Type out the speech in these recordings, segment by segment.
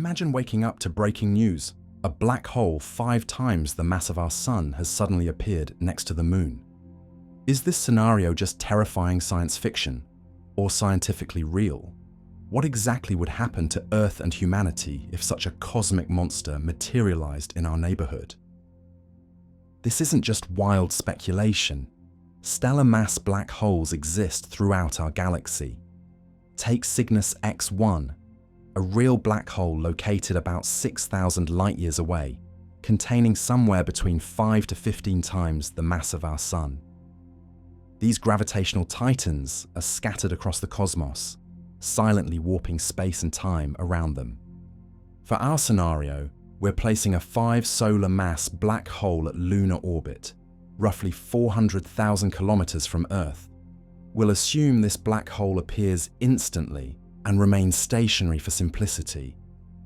Imagine waking up to breaking news. A black hole 5 times the mass of our Sun has suddenly appeared next to the Moon. Is this scenario just terrifying science fiction, or scientifically real? What exactly would happen to Earth and humanity if such a cosmic monster materialized in our neighborhood? This isn't just wild speculation. Stellar mass black holes exist throughout our galaxy. Take Cygnus X1, a real black hole located about 6,000 light-years away, containing somewhere between 5 to 15 times the mass of our Sun. These gravitational titans are scattered across the cosmos, silently warping space and time around them. For our scenario, we're placing a 5 solar mass black hole at lunar orbit, roughly 400,000 kilometers from Earth. We'll assume this black hole appears instantly and remains stationary for simplicity,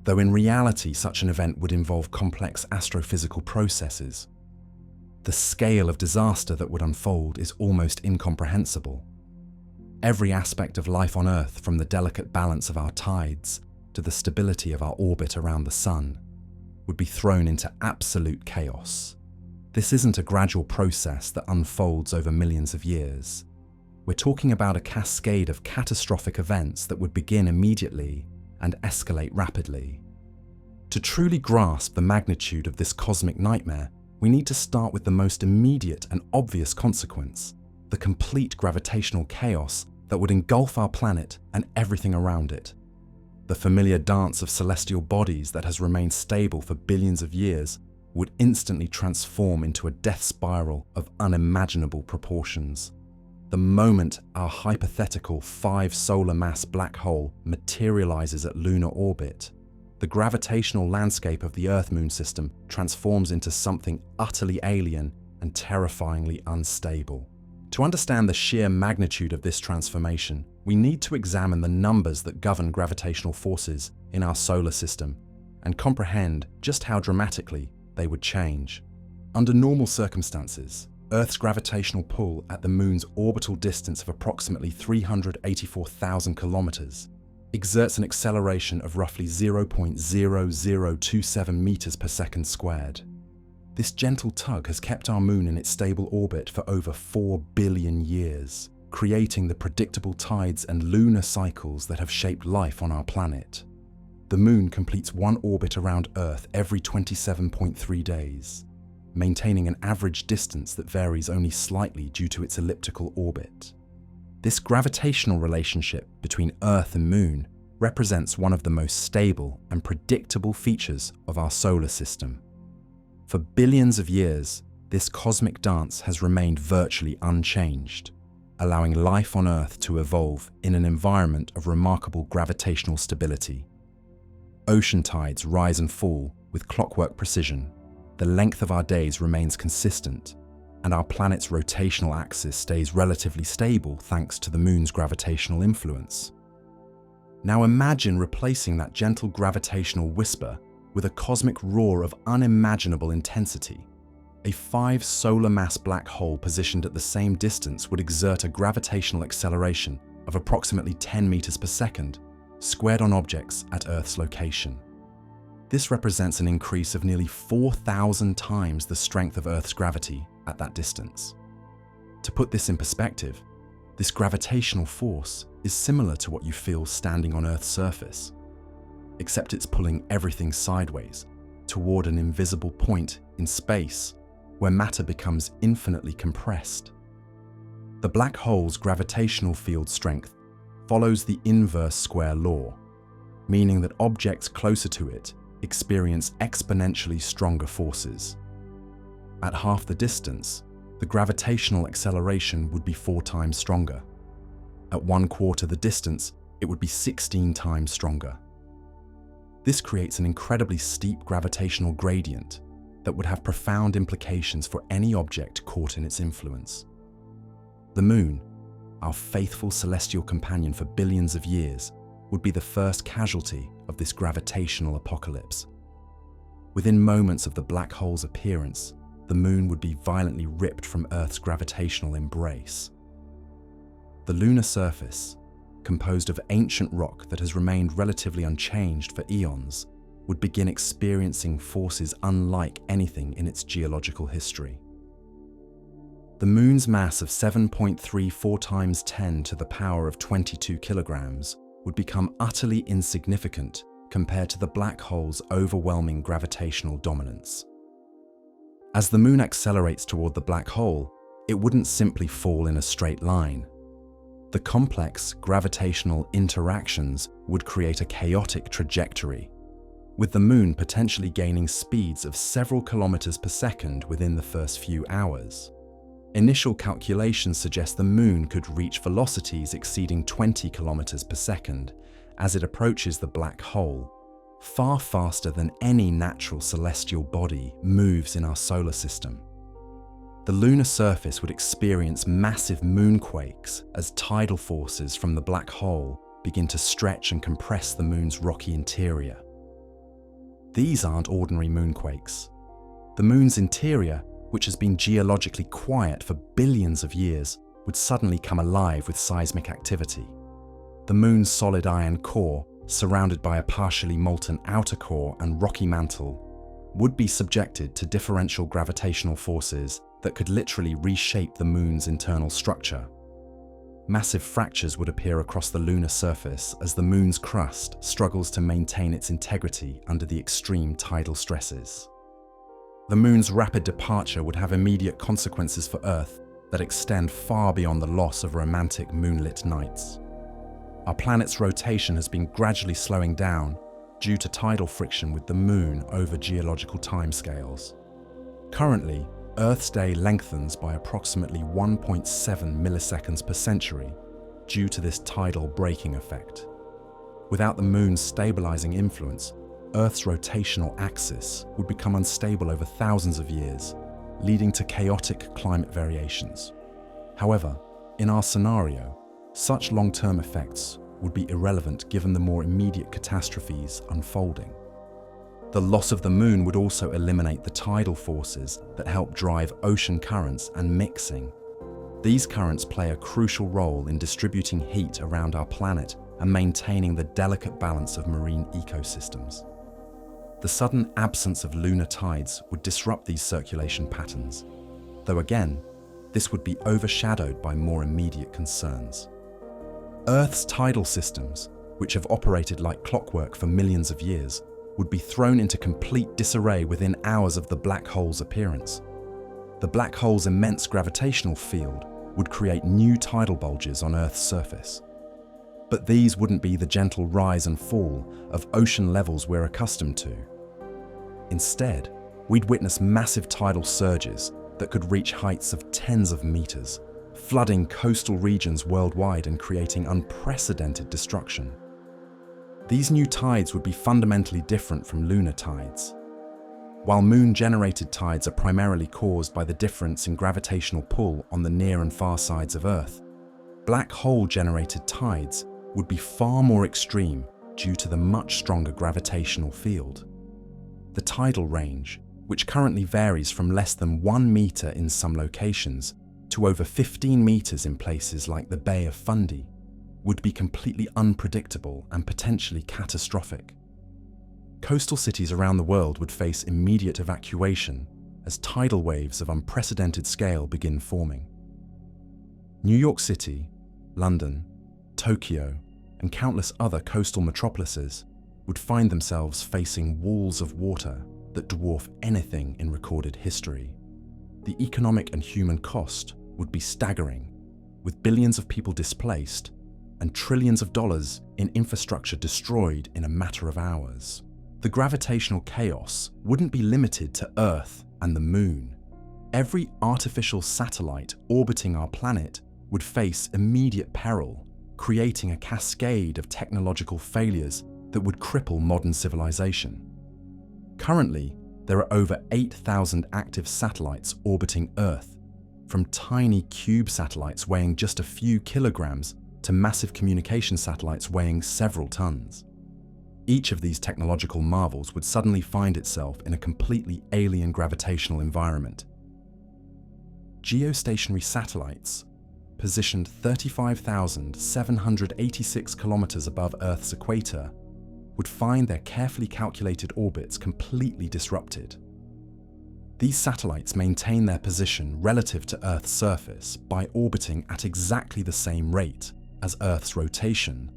though in reality such an event would involve complex astrophysical processes. The scale of disaster that would unfold is almost incomprehensible. Every aspect of life on Earth, from the delicate balance of our tides to the stability of our orbit around the Sun, would be thrown into absolute chaos. This isn't a gradual process that unfolds over millions of years. We're talking about a cascade of catastrophic events that would begin immediately and escalate rapidly. To truly grasp the magnitude of this cosmic nightmare, we need to start with the most immediate and obvious consequence: the complete gravitational chaos that would engulf our planet and everything around it. The familiar dance of celestial bodies that has remained stable for billions of years would instantly transform into a death spiral of unimaginable proportions. The moment our hypothetical 5 solar mass black hole materializes at lunar orbit, the gravitational landscape of the Earth-Moon system transforms into something utterly alien and terrifyingly unstable. To understand the sheer magnitude of this transformation, we need to examine the numbers that govern gravitational forces in our solar system and comprehend just how dramatically they would change. Under normal circumstances, Earth's gravitational pull at the Moon's orbital distance of approximately 384,000 kilometers exerts an acceleration of roughly 0.0027 meters per second squared. This gentle tug has kept our Moon in its stable orbit for over 4 billion years, creating the predictable tides and lunar cycles that have shaped life on our planet. The Moon completes one orbit around Earth every 27.3 days, maintaining an average distance that varies only slightly due to its elliptical orbit. This gravitational relationship between Earth and Moon represents one of the most stable and predictable features of our solar system. For billions of years, this cosmic dance has remained virtually unchanged, allowing life on Earth to evolve in an environment of remarkable gravitational stability. Ocean tides rise and fall with clockwork precision. The length of our days remains consistent, and our planet's rotational axis stays relatively stable thanks to the Moon's gravitational influence. Now imagine replacing that gentle gravitational whisper with a cosmic roar of unimaginable intensity. A 5 solar mass black hole positioned at the same distance would exert a gravitational acceleration of approximately 10 meters per second, squared on objects at Earth's location. This represents an increase of nearly 4,000 times the strength of Earth's gravity at that distance. To put this in perspective, this gravitational force is similar to what you feel standing on Earth's surface, except it's pulling everything sideways toward an invisible point in space where matter becomes infinitely compressed. The black hole's gravitational field strength follows the inverse square law, meaning that objects closer to it experience exponentially stronger forces. At half the distance, the gravitational acceleration would be 4 times stronger. At 1/4 the distance, it would be 16 times stronger. This creates an incredibly steep gravitational gradient that would have profound implications for any object caught in its influence. The Moon, our faithful celestial companion for billions of years, would be the first casualty of this gravitational apocalypse. Within moments of the black hole's appearance, the Moon would be violently ripped from Earth's gravitational embrace. The lunar surface, composed of ancient rock that has remained relatively unchanged for eons, would begin experiencing forces unlike anything in its geological history. The Moon's mass of 7.34 times 10 to the power of 22 kilograms would become utterly insignificant compared to the black hole's overwhelming gravitational dominance. As the Moon accelerates toward the black hole, it wouldn't simply fall in a straight line. The complex gravitational interactions would create a chaotic trajectory, with the Moon potentially gaining speeds of several kilometers per second within the first few hours. Initial calculations suggest the Moon could reach velocities exceeding 20 kilometers per second as it approaches the black hole, far faster than any natural celestial body moves in our solar system. The lunar surface would experience massive moonquakes as tidal forces from the black hole begin to stretch and compress the Moon's rocky interior. These aren't ordinary moonquakes. The Moon's interior, which has been geologically quiet for billions of years, would suddenly come alive with seismic activity. The Moon's solid iron core, surrounded by a partially molten outer core and rocky mantle, would be subjected to differential gravitational forces that could literally reshape the Moon's internal structure. Massive fractures would appear across the lunar surface as the Moon's crust struggles to maintain its integrity under the extreme tidal stresses. The Moon's rapid departure would have immediate consequences for Earth that extend far beyond the loss of romantic moonlit nights. Our planet's rotation has been gradually slowing down due to tidal friction with the Moon over geological timescales. Currently, Earth's day lengthens by approximately 1.7 milliseconds per century due to this tidal braking effect. Without the Moon's stabilizing influence, Earth's rotational axis would become unstable over thousands of years, leading to chaotic climate variations. However, in our scenario, such long-term effects would be irrelevant given the more immediate catastrophes unfolding. The loss of the Moon would also eliminate the tidal forces that help drive ocean currents and mixing. These currents play a crucial role in distributing heat around our planet and maintaining the delicate balance of marine ecosystems. The sudden absence of lunar tides would disrupt these circulation patterns, though again, this would be overshadowed by more immediate concerns. Earth's tidal systems, which have operated like clockwork for millions of years, would be thrown into complete disarray within hours of the black hole's appearance. The black hole's immense gravitational field would create new tidal bulges on Earth's surface. But these wouldn't be the gentle rise and fall of ocean levels we're accustomed to. Instead, we'd witness massive tidal surges that could reach heights of tens of meters, flooding coastal regions worldwide and creating unprecedented destruction. These new tides would be fundamentally different from lunar tides. While Moon-generated tides are primarily caused by the difference in gravitational pull on the near and far sides of Earth, black hole-generated tides would be far more extreme due to the much stronger gravitational field. The tidal range, which currently varies from less than 1 meter in some locations to over 15 meters in places like the Bay of Fundy, would be completely unpredictable and potentially catastrophic. Coastal cities around the world would face immediate evacuation as tidal waves of unprecedented scale begin forming. New York City, London, Tokyo, and countless other coastal metropolises would find themselves facing walls of water that dwarf anything in recorded history. The economic and human cost would be staggering, with billions of people displaced and trillions of dollars in infrastructure destroyed in a matter of hours. The gravitational chaos wouldn't be limited to Earth and the Moon. Every artificial satellite orbiting our planet would face immediate peril, creating a cascade of technological failures that would cripple modern civilization. Currently, there are over 8,000 active satellites orbiting Earth, from tiny cube satellites weighing just a few kilograms to massive communication satellites weighing several tons. Each of these technological marvels would suddenly find itself in a completely alien gravitational environment. Geostationary satellites, positioned 35,786 kilometers above Earth's equator, would find their carefully calculated orbits completely disrupted. These satellites maintain their position relative to Earth's surface by orbiting at exactly the same rate as Earth's rotation,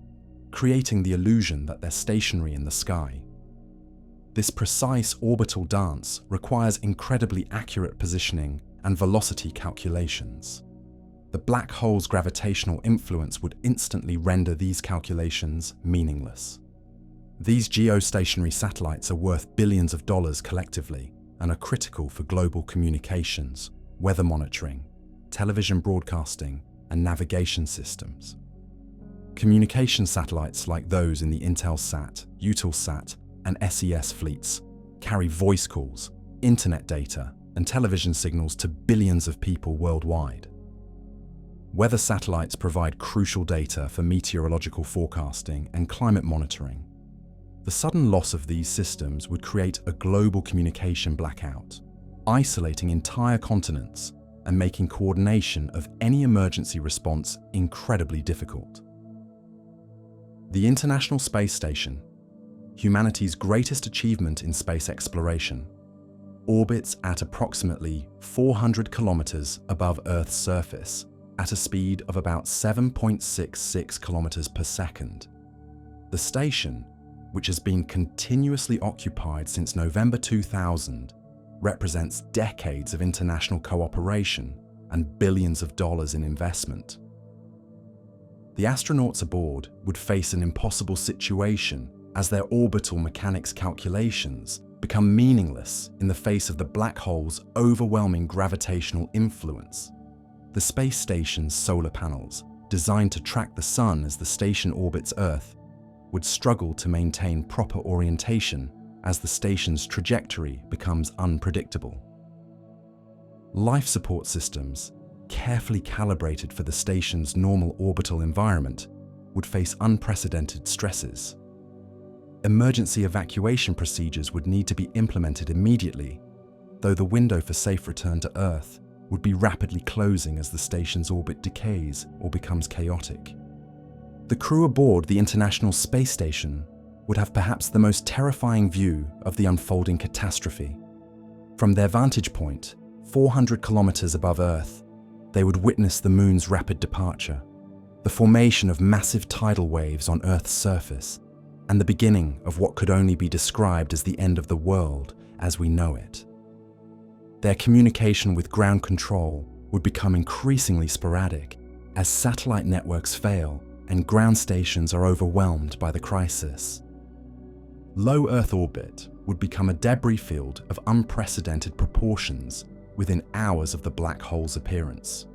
creating the illusion that they're stationary in the sky. This precise orbital dance requires incredibly accurate positioning and velocity calculations. The black hole's gravitational influence would instantly render these calculations meaningless. These geostationary satellites are worth billions of dollars collectively and are critical for global communications, weather monitoring, television broadcasting, and navigation systems. Communication satellites like those in the Intelsat, Eutelsat, and SES fleets carry voice calls, internet data, and television signals to billions of people worldwide. Weather satellites provide crucial data for meteorological forecasting and climate monitoring. The sudden loss of these systems would create a global communication blackout, isolating entire continents and making coordination of any emergency response incredibly difficult. The International Space Station, humanity's greatest achievement in space exploration, orbits at approximately 400 kilometers above Earth's surface at a speed of about 7.66 kilometers per second. The station, which has been continuously occupied since November 2000, represents decades of international cooperation and billions of dollars in investment. The astronauts aboard would face an impossible situation as their orbital mechanics calculations become meaningless in the face of the black hole's overwhelming gravitational influence. The space station's solar panels, designed to track the sun as the station orbits Earth, would struggle to maintain proper orientation as the station's trajectory becomes unpredictable. Life support systems, carefully calibrated for the station's normal orbital environment, would face unprecedented stresses. Emergency evacuation procedures would need to be implemented immediately, though the window for safe return to Earth would be rapidly closing as the station's orbit decays or becomes chaotic. The crew aboard the International Space Station would have perhaps the most terrifying view of the unfolding catastrophe. From their vantage point, 400 kilometers above Earth, they would witness the moon's rapid departure, the formation of massive tidal waves on Earth's surface, and the beginning of what could only be described as the end of the world as we know it. Their communication with ground control would become increasingly sporadic as satellite networks fail and ground stations are overwhelmed by the crisis. Low Earth orbit would become a debris field of unprecedented proportions within hours of the black hole's appearance.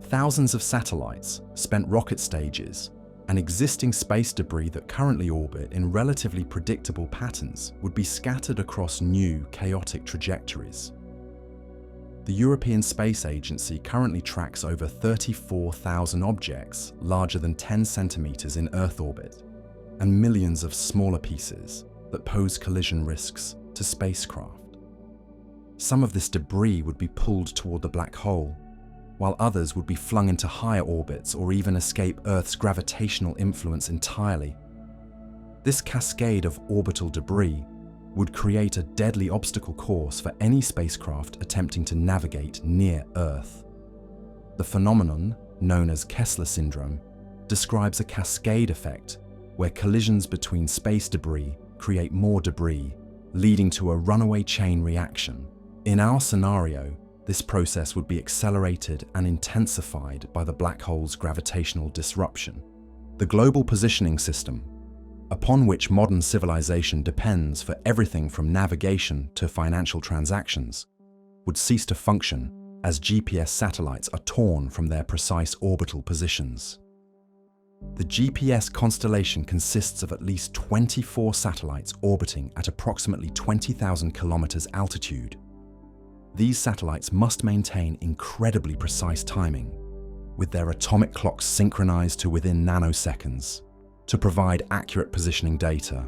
Thousands of satellites, spent rocket stages, and existing space debris that currently orbit in relatively predictable patterns would be scattered across new, chaotic trajectories. The European Space Agency currently tracks over 34,000 objects larger than 10 centimeters in Earth orbit, and millions of smaller pieces that pose collision risks to spacecraft. Some of this debris would be pulled toward the black hole, while others would be flung into higher orbits or even escape Earth's gravitational influence entirely. This cascade of orbital debris would create a deadly obstacle course for any spacecraft attempting to navigate near Earth. The phenomenon, known as Kessler syndrome, describes a cascade effect where collisions between space debris create more debris, leading to a runaway chain reaction. In our scenario, this process would be accelerated and intensified by the black hole's gravitational disruption. The global positioning system, upon which modern civilization depends for everything from navigation to financial transactions, would cease to function as GPS satellites are torn from their precise orbital positions. The GPS constellation consists of at least 24 satellites orbiting at approximately 20,000 kilometers altitude. These satellites must maintain incredibly precise timing, with their atomic clocks synchronized to within nanoseconds, to provide accurate positioning data.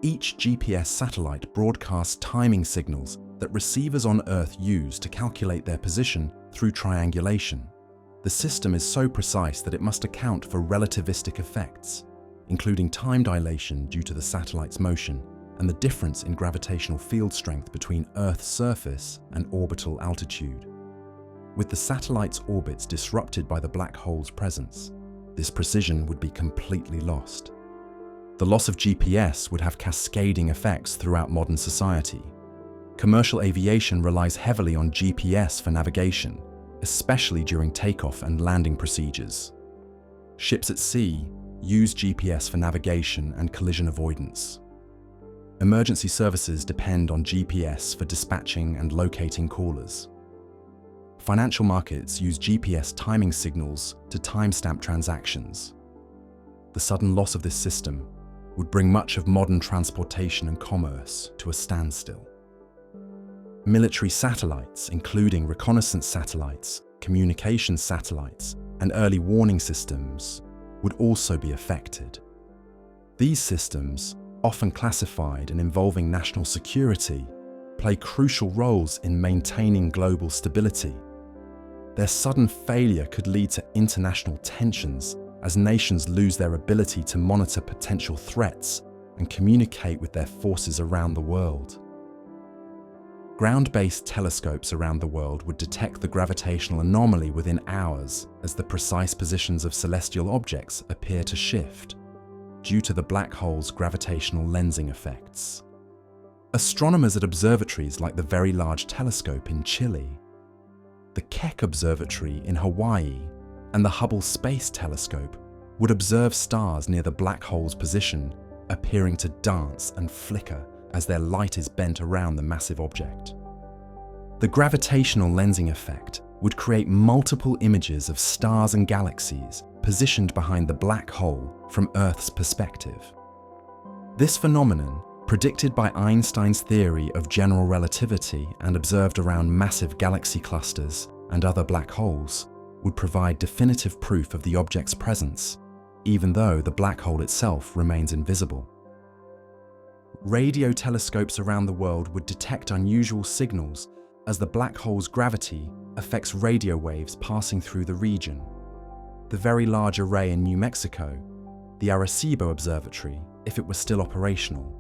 Each GPS satellite broadcasts timing signals that receivers on Earth use to calculate their position through triangulation. The system is so precise that it must account for relativistic effects, including time dilation due to the satellite's motion and the difference in gravitational field strength between Earth's surface and orbital altitude. With the satellite's orbits disrupted by the black hole's presence, this precision would be completely lost. The loss of GPS would have cascading effects throughout modern society. Commercial aviation relies heavily on GPS for navigation, especially during takeoff and landing procedures. Ships at sea use GPS for navigation and collision avoidance. Emergency services depend on GPS for dispatching and locating callers. Financial markets use GPS timing signals to timestamp transactions. The sudden loss of this system would bring much of modern transportation and commerce to a standstill. Military satellites, including reconnaissance satellites, communications satellites, and early warning systems, would also be affected. These systems, often classified and involving national security, play crucial roles in maintaining global stability. Their sudden failure could lead to international tensions as nations lose their ability to monitor potential threats and communicate with their forces around the world. Ground-based telescopes around the world would detect the gravitational anomaly within hours as the precise positions of celestial objects appear to shift due to the black hole's gravitational lensing effects. Astronomers at observatories like the Very Large Telescope in Chile, the Keck Observatory in Hawaii, and the Hubble Space Telescope would observe stars near the black hole's position appearing to dance and flicker as their light is bent around the massive object. The gravitational lensing effect would create multiple images of stars and galaxies positioned behind the black hole from Earth's perspective. This phenomenon, predicted by Einstein's theory of general relativity and observed around massive galaxy clusters and other black holes, would provide definitive proof of the object's presence, even though the black hole itself remains invisible. Radio telescopes around the world would detect unusual signals as the black hole's gravity affects radio waves passing through the region. The Very Large Array in New Mexico, the Arecibo Observatory, if it was still operational,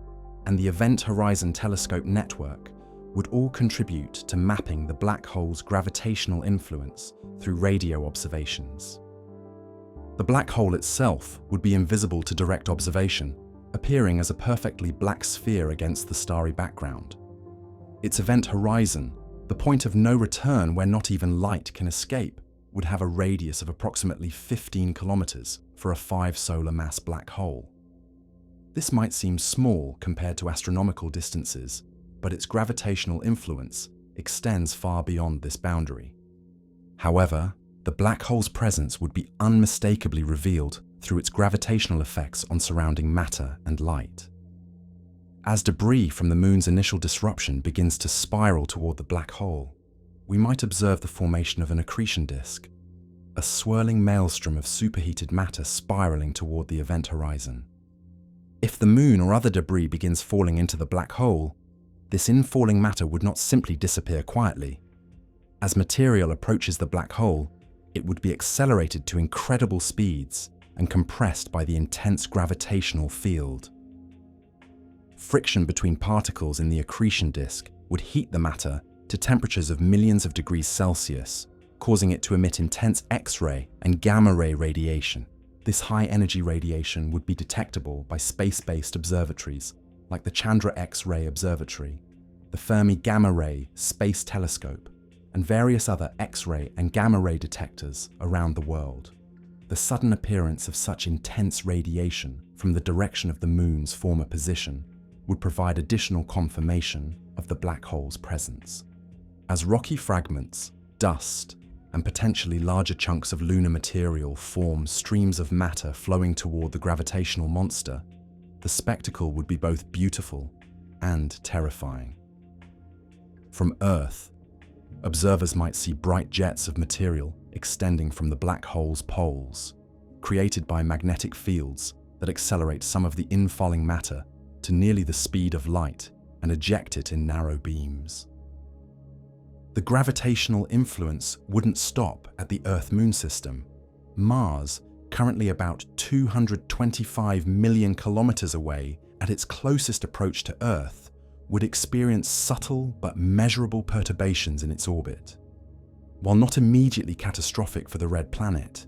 and the Event Horizon Telescope Network would all contribute to mapping the black hole's gravitational influence through radio observations. The black hole itself would be invisible to direct observation, appearing as a perfectly black sphere against the starry background. Its event horizon, the point of no return where not even light can escape, would have a radius of approximately 15 kilometers for a 5 solar mass black hole. This might seem small compared to astronomical distances, but its gravitational influence extends far beyond this boundary. However, the black hole's presence would be unmistakably revealed through its gravitational effects on surrounding matter and light. As debris from the moon's initial disruption begins to spiral toward the black hole, we might observe the formation of an accretion disk, a swirling maelstrom of superheated matter spiraling toward the event horizon. If the moon or other debris begins falling into the black hole, this infalling matter would not simply disappear quietly. As material approaches the black hole, it would be accelerated to incredible speeds and compressed by the intense gravitational field. Friction between particles in the accretion disk would heat the matter to temperatures of millions of degrees Celsius, causing it to emit intense X-ray and gamma-ray radiation. This high-energy radiation would be detectable by space-based observatories like the Chandra X-ray Observatory, the Fermi Gamma-ray Space Telescope, and various other X-ray and gamma-ray detectors around the world. The sudden appearance of such intense radiation from the direction of the moon's former position would provide additional confirmation of the black hole's presence. As rocky fragments, dust, and potentially larger chunks of lunar material form streams of matter flowing toward the gravitational monster, the spectacle would be both beautiful and terrifying. From Earth, observers might see bright jets of material extending from the black hole's poles, created by magnetic fields that accelerate some of the infalling matter to nearly the speed of light and eject it in narrow beams. The gravitational influence wouldn't stop at the Earth-Moon system. Mars, currently about 225 million kilometers away at its closest approach to Earth, would experience subtle but measurable perturbations in its orbit. While not immediately catastrophic for the red planet,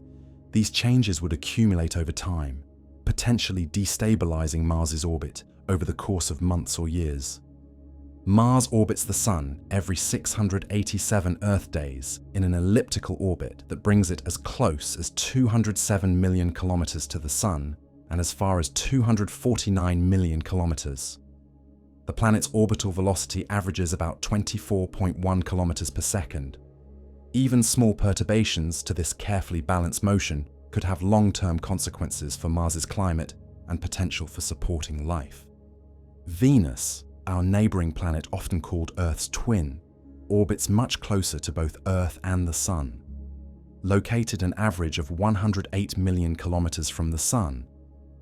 these changes would accumulate over time, potentially destabilizing Mars's orbit over the course of months or years. Mars orbits the Sun every 687 Earth days in an elliptical orbit that brings it as close as 207 million kilometers to the Sun and as far as 249 million kilometers. The planet's orbital velocity averages about 24.1 kilometers per second. Even small perturbations to this carefully balanced motion could have long-term consequences for Mars's climate and potential for supporting life. Venus, our neighboring planet often called Earth's twin, orbits much closer to both Earth and the Sun. Located an average of 108 million kilometers from the Sun,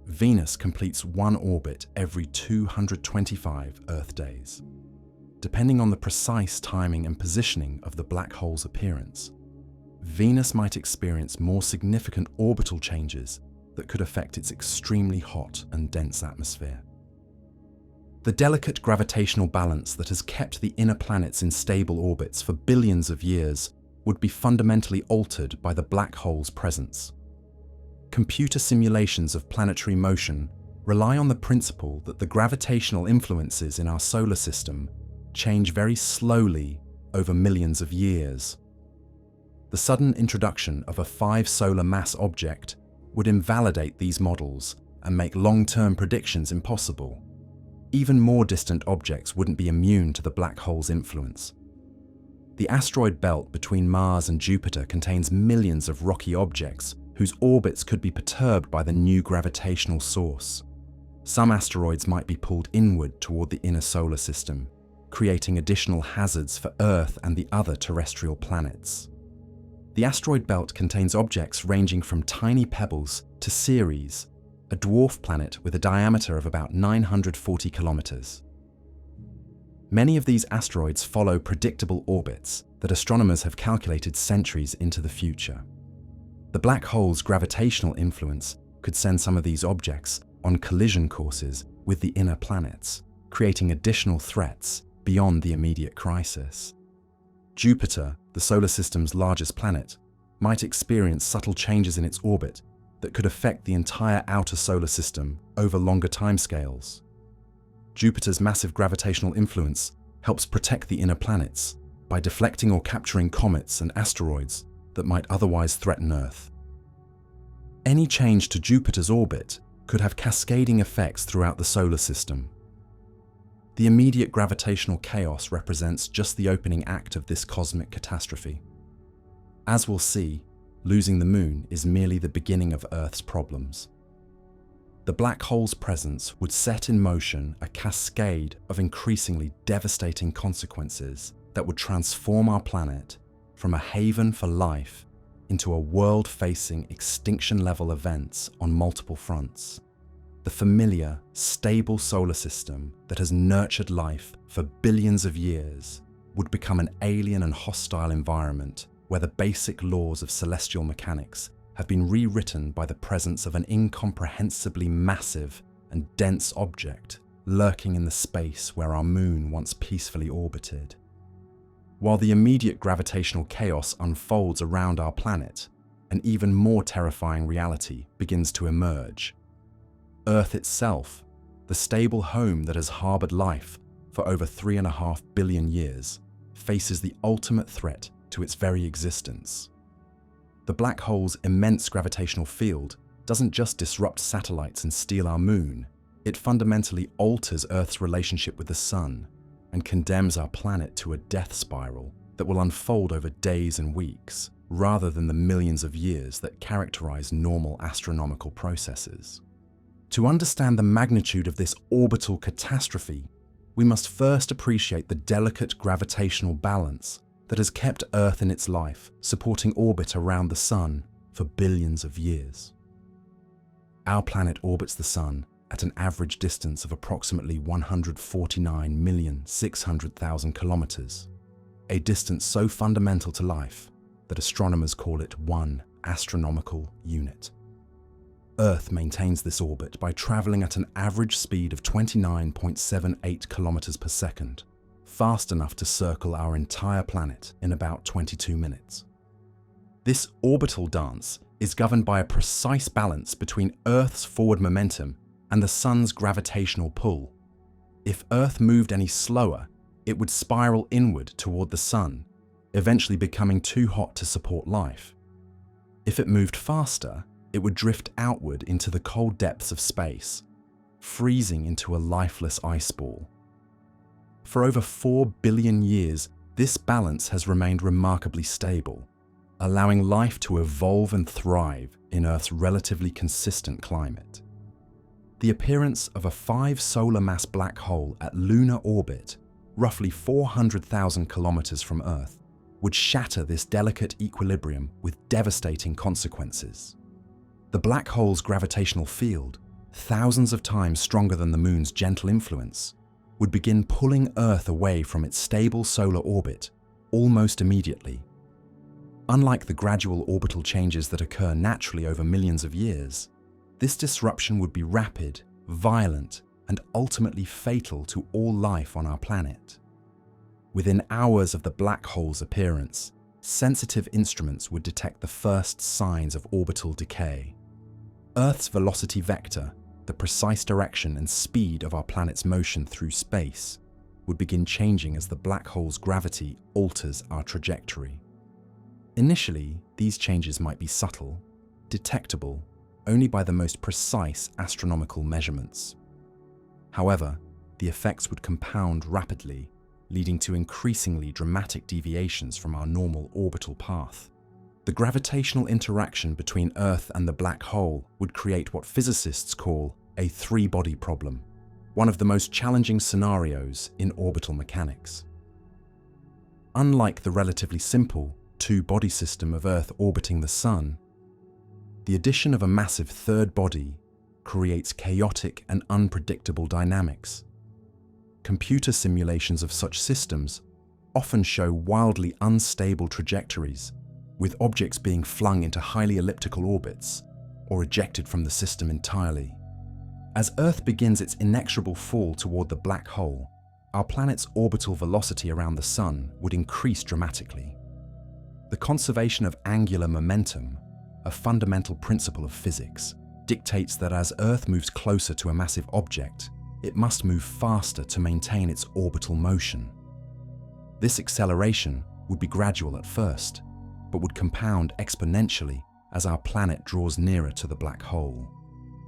Venus completes one orbit every 225 Earth days. Depending on the precise timing and positioning of the black hole's appearance, Venus might experience more significant orbital changes that could affect its extremely hot and dense atmosphere. The delicate gravitational balance that has kept the inner planets in stable orbits for billions of years would be fundamentally altered by the black hole's presence. Computer simulations of planetary motion rely on the principle that the gravitational influences in our solar system change very slowly over millions of years. The sudden introduction of a 5 solar mass object would invalidate these models and make long-term predictions impossible. Even more distant objects wouldn't be immune to the black hole's influence. The asteroid belt between Mars and Jupiter contains millions of rocky objects whose orbits could be perturbed by the new gravitational source. Some asteroids might be pulled inward toward the inner solar system, creating additional hazards for Earth and the other terrestrial planets. The asteroid belt contains objects ranging from tiny pebbles to Ceres, a dwarf planet with a diameter of about 940 kilometers. Many of these asteroids follow predictable orbits that astronomers have calculated centuries into the future. The black hole's gravitational influence could send some of these objects on collision courses with the inner planets, creating additional threats beyond the immediate crisis. Jupiter, the solar system's largest planet, might experience subtle changes in its orbit that could affect the entire outer solar system over longer timescales. Jupiter's massive gravitational influence helps protect the inner planets by deflecting or capturing comets and asteroids that might otherwise threaten Earth. Any change to Jupiter's orbit could have cascading effects throughout the solar system. The immediate gravitational chaos represents just the opening act of this cosmic catastrophe. As we'll see, losing the Moon is merely the beginning of Earth's problems. The black hole's presence would set in motion a cascade of increasingly devastating consequences that would transform our planet from a haven for life into a world facing extinction-level events on multiple fronts. The familiar, stable solar system that has nurtured life for billions of years would become an alien and hostile environment where the basic laws of celestial mechanics have been rewritten by the presence of an incomprehensibly massive and dense object lurking in the space where our Moon once peacefully orbited. While the immediate gravitational chaos unfolds around our planet, an even more terrifying reality begins to emerge. Earth itself, the stable home that has harbored life for over 3.5 billion years, faces the ultimate threat to its very existence. The black hole's immense gravitational field doesn't just disrupt satellites and steal our Moon, it fundamentally alters Earth's relationship with the Sun and condemns our planet to a death spiral that will unfold over days and weeks, rather than the millions of years that characterize normal astronomical processes. To understand the magnitude of this orbital catastrophe, we must first appreciate the delicate gravitational balance that has kept Earth in its life, supporting orbit around the Sun for billions of years. Our planet orbits the Sun at an average distance of approximately 149,600,000 kilometers, a distance so fundamental to life that astronomers call it one astronomical unit. Earth maintains this orbit by traveling at an average speed of 29.78 kilometers per second, fast enough to circle our entire planet in about 22 minutes. This orbital dance is governed by a precise balance between Earth's forward momentum and the Sun's gravitational pull. If Earth moved any slower, it would spiral inward toward the Sun, eventually becoming too hot to support life. If it moved faster, it would drift outward into the cold depths of space, freezing into a lifeless ice ball. For over 4 billion years, this balance has remained remarkably stable, allowing life to evolve and thrive in Earth's relatively consistent climate. The appearance of a 5 solar mass black hole at lunar orbit, roughly 400,000 kilometers from Earth, would shatter this delicate equilibrium with devastating consequences. The black hole's gravitational field, thousands of times stronger than the Moon's gentle influence, would begin pulling Earth away from its stable solar orbit almost immediately. Unlike the gradual orbital changes that occur naturally over millions of years, this disruption would be rapid, violent, and ultimately fatal to all life on our planet. Within hours of the black hole's appearance, sensitive instruments would detect the first signs of orbital decay. Earth's velocity vector, the precise direction and speed of our planet's motion through space, would begin changing as the black hole's gravity alters our trajectory. Initially, these changes might be subtle, detectable only by the most precise astronomical measurements. However, the effects would compound rapidly, leading to increasingly dramatic deviations from our normal orbital path. The gravitational interaction between Earth and the black hole would create what physicists call a three-body problem, one of the most challenging scenarios in orbital mechanics. Unlike the relatively simple two-body system of Earth orbiting the Sun, the addition of a massive third body creates chaotic and unpredictable dynamics. Computer simulations of such systems often show wildly unstable trajectories, with objects being flung into highly elliptical orbits or ejected from the system entirely. As Earth begins its inexorable fall toward the black hole, our planet's orbital velocity around the Sun would increase dramatically. The conservation of angular momentum, a fundamental principle of physics, dictates that as Earth moves closer to a massive object, it must move faster to maintain its orbital motion. This acceleration would be gradual at first, but would compound exponentially as our planet draws nearer to the black hole.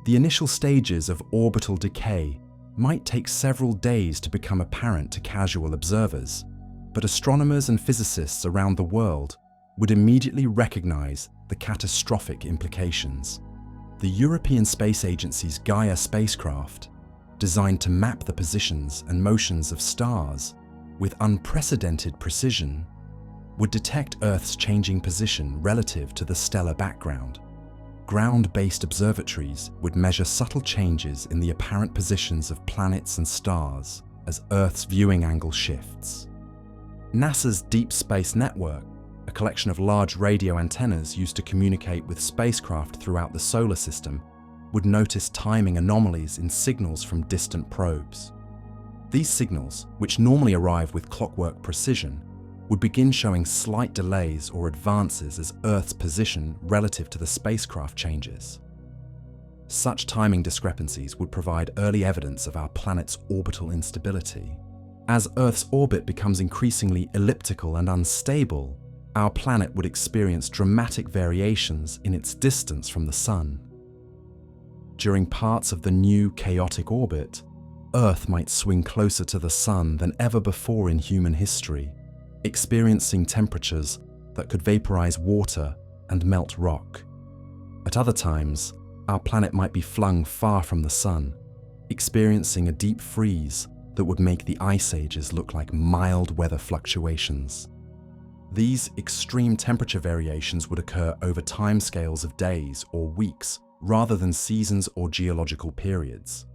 The initial stages of orbital decay might take several days to become apparent to casual observers, but astronomers and physicists around the world would immediately recognize the catastrophic implications. The European Space Agency's Gaia spacecraft, designed to map the positions and motions of stars with unprecedented precision, would detect Earth's changing position relative to the stellar background. Ground-based observatories would measure subtle changes in the apparent positions of planets and stars as Earth's viewing angle shifts. NASA's Deep Space Network, a collection of large radio antennas used to communicate with spacecraft throughout the solar system, would notice timing anomalies in signals from distant probes. These signals, which normally arrive with clockwork precision, would begin showing slight delays or advances as Earth's position relative to the spacecraft changes. Such timing discrepancies would provide early evidence of our planet's orbital instability. As Earth's orbit becomes increasingly elliptical and unstable, our planet would experience dramatic variations in its distance from the Sun. During parts of the new chaotic orbit, Earth might swing closer to the Sun than ever before in human history, experiencing temperatures that could vaporize water and melt rock. At other times, our planet might be flung far from the Sun, experiencing a deep freeze that would make the ice ages look like mild weather fluctuations. These extreme temperature variations would occur over timescales of days or weeks rather than seasons or geological periods.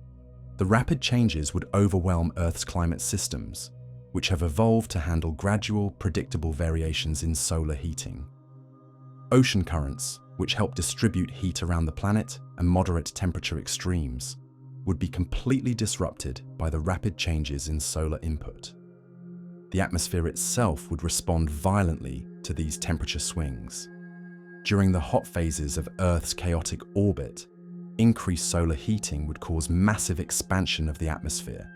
The rapid changes would overwhelm Earth's climate systems, which have evolved to handle gradual, predictable variations in solar heating. Ocean currents, which help distribute heat around the planet and moderate temperature extremes, would be completely disrupted by the rapid changes in solar input. The atmosphere itself would respond violently to these temperature swings. During the hot phases of Earth's chaotic orbit, increased solar heating would cause massive expansion of the atmosphere,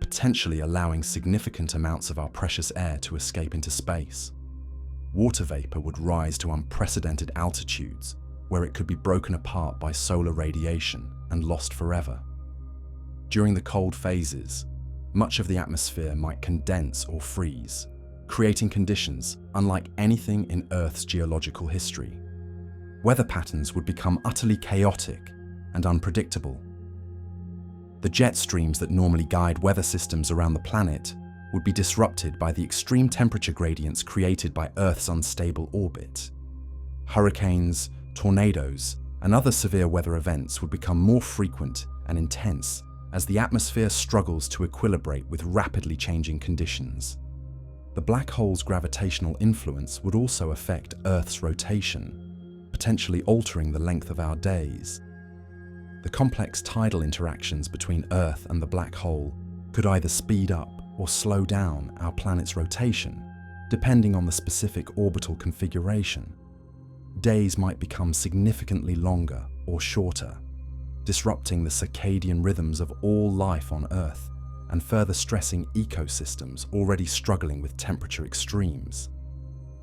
potentially allowing significant amounts of our precious air to escape into space. Water vapor would rise to unprecedented altitudes, where it could be broken apart by solar radiation and lost forever. During the cold phases, much of the atmosphere might condense or freeze, creating conditions unlike anything in Earth's geological history. Weather patterns would become utterly chaotic and unpredictable. The jet streams that normally guide weather systems around the planet would be disrupted by the extreme temperature gradients created by Earth's unstable orbit. Hurricanes, tornadoes, and other severe weather events would become more frequent and intense as the atmosphere struggles to equilibrate with rapidly changing conditions. The black hole's gravitational influence would also affect Earth's rotation, potentially altering the length of our days. The complex tidal interactions between Earth and the black hole could either speed up or slow down our planet's rotation, depending on the specific orbital configuration. Days might become significantly longer or shorter, disrupting the circadian rhythms of all life on Earth and further stressing ecosystems already struggling with temperature extremes.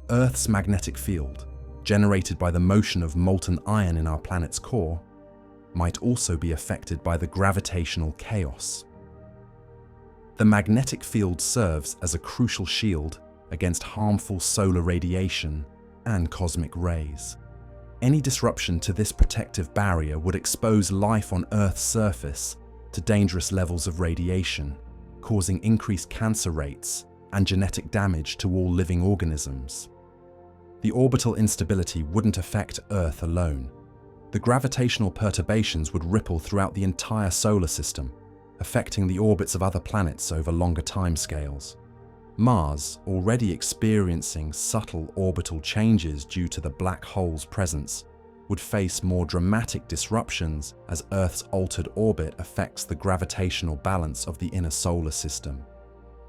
Earth's magnetic field, generated by the motion of molten iron in our planet's core, might also be affected by the gravitational chaos. The magnetic field serves as a crucial shield against harmful solar radiation and cosmic rays. Any disruption to this protective barrier would expose life on Earth's surface to dangerous levels of radiation, causing increased cancer rates and genetic damage to all living organisms. The orbital instability wouldn't affect Earth alone. The gravitational perturbations would ripple throughout the entire solar system, affecting the orbits of other planets over longer timescales. Mars, already experiencing subtle orbital changes due to the black hole's presence, would face more dramatic disruptions as Earth's altered orbit affects the gravitational balance of the inner solar system.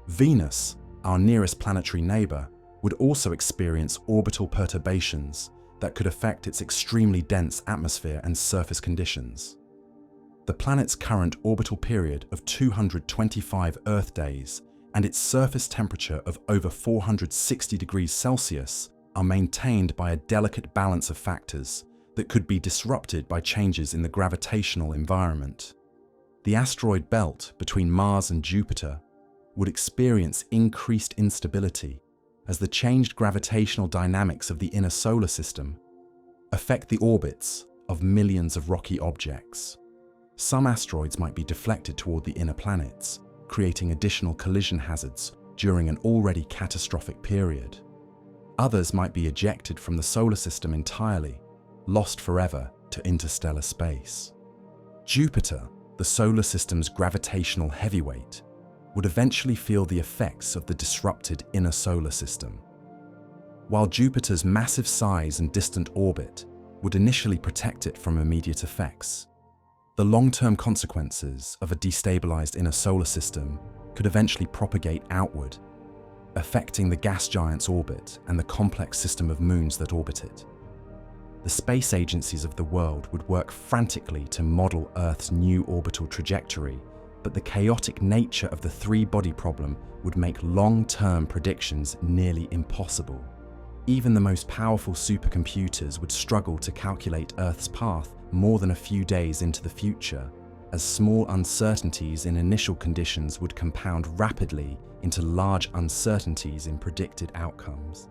Venus, our nearest planetary neighbor, would also experience orbital perturbations that could affect its extremely dense atmosphere and surface conditions. The planet's current orbital period of 225 Earth days and its surface temperature of over 460 degrees Celsius are maintained by a delicate balance of factors that could be disrupted by changes in the gravitational environment. The asteroid belt between Mars and Jupiter would experience increased instability as the changed gravitational dynamics of the inner solar system affect the orbits of millions of rocky objects. Some asteroids might be deflected toward the inner planets, creating additional collision hazards during an already catastrophic period. Others might be ejected from the solar system entirely, lost forever to interstellar space. Jupiter, the solar system's gravitational heavyweight, would eventually feel the effects of the disrupted inner solar system. While Jupiter's massive size and distant orbit would initially protect it from immediate effects, the long-term consequences of a destabilized inner solar system could eventually propagate outward, affecting the gas giant's orbit and the complex system of moons that orbit it. The space agencies of the world would work frantically to model Earth's new orbital trajectory, but the chaotic nature of the three-body problem would make long-term predictions nearly impossible. Even the most powerful supercomputers would struggle to calculate Earth's path more than a few days into the future, as small uncertainties in initial conditions would compound rapidly into large uncertainties in predicted outcomes.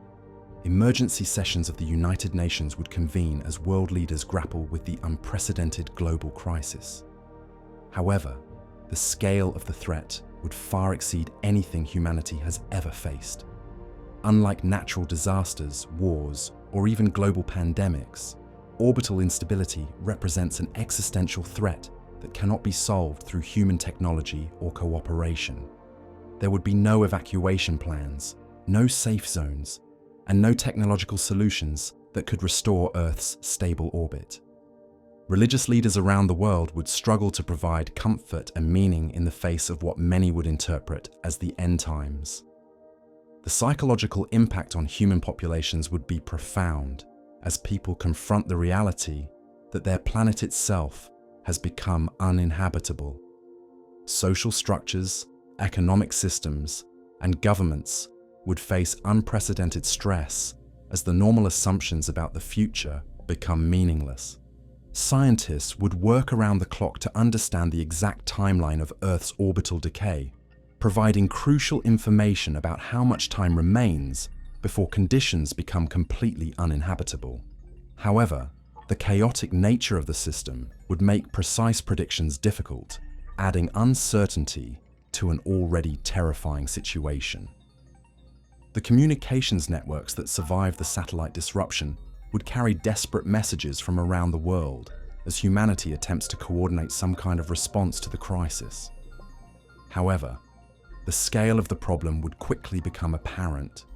Emergency sessions of the United Nations would convene as world leaders grapple with the unprecedented global crisis. However, the scale of the threat would far exceed anything humanity has ever faced. Unlike natural disasters, wars, or even global pandemics, orbital instability represents an existential threat that cannot be solved through human technology or cooperation. There would be no evacuation plans, no safe zones, and no technological solutions that could restore Earth's stable orbit. Religious leaders around the world would struggle to provide comfort and meaning in the face of what many would interpret as the end times. The psychological impact on human populations would be profound as people confront the reality that their planet itself has become uninhabitable. Social structures, economic systems, and governments would face unprecedented stress as the normal assumptions about the future become meaningless. Scientists would work around the clock to understand the exact timeline of Earth's orbital decay, providing crucial information about how much time remains before conditions become completely uninhabitable. However, the chaotic nature of the system would make precise predictions difficult, adding uncertainty to an already terrifying situation. The communications networks that survived the satellite disruption would carry desperate messages from around the world as humanity attempts to coordinate some kind of response to the crisis. However, the scale of the problem would quickly become apparent,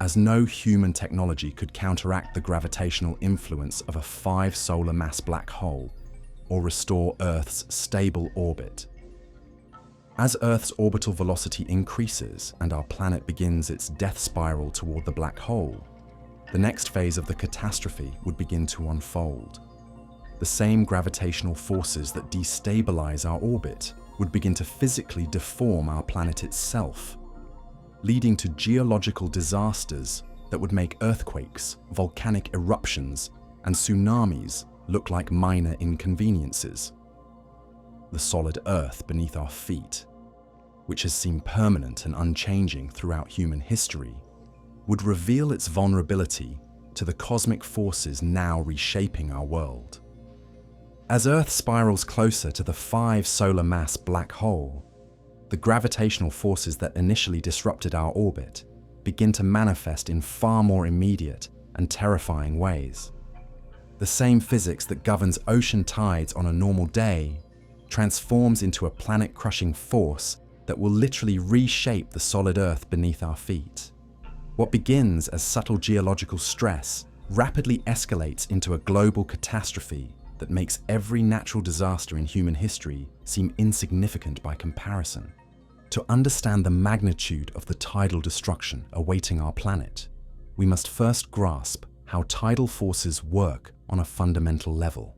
as no human technology could counteract the gravitational influence of a 5 solar mass black hole or restore Earth's stable orbit. As Earth's orbital velocity increases and our planet begins its death spiral toward the black hole, the next phase of the catastrophe would begin to unfold. The same gravitational forces that destabilize our orbit would begin to physically deform our planet itself, leading to geological disasters that would make earthquakes, volcanic eruptions, and tsunamis look like minor inconveniences. The solid Earth beneath our feet, which has seemed permanent and unchanging throughout human history, would reveal its vulnerability to the cosmic forces now reshaping our world. As Earth spirals closer to the 5 solar mass black hole, the gravitational forces that initially disrupted our orbit begin to manifest in far more immediate and terrifying ways. The same physics that governs ocean tides on a normal day transforms into a planet-crushing force that will literally reshape the solid Earth beneath our feet. What begins as subtle geological stress rapidly escalates into a global catastrophe that makes every natural disaster in human history seem insignificant by comparison. To understand the magnitude of the tidal destruction awaiting our planet, we must first grasp how tidal forces work on a fundamental level.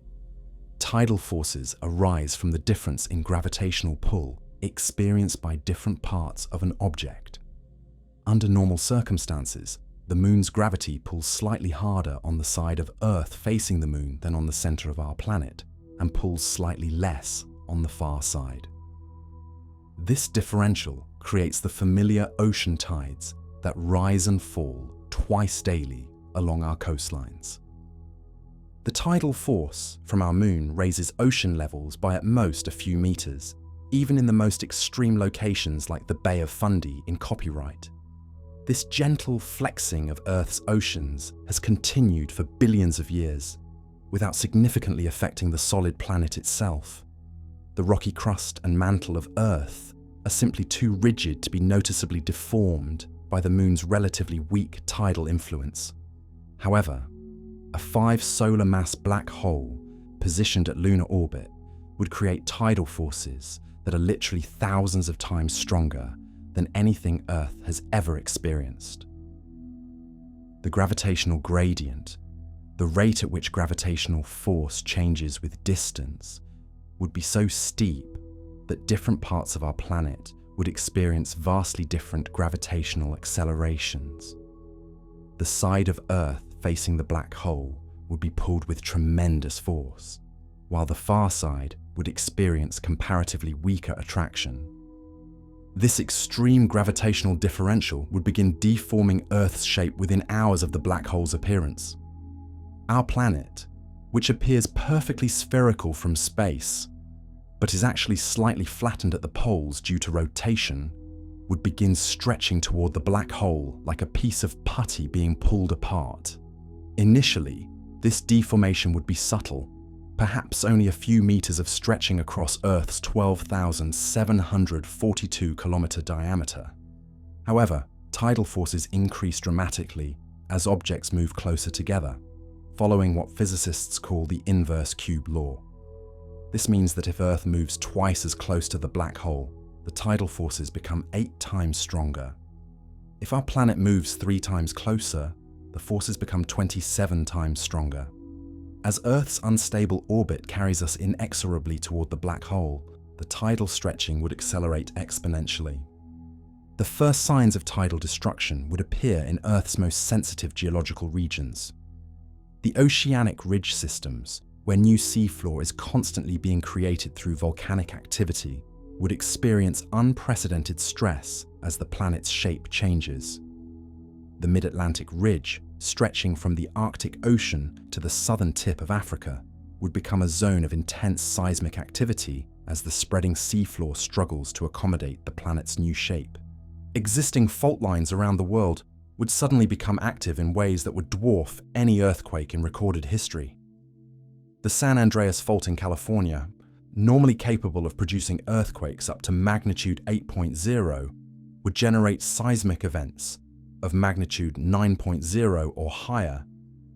Tidal forces arise from the difference in gravitational pull experienced by different parts of an object. Under normal circumstances, the Moon's gravity pulls slightly harder on the side of Earth facing the Moon than on the center of our planet, and pulls slightly less on the far side. This differential creates the familiar ocean tides that rise and fall twice daily along our coastlines. The tidal force from our Moon raises ocean levels by at most a few meters, even in the most extreme locations like the Bay of Fundy in Copyright. This gentle flexing of Earth's oceans has continued for billions of years, without significantly affecting the solid planet itself. The rocky crust and mantle of Earth are simply too rigid to be noticeably deformed by the Moon's relatively weak tidal influence. However, a 5 solar mass black hole positioned at lunar orbit would create tidal forces that are literally thousands of times stronger than anything Earth has ever experienced. The gravitational gradient, the rate at which gravitational force changes with distance, would be so steep that different parts of our planet would experience vastly different gravitational accelerations. The side of Earth facing the black hole would be pulled with tremendous force, while the far side would experience comparatively weaker attraction. This extreme gravitational differential would begin deforming Earth's shape within hours of the black hole's appearance. Our planet, which appears perfectly spherical from space, but is actually slightly flattened at the poles due to rotation, would begin stretching toward the black hole like a piece of putty being pulled apart. Initially, this deformation would be subtle, perhaps only a few meters of stretching across Earth's 12,742 kilometer diameter. However, tidal forces increase dramatically as objects move closer together, following what physicists call the inverse cube law. This means that if Earth moves twice as close to the black hole, the tidal forces become 8 times stronger. If our planet moves 3 times closer, the forces become 27 times stronger. As Earth's unstable orbit carries us inexorably toward the black hole, the tidal stretching would accelerate exponentially. The first signs of tidal destruction would appear in Earth's most sensitive geological regions. The oceanic ridge systems, where new seafloor is constantly being created through volcanic activity, would experience unprecedented stress as the planet's shape changes. The Mid-Atlantic Ridge, stretching from the Arctic Ocean to the southern tip of Africa, would become a zone of intense seismic activity as the spreading seafloor struggles to accommodate the planet's new shape. Existing fault lines around the world would suddenly become active in ways that would dwarf any earthquake in recorded history. The San Andreas Fault in California, normally capable of producing earthquakes up to magnitude 8.0, would generate seismic events of magnitude 9.0 or higher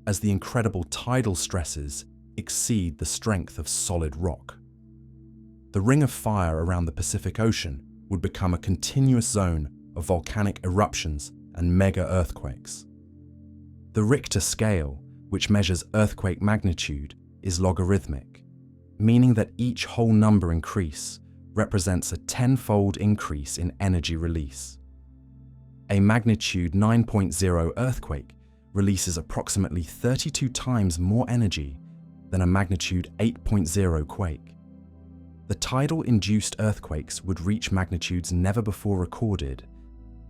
as the incredible tidal stresses exceed the strength of solid rock. The ring of fire around the Pacific Ocean would become a continuous zone of volcanic eruptions and mega-earthquakes. The Richter scale, which measures earthquake magnitude, is logarithmic, meaning that each whole number increase represents a 10-fold increase in energy release. A magnitude 9.0 earthquake releases approximately 32 times more energy than a magnitude 8.0 quake. The tidal-induced earthquakes would reach magnitudes never before recorded,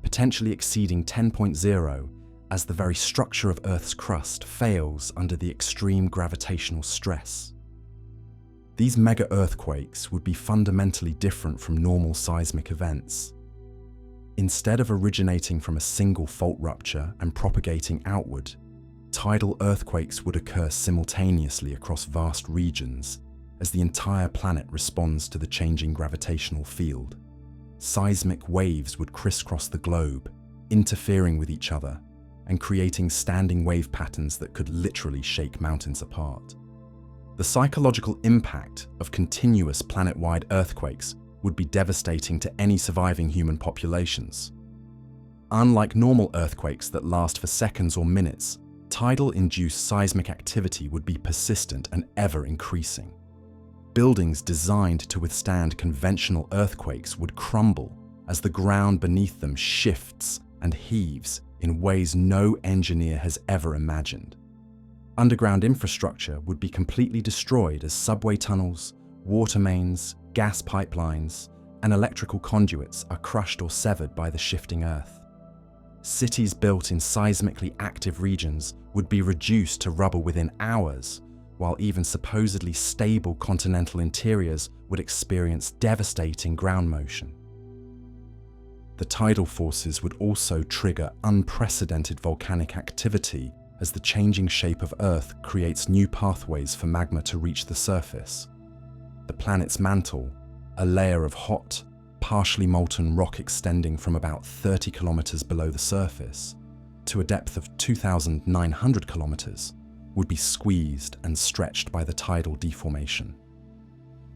potentially exceeding 10.0 as the very structure of Earth's crust fails under the extreme gravitational stress. These mega-earthquakes would be fundamentally different from normal seismic events. Instead of originating from a single fault rupture and propagating outward, tidal earthquakes would occur simultaneously across vast regions as the entire planet responds to the changing gravitational field. Seismic waves would crisscross the globe, interfering with each other and creating standing wave patterns that could literally shake mountains apart. The psychological impact of continuous planet-wide earthquakes would be devastating to any surviving human populations. Unlike normal earthquakes that last for seconds or minutes, tidal-induced seismic activity would be persistent and ever-increasing. Buildings designed to withstand conventional earthquakes would crumble as the ground beneath them shifts and heaves in ways no engineer has ever imagined. Underground infrastructure would be completely destroyed as subway tunnels, water mains, gas pipelines, and electrical conduits are crushed or severed by the shifting Earth. Cities built in seismically active regions would be reduced to rubble within hours, while even supposedly stable continental interiors would experience devastating ground motion. The tidal forces would also trigger unprecedented volcanic activity as the changing shape of Earth creates new pathways for magma to reach the surface. The planet's mantle, a layer of hot, partially molten rock extending from about 30 kilometers below the surface to a depth of 2,900 kilometers, would be squeezed and stretched by the tidal deformation.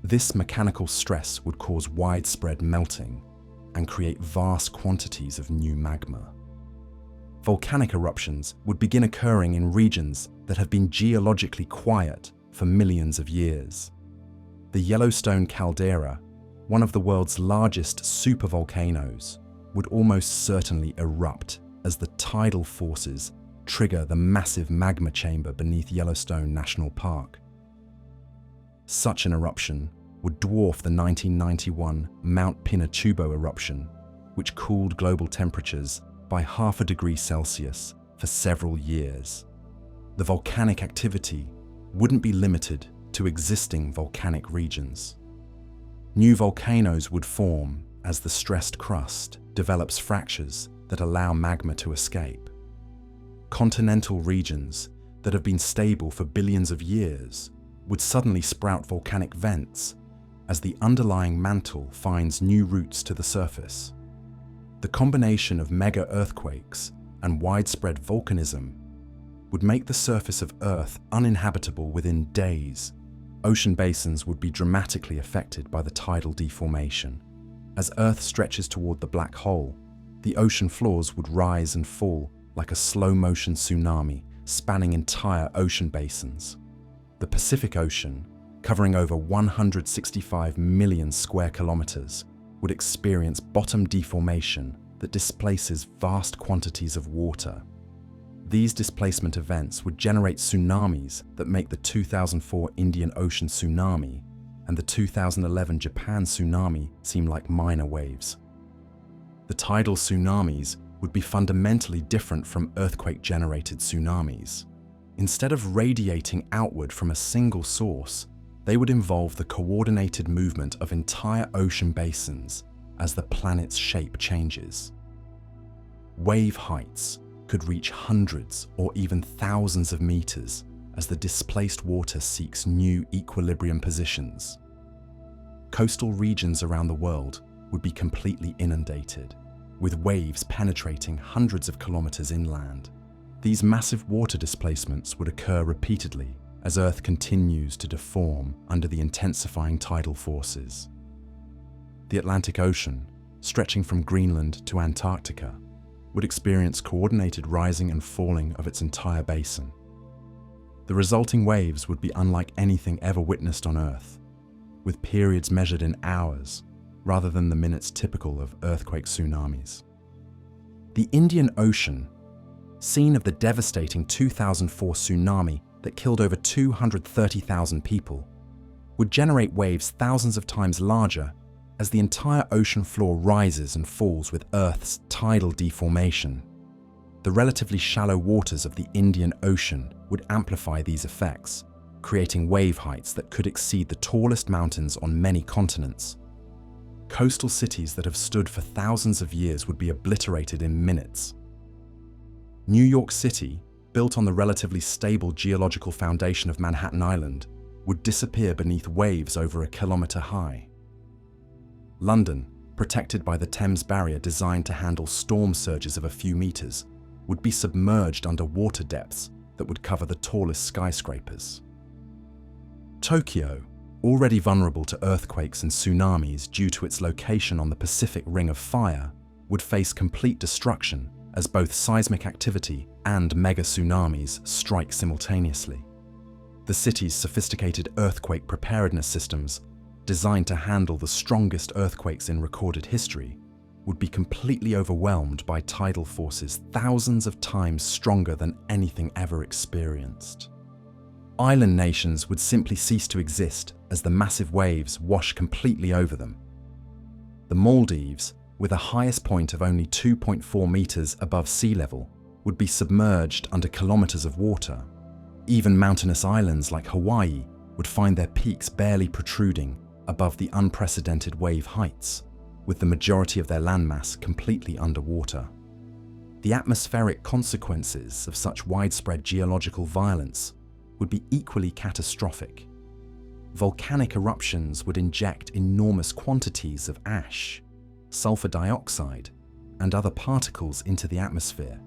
This mechanical stress would cause widespread melting and create vast quantities of new magma. Volcanic eruptions would begin occurring in regions that have been geologically quiet for millions of years. The Yellowstone caldera, one of the world's largest supervolcanoes, would almost certainly erupt as the tidal forces trigger the massive magma chamber beneath Yellowstone National Park. Such an eruption would dwarf the 1991 Mount Pinatubo eruption, which cooled global temperatures by 0.5 degrees Celsius for several years. The volcanic activity wouldn't be limited to existing volcanic regions. New volcanoes would form as the stressed crust develops fractures that allow magma to escape. Continental regions that have been stable for billions of years would suddenly sprout volcanic vents as the underlying mantle finds new routes to the surface. The combination of mega earthquakes and widespread volcanism would make the surface of Earth uninhabitable within days. Ocean basins would be dramatically affected by the tidal deformation. As Earth stretches toward the black hole, the ocean floors would rise and fall like a slow-motion tsunami, spanning entire ocean basins. The Pacific Ocean, covering over 165 million square kilometers, would experience bottom deformation that displaces vast quantities of water. These displacement events would generate tsunamis that make the 2004 Indian Ocean tsunami and the 2011 Japan tsunami seem like minor waves. The tidal tsunamis would be fundamentally different from earthquake-generated tsunamis. Instead of radiating outward from a single source, they would involve the coordinated movement of entire ocean basins as the planet's shape changes. Wave heights could reach hundreds or even thousands of meters as the displaced water seeks new equilibrium positions. Coastal regions around the world would be completely inundated, with waves penetrating hundreds of kilometers inland. These massive water displacements would occur repeatedly as Earth continues to deform under the intensifying tidal forces. The Atlantic Ocean, stretching from Greenland to Antarctica, would experience coordinated rising and falling of its entire basin. The resulting waves would be unlike anything ever witnessed on Earth, with periods measured in hours rather than the minutes typical of earthquake tsunamis. The Indian Ocean, scene of the devastating 2004 tsunami that killed over 230,000 people, would generate waves thousands of times larger as the entire ocean floor rises and falls with Earth's tidal deformation. The relatively shallow waters of the Indian Ocean would amplify these effects, creating wave heights that could exceed the tallest mountains on many continents. Coastal cities that have stood for thousands of years would be obliterated in minutes. New York City, built on the relatively stable geological foundation of Manhattan Island, would disappear beneath waves over a kilometer high. London, protected by the Thames Barrier designed to handle storm surges of a few meters, would be submerged under water depths that would cover the tallest skyscrapers. Tokyo, already vulnerable to earthquakes and tsunamis due to its location on the Pacific Ring of Fire, would face complete destruction as both seismic activity and mega tsunamis strike simultaneously. The city's sophisticated earthquake preparedness systems, designed to handle the strongest earthquakes in recorded history, would be completely overwhelmed by tidal forces thousands of times stronger than anything ever experienced. Island nations would simply cease to exist as the massive waves wash completely over them. The Maldives, with a highest point of only 2.4 meters above sea level, would be submerged under kilometers of water. Even mountainous islands like Hawaii would find their peaks barely protruding above the unprecedented wave heights, with the majority of their landmass completely underwater. The atmospheric consequences of such widespread geological violence would be equally catastrophic. Volcanic eruptions would inject enormous quantities of ash, sulfur dioxide, and other particles into the atmosphere,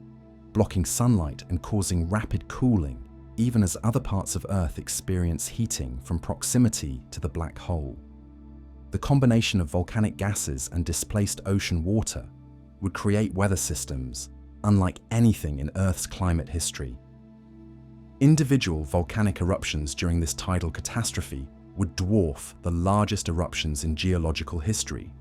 blocking sunlight and causing rapid cooling, even as other parts of Earth experience heating from proximity to the black hole. The combination of volcanic gases and displaced ocean water would create weather systems unlike anything in Earth's climate history. Individual volcanic eruptions during this tidal catastrophe would dwarf the largest eruptions in geological history.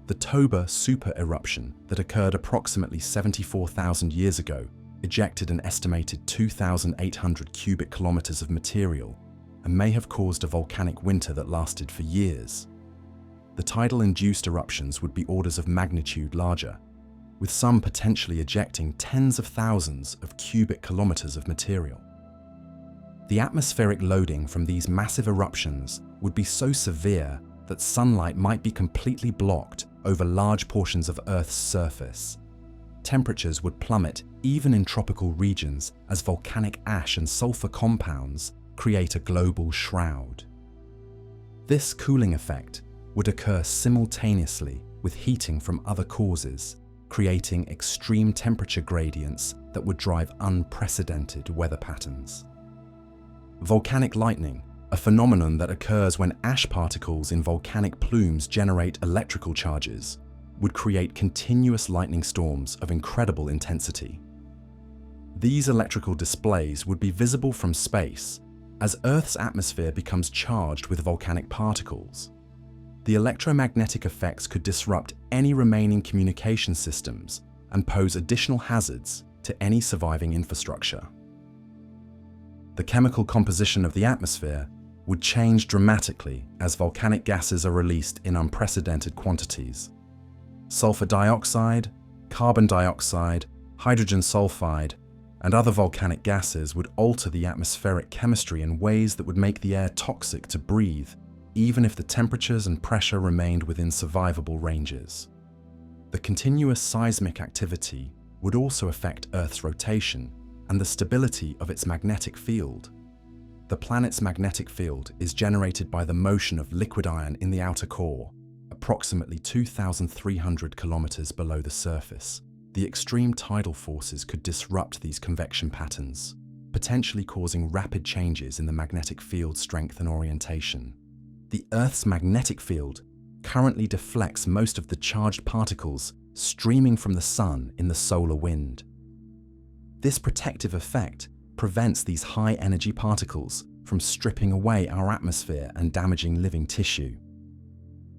The Toba super-eruption that occurred approximately 74,000 years ago ejected an estimated 2,800 cubic kilometers of material and may have caused a volcanic winter that lasted for years. The tidal-induced eruptions would be orders of magnitude larger, with some potentially ejecting tens of thousands of cubic kilometers of material. The atmospheric loading from these massive eruptions would be so severe that sunlight might be completely blocked over large portions of Earth's surface. Temperatures would plummet even in tropical regions as volcanic ash and sulfur compounds create a global shroud. This cooling effect would occur simultaneously with heating from other causes, creating extreme temperature gradients that would drive unprecedented weather patterns. Volcanic lightning, a phenomenon that occurs when ash particles in volcanic plumes generate electrical charges, would create continuous lightning storms of incredible intensity. These electrical displays would be visible from space as Earth's atmosphere becomes charged with volcanic particles. The electromagnetic effects could disrupt any remaining communication systems and pose additional hazards to any surviving infrastructure. The chemical composition of the atmosphere would change dramatically as volcanic gases are released in unprecedented quantities. Sulfur dioxide, carbon dioxide, hydrogen sulfide, and other volcanic gases would alter the atmospheric chemistry in ways that would make the air toxic to breathe, even if the temperatures and pressure remained within survivable ranges. The continuous seismic activity would also affect Earth's rotation and the stability of its magnetic field. The planet's magnetic field is generated by the motion of liquid iron in the outer core, approximately 2,300 kilometers below the surface. The extreme tidal forces could disrupt these convection patterns, potentially causing rapid changes in the magnetic field strength and orientation. The Earth's magnetic field currently deflects most of the charged particles streaming from the sun in the solar wind. This protective effect prevents these high-energy particles from stripping away our atmosphere and damaging living tissue.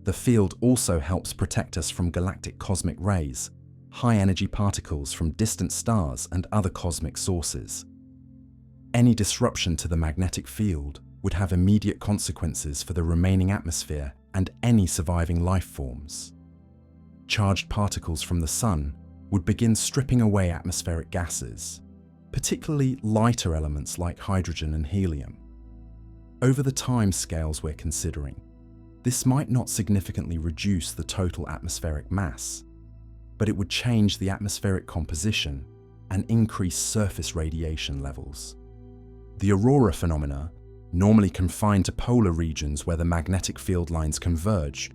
The field also helps protect us from galactic cosmic rays, high-energy particles from distant stars and other cosmic sources. Any disruption to the magnetic field would have immediate consequences for the remaining atmosphere and any surviving life forms. Charged particles from the sun would begin stripping away atmospheric gases, particularly lighter elements like hydrogen and helium. Over the time scales we're considering, this might not significantly reduce the total atmospheric mass, but it would change the atmospheric composition and increase surface radiation levels. The aurora phenomena, normally confined to polar regions where the magnetic field lines converge,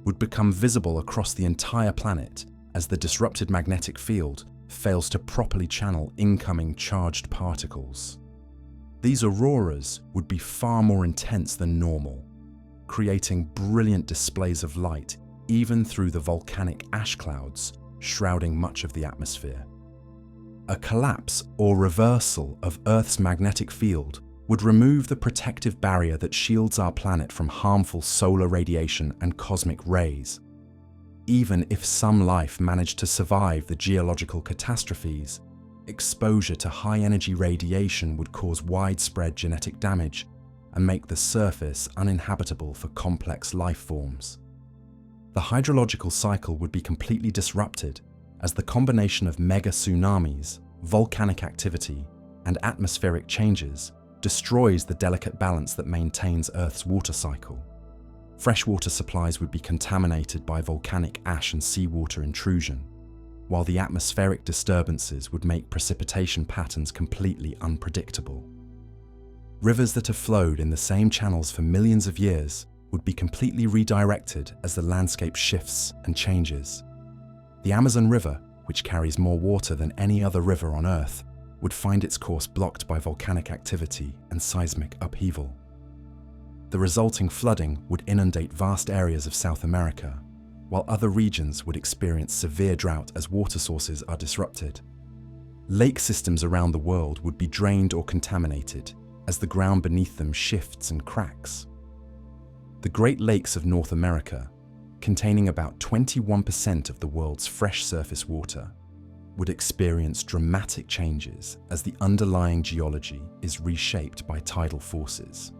would become visible across the entire planet as the disrupted magnetic field fails to properly channel incoming charged particles. These auroras would be far more intense than normal, creating brilliant displays of light even through the volcanic ash clouds shrouding much of the atmosphere. A collapse or reversal of Earth's magnetic field would remove the protective barrier that shields our planet from harmful solar radiation and cosmic rays. Even if some life managed to survive the geological catastrophes, exposure to high-energy radiation would cause widespread genetic damage and make the surface uninhabitable for complex life forms. The hydrological cycle would be completely disrupted as the combination of mega tsunamis, volcanic activity, and atmospheric changes destroys the delicate balance that maintains Earth's water cycle. Freshwater supplies would be contaminated by volcanic ash and seawater intrusion, while the atmospheric disturbances would make precipitation patterns completely unpredictable. Rivers that have flowed in the same channels for millions of years would be completely redirected as the landscape shifts and changes. The Amazon River, which carries more water than any other river on Earth, would find its course blocked by volcanic activity and seismic upheaval. The resulting flooding would inundate vast areas of South America, while other regions would experience severe drought as water sources are disrupted. Lake systems around the world would be drained or contaminated as the ground beneath them shifts and cracks. The Great Lakes of North America, containing about 21% of the world's fresh surface water, would experience dramatic changes as the underlying geology is reshaped by tidal forces.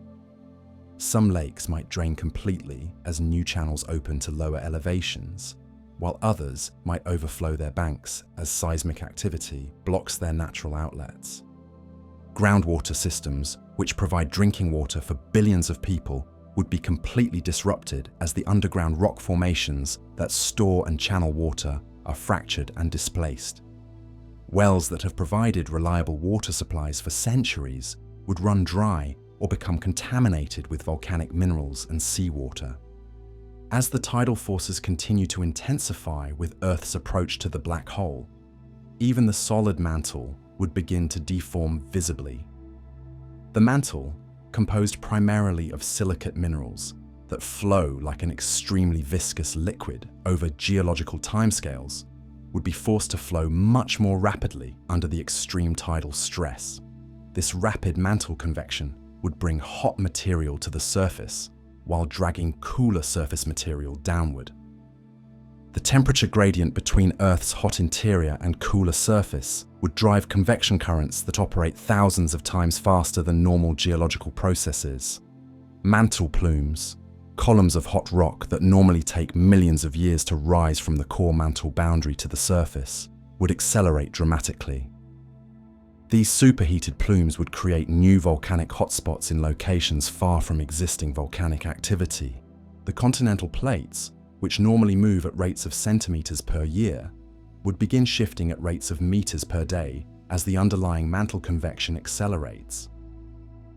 Some lakes might drain completely as new channels open to lower elevations, while others might overflow their banks as seismic activity blocks their natural outlets. Groundwater systems, which provide drinking water for billions of people, would be completely disrupted as the underground rock formations that store and channel water are fractured and displaced. Wells that have provided reliable water supplies for centuries would run dry or become contaminated with volcanic minerals and seawater. As the tidal forces continue to intensify with Earth's approach to the black hole, even the solid mantle would begin to deform visibly. The mantle, composed primarily of silicate minerals that flow like an extremely viscous liquid over geological timescales, would be forced to flow much more rapidly under the extreme tidal stress. This rapid mantle convection would bring hot material to the surface while dragging cooler surface material downward. The temperature gradient between Earth's hot interior and cooler surface would drive convection currents that operate thousands of times faster than normal geological processes. Mantle plumes, columns of hot rock that normally take millions of years to rise from the core mantle boundary to the surface, would accelerate dramatically. These superheated plumes would create new volcanic hotspots in locations far from existing volcanic activity. The continental plates, which normally move at rates of centimeters per year, would begin shifting at rates of meters per day as the underlying mantle convection accelerates.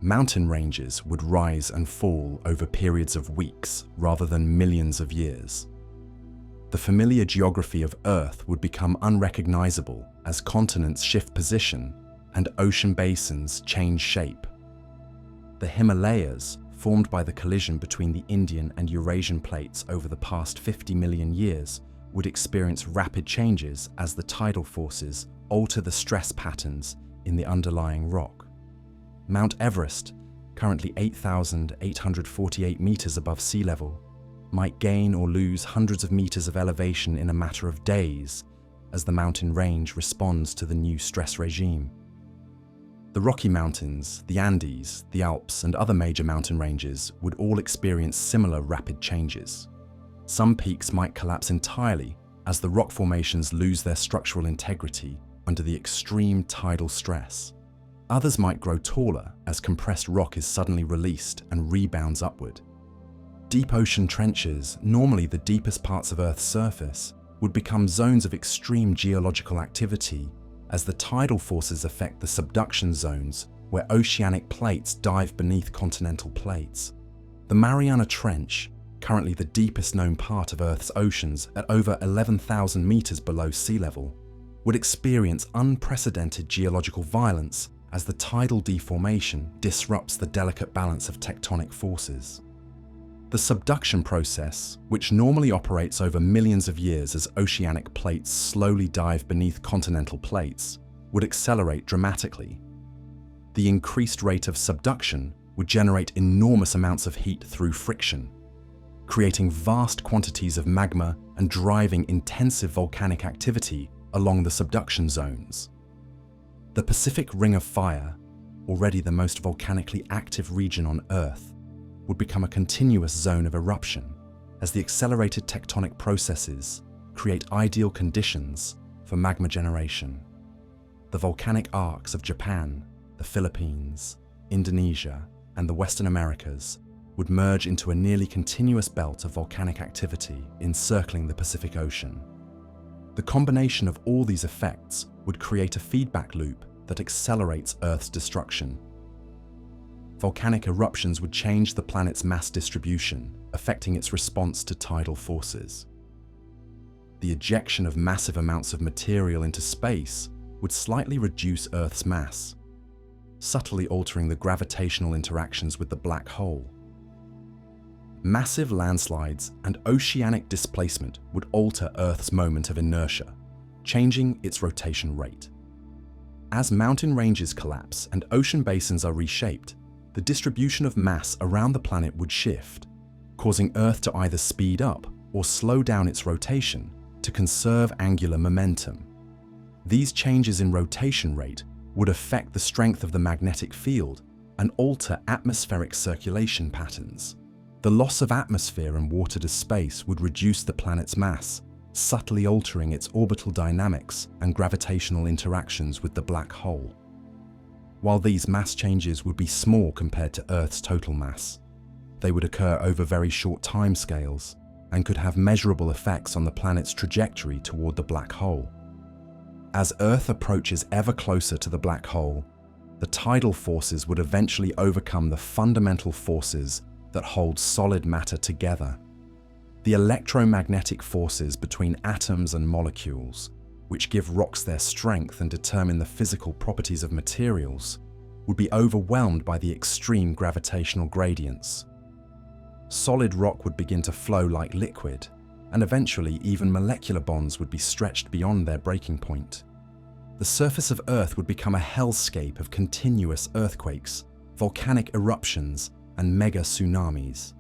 Mountain ranges would rise and fall over periods of weeks rather than millions of years. The familiar geography of Earth would become unrecognizable as continents shift position and ocean basins change shape. The Himalayas, formed by the collision between the Indian and Eurasian plates over the past 50 million years, would experience rapid changes as the tidal forces alter the stress patterns in the underlying rock. Mount Everest, currently 8,848 meters above sea level, might gain or lose hundreds of meters of elevation in a matter of days as the mountain range responds to the new stress regime. The Rocky Mountains, the Andes, the Alps, and other major mountain ranges would all experience similar rapid changes. Some peaks might collapse entirely as the rock formations lose their structural integrity under the extreme tidal stress. Others might grow taller as compressed rock is suddenly released and rebounds upward. Deep ocean trenches, normally the deepest parts of Earth's surface, would become zones of extreme geological activity as the tidal forces affect the subduction zones where oceanic plates dive beneath continental plates. The Mariana Trench, currently the deepest known part of Earth's oceans at over 11,000 meters below sea level, would experience unprecedented geological violence as the tidal deformation disrupts the delicate balance of tectonic forces. The subduction process, which normally operates over millions of years as oceanic plates slowly dive beneath continental plates, would accelerate dramatically. The increased rate of subduction would generate enormous amounts of heat through friction, creating vast quantities of magma and driving intensive volcanic activity along the subduction zones. The Pacific Ring of Fire, already the most volcanically active region on Earth, would become a continuous zone of eruption as the accelerated tectonic processes create ideal conditions for magma generation. The volcanic arcs of Japan, the Philippines, Indonesia, and the Western Americas would merge into a nearly continuous belt of volcanic activity encircling the Pacific Ocean. The combination of all these effects would create a feedback loop that accelerates Earth's destruction. Volcanic eruptions would change the planet's mass distribution, affecting its response to tidal forces. The ejection of massive amounts of material into space would slightly reduce Earth's mass, subtly altering the gravitational interactions with the black hole. Massive landslides and oceanic displacement would alter Earth's moment of inertia, changing its rotation rate. As mountain ranges collapse and ocean basins are reshaped, the distribution of mass around the planet would shift, causing Earth to either speed up or slow down its rotation to conserve angular momentum. These changes in rotation rate would affect the strength of the magnetic field and alter atmospheric circulation patterns. The loss of atmosphere and water to space would reduce the planet's mass, subtly altering its orbital dynamics and gravitational interactions with the black hole. While these mass changes would be small compared to Earth's total mass, they would occur over very short timescales and could have measurable effects on the planet's trajectory toward the black hole. As Earth approaches ever closer to the black hole, the tidal forces would eventually overcome the fundamental forces that hold solid matter together. The electromagnetic forces between atoms and molecules, which give rocks their strength and determine the physical properties of materials, would be overwhelmed by the extreme gravitational gradients. Solid rock would begin to flow like liquid, and eventually even molecular bonds would be stretched beyond their breaking point. The surface of Earth would become a hellscape of continuous earthquakes, volcanic eruptions, and mega tsunamis.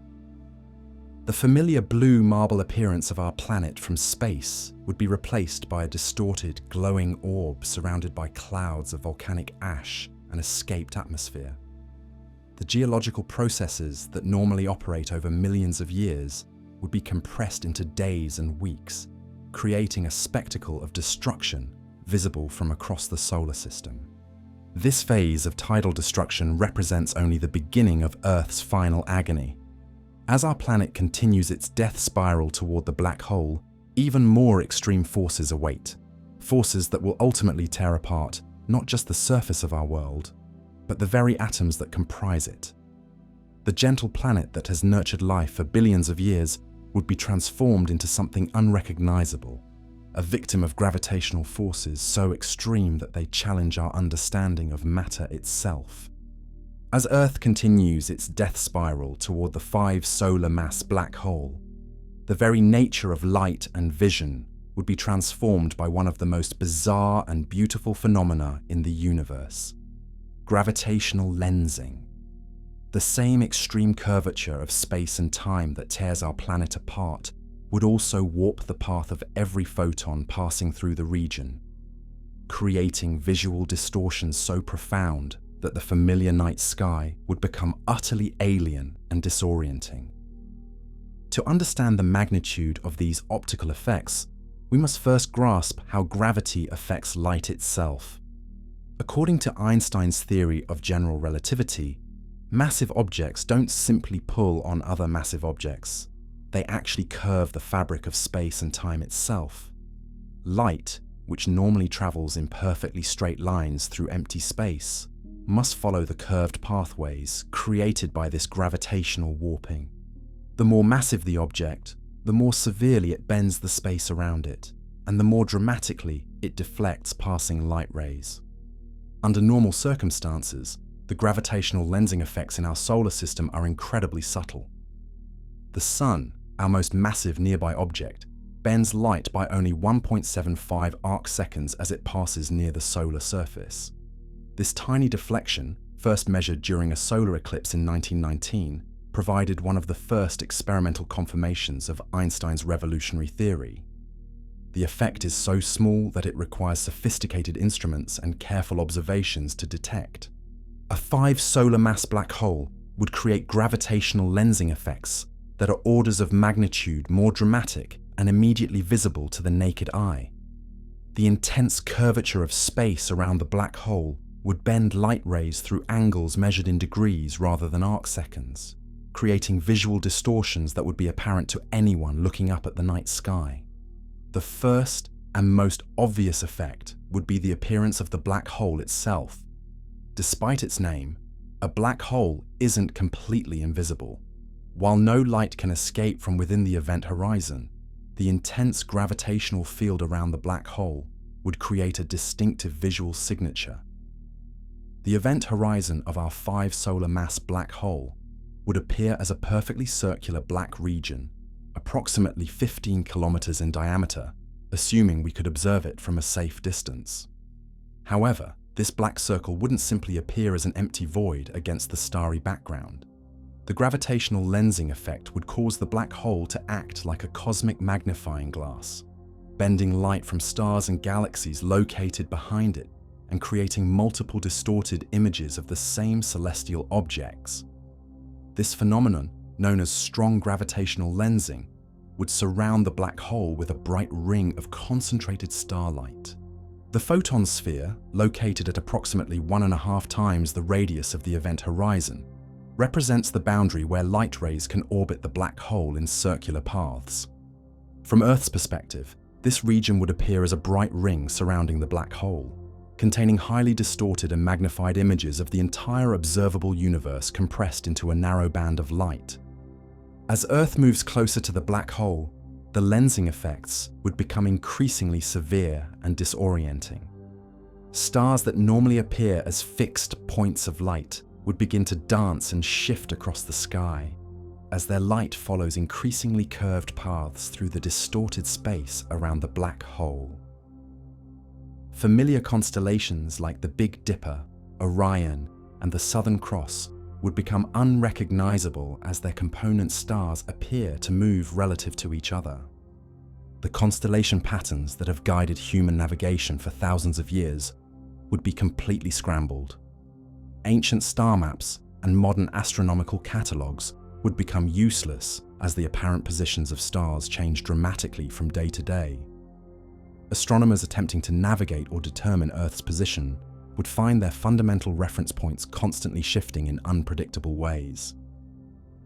The familiar blue marble appearance of our planet from space would be replaced by a distorted, glowing orb surrounded by clouds of volcanic ash and escaped atmosphere. The geological processes that normally operate over millions of years would be compressed into days and weeks, creating a spectacle of destruction visible from across the solar system. This phase of tidal destruction represents only the beginning of Earth's final agony. As our planet continues its death spiral toward the black hole, even more extreme forces await, forces that will ultimately tear apart not just the surface of our world, but the very atoms that comprise it. The gentle planet that has nurtured life for billions of years would be transformed into something unrecognizable, a victim of gravitational forces so extreme that they challenge our understanding of matter itself. As Earth continues its death spiral toward the 5 solar mass black hole, the very nature of light and vision would be transformed by one of the most bizarre and beautiful phenomena in the universe: gravitational lensing. The same extreme curvature of space and time that tears our planet apart would also warp the path of every photon passing through the region, creating visual distortions so profound that the familiar night sky would become utterly alien and disorienting. To understand the magnitude of these optical effects, we must first grasp how gravity affects light itself. According to Einstein's theory of general relativity, massive objects don't simply pull on other massive objects. They actually curve the fabric of space and time itself. Light, which normally travels in perfectly straight lines through empty space, must follow the curved pathways created by this gravitational warping. The more massive the object, the more severely it bends the space around it, and the more dramatically it deflects passing light rays. Under normal circumstances, the gravitational lensing effects in our solar system are incredibly subtle. The Sun, our most massive nearby object, bends light by only 1.75 arcseconds as it passes near the solar surface. This tiny deflection, first measured during a solar eclipse in 1919, provided one of the first experimental confirmations of Einstein's revolutionary theory. The effect is so small that it requires sophisticated instruments and careful observations to detect. A 5 solar mass black hole would create gravitational lensing effects that are orders of magnitude more dramatic and immediately visible to the naked eye. The intense curvature of space around the black hole would bend light rays through angles measured in degrees rather than arcseconds, creating visual distortions that would be apparent to anyone looking up at the night sky. The first and most obvious effect would be the appearance of the black hole itself. Despite its name, a black hole isn't completely invisible. While no light can escape from within the event horizon, the intense gravitational field around the black hole would create a distinctive visual signature. The event horizon of our 5 solar mass black hole would appear as a perfectly circular black region, approximately 15 kilometers in diameter, assuming we could observe it from a safe distance. However, this black circle wouldn't simply appear as an empty void against the starry background. The gravitational lensing effect would cause the black hole to act like a cosmic magnifying glass, bending light from stars and galaxies located behind it and creating multiple distorted images of the same celestial objects. This phenomenon, known as strong gravitational lensing, would surround the black hole with a bright ring of concentrated starlight. The photon sphere, located at approximately 1.5 times the radius of the event horizon, represents the boundary where light rays can orbit the black hole in circular paths. From Earth's perspective, this region would appear as a bright ring surrounding the black hole, containing highly distorted and magnified images of the entire observable universe compressed into a narrow band of light. As Earth moves closer to the black hole, the lensing effects would become increasingly severe and disorienting. Stars that normally appear as fixed points of light would begin to dance and shift across the sky, as their light follows increasingly curved paths through the distorted space around the black hole. Familiar constellations like the Big Dipper, Orion, and the Southern Cross would become unrecognizable as their component stars appear to move relative to each other. The constellation patterns that have guided human navigation for thousands of years would be completely scrambled. Ancient star maps and modern astronomical catalogues would become useless as the apparent positions of stars change dramatically from day to day. Astronomers attempting to navigate or determine Earth's position would find their fundamental reference points constantly shifting in unpredictable ways.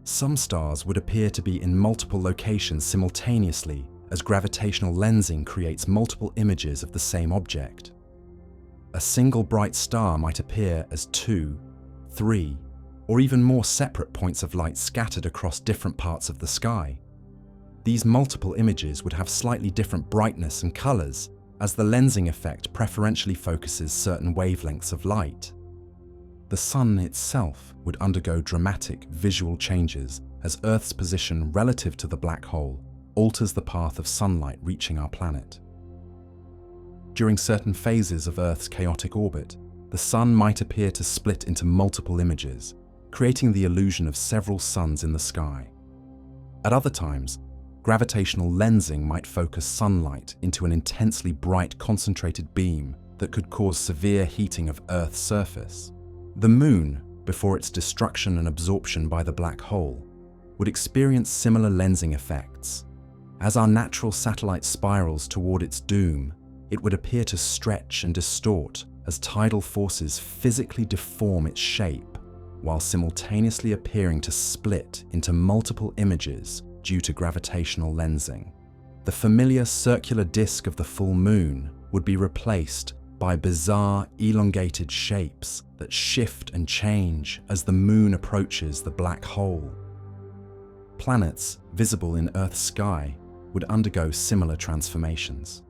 Some stars would appear to be in multiple locations simultaneously as gravitational lensing creates multiple images of the same object. A single bright star might appear as 2, 3, or even more separate points of light scattered across different parts of the sky. These multiple images would have slightly different brightness and colors, as the lensing effect preferentially focuses certain wavelengths of light. The Sun itself would undergo dramatic visual changes as Earth's position relative to the black hole alters the path of sunlight reaching our planet. During certain phases of Earth's chaotic orbit, the Sun might appear to split into multiple images, creating the illusion of several suns in the sky. At other times, gravitational lensing might focus sunlight into an intensely bright concentrated beam that could cause severe heating of Earth's surface. The Moon, before its destruction and absorption by the black hole, would experience similar lensing effects. As our natural satellite spirals toward its doom, it would appear to stretch and distort as tidal forces physically deform its shape, while simultaneously appearing to split into multiple images due to gravitational lensing. The familiar circular disk of the full moon would be replaced by bizarre, elongated shapes that shift and change as the moon approaches the black hole. Planets visible in Earth's sky would undergo similar transformations.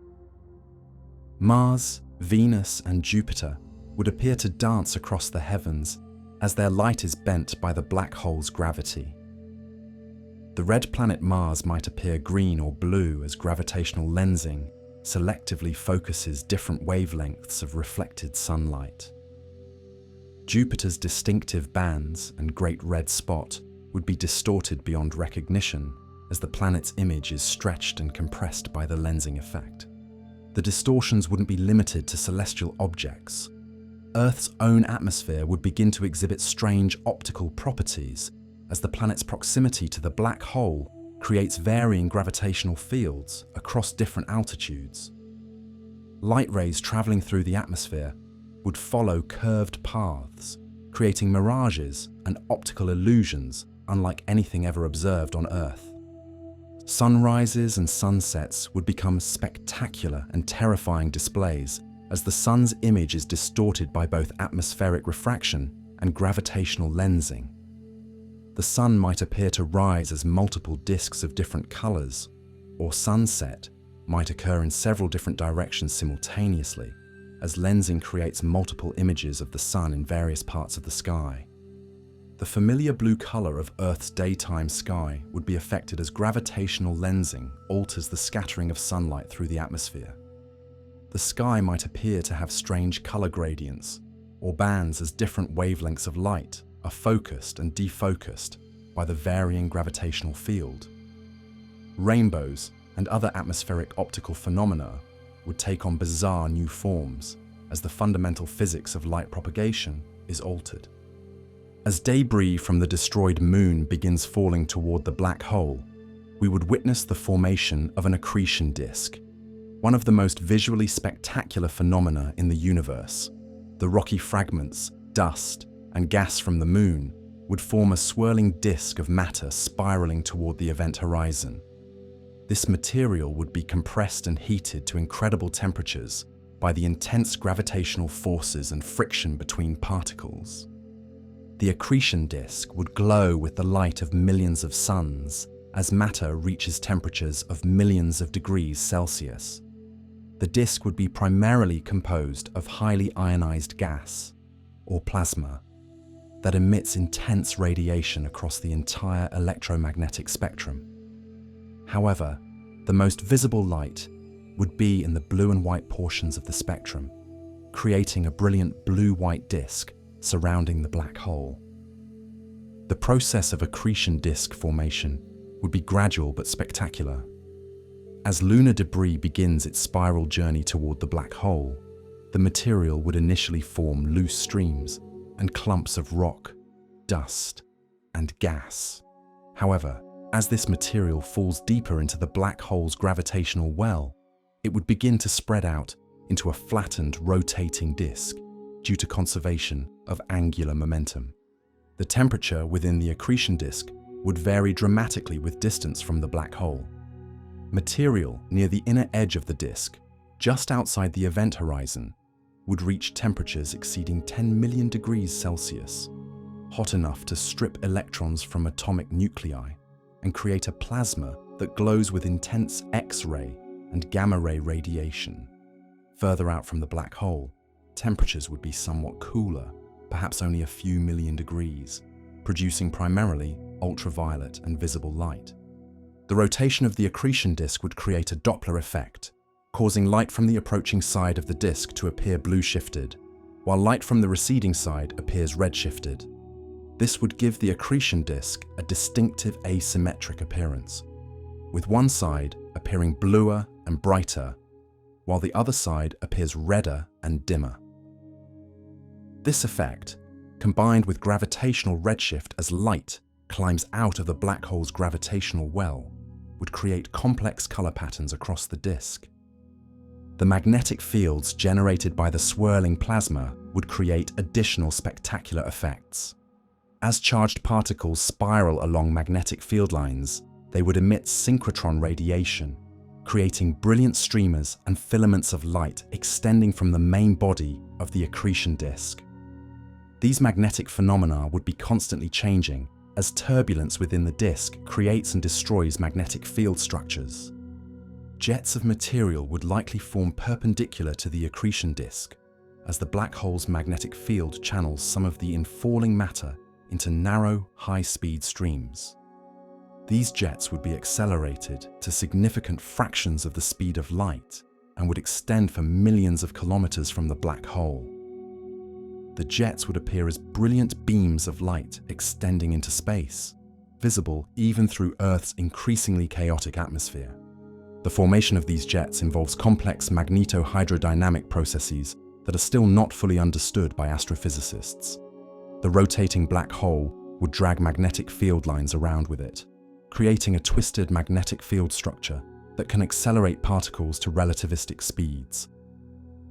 Mars, Venus, and Jupiter would appear to dance across the heavens as their light is bent by the black hole's gravity. The red planet Mars might appear green or blue as gravitational lensing selectively focuses different wavelengths of reflected sunlight. Jupiter's distinctive bands and great red spot would be distorted beyond recognition as the planet's image is stretched and compressed by the lensing effect. The distortions wouldn't be limited to celestial objects. Earth's own atmosphere would begin to exhibit strange optical properties as the planet's proximity to the black hole creates varying gravitational fields across different altitudes. Light rays traveling through the atmosphere would follow curved paths, creating mirages and optical illusions unlike anything ever observed on Earth. Sunrises and sunsets would become spectacular and terrifying displays as the sun's image is distorted by both atmospheric refraction and gravitational lensing. The sun might appear to rise as multiple disks of different colors, or sunset might occur in several different directions simultaneously, as lensing creates multiple images of the sun in various parts of the sky. The familiar blue color of Earth's daytime sky would be affected as gravitational lensing alters the scattering of sunlight through the atmosphere. The sky might appear to have strange color gradients, or bands as different wavelengths of light are focused and defocused by the varying gravitational field. Rainbows and other atmospheric optical phenomena would take on bizarre new forms as the fundamental physics of light propagation is altered. As debris from the destroyed moon begins falling toward the black hole, we would witness the formation of an accretion disk, one of the most visually spectacular phenomena in the universe. The rocky fragments, dust, and gas from the moon would form a swirling disk of matter spiraling toward the event horizon. This material would be compressed and heated to incredible temperatures by the intense gravitational forces and friction between particles. The accretion disk would glow with the light of millions of suns as matter reaches temperatures of millions of degrees Celsius. The disk would be primarily composed of highly ionized gas, or plasma, that emits intense radiation across the entire electromagnetic spectrum. However, the most visible light would be in the blue and white portions of the spectrum, creating a brilliant blue-white disk surrounding the black hole. The process of accretion disk formation would be gradual but spectacular. As lunar debris begins its spiral journey toward the black hole, the material would initially form loose streams and clumps of rock, dust, and gas. However, as this material falls deeper into the black hole's gravitational well, it would begin to spread out into a flattened, rotating disk due to conservation of angular momentum. The temperature within the accretion disk would vary dramatically with distance from the black hole. Material near the inner edge of the disk, just outside the event horizon, would reach temperatures exceeding 10 million degrees Celsius, hot enough to strip electrons from atomic nuclei and create a plasma that glows with intense X-ray and gamma-ray radiation. Further out from the black hole, temperatures would be somewhat cooler, perhaps only a few million degrees, producing primarily ultraviolet and visible light. The rotation of the accretion disk would create a Doppler effect, causing light from the approaching side of the disk to appear blue-shifted, while light from the receding side appears red-shifted. This would give the accretion disk a distinctive asymmetric appearance, with one side appearing bluer and brighter, while the other side appears redder and dimmer. This effect, combined with gravitational redshift as light climbs out of the black hole's gravitational well, would create complex color patterns across the disk. The magnetic fields generated by the swirling plasma would create additional spectacular effects. As charged particles spiral along magnetic field lines, they would emit synchrotron radiation, creating brilliant streamers and filaments of light extending from the main body of the accretion disk. These magnetic phenomena would be constantly changing as turbulence within the disk creates and destroys magnetic field structures. Jets of material would likely form perpendicular to the accretion disk as the black hole's magnetic field channels some of the infalling matter into narrow, high-speed streams. These jets would be accelerated to significant fractions of the speed of light and would extend for millions of kilometers from the black hole. The jets would appear as brilliant beams of light extending into space, visible even through Earth's increasingly chaotic atmosphere. The formation of these jets involves complex magneto-hydrodynamic processes that are still not fully understood by astrophysicists. The rotating black hole would drag magnetic field lines around with it, creating a twisted magnetic field structure that can accelerate particles to relativistic speeds.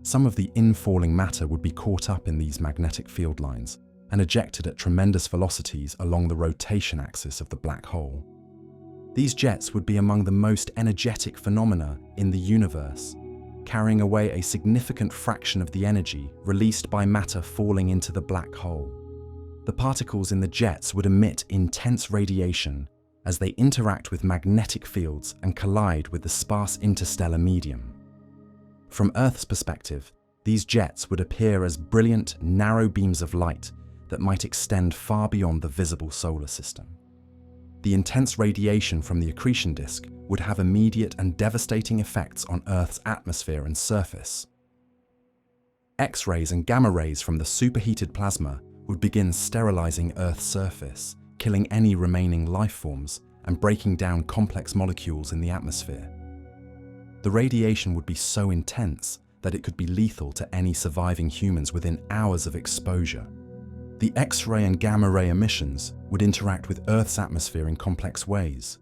Some of the infalling matter would be caught up in these magnetic field lines and ejected at tremendous velocities along the rotation axis of the black hole. These jets would be among the most energetic phenomena in the universe, carrying away a significant fraction of the energy released by matter falling into the black hole. The particles in the jets would emit intense radiation as they interact with magnetic fields and collide with the sparse interstellar medium. From Earth's perspective, these jets would appear as brilliant, narrow beams of light that might extend far beyond the visible solar system. The intense radiation from the accretion disk would have immediate and devastating effects on Earth's atmosphere and surface. X-rays and gamma rays from the superheated plasma would begin sterilizing Earth's surface, killing any remaining life forms and breaking down complex molecules in the atmosphere. The radiation would be so intense that it could be lethal to any surviving humans within hours of exposure. The X-ray and gamma-ray emissions would interact with Earth's atmosphere in complex ways.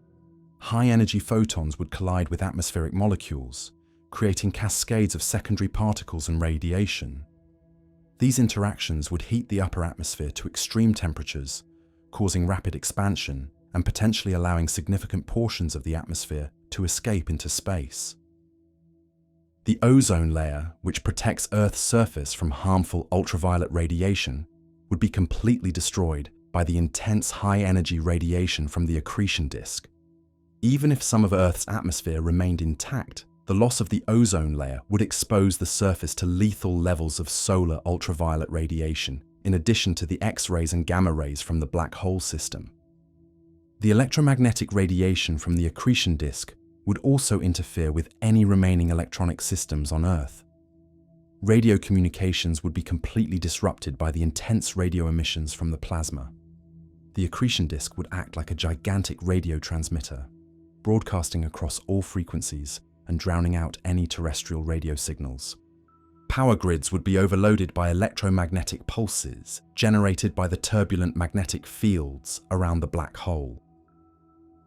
High-energy photons would collide with atmospheric molecules, creating cascades of secondary particles and radiation. These interactions would heat the upper atmosphere to extreme temperatures, causing rapid expansion and potentially allowing significant portions of the atmosphere to escape into space. The ozone layer, which protects Earth's surface from harmful ultraviolet radiation, would be completely destroyed by the intense high-energy radiation from the accretion disk. Even if some of Earth's atmosphere remained intact, the loss of the ozone layer would expose the surface to lethal levels of solar ultraviolet radiation, in addition to the X-rays and gamma rays from the black hole system. The electromagnetic radiation from the accretion disk would also interfere with any remaining electronic systems on Earth. Radio communications would be completely disrupted by the intense radio emissions from the plasma. The accretion disk would act like a gigantic radio transmitter, broadcasting across all frequencies and drowning out any terrestrial radio signals. Power grids would be overloaded by electromagnetic pulses generated by the turbulent magnetic fields around the black hole.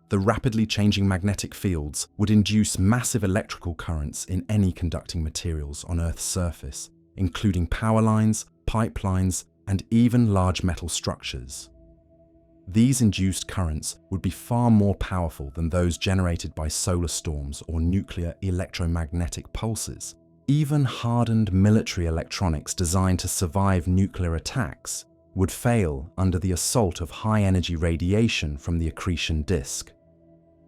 The rapidly changing magnetic fields would induce massive electrical currents in any conducting materials on Earth's surface, including power lines, pipelines, and even large metal structures. These induced currents would be far more powerful than those generated by solar storms or nuclear electromagnetic pulses. Even hardened military electronics designed to survive nuclear attacks would fail under the assault of high-energy radiation from the accretion disk.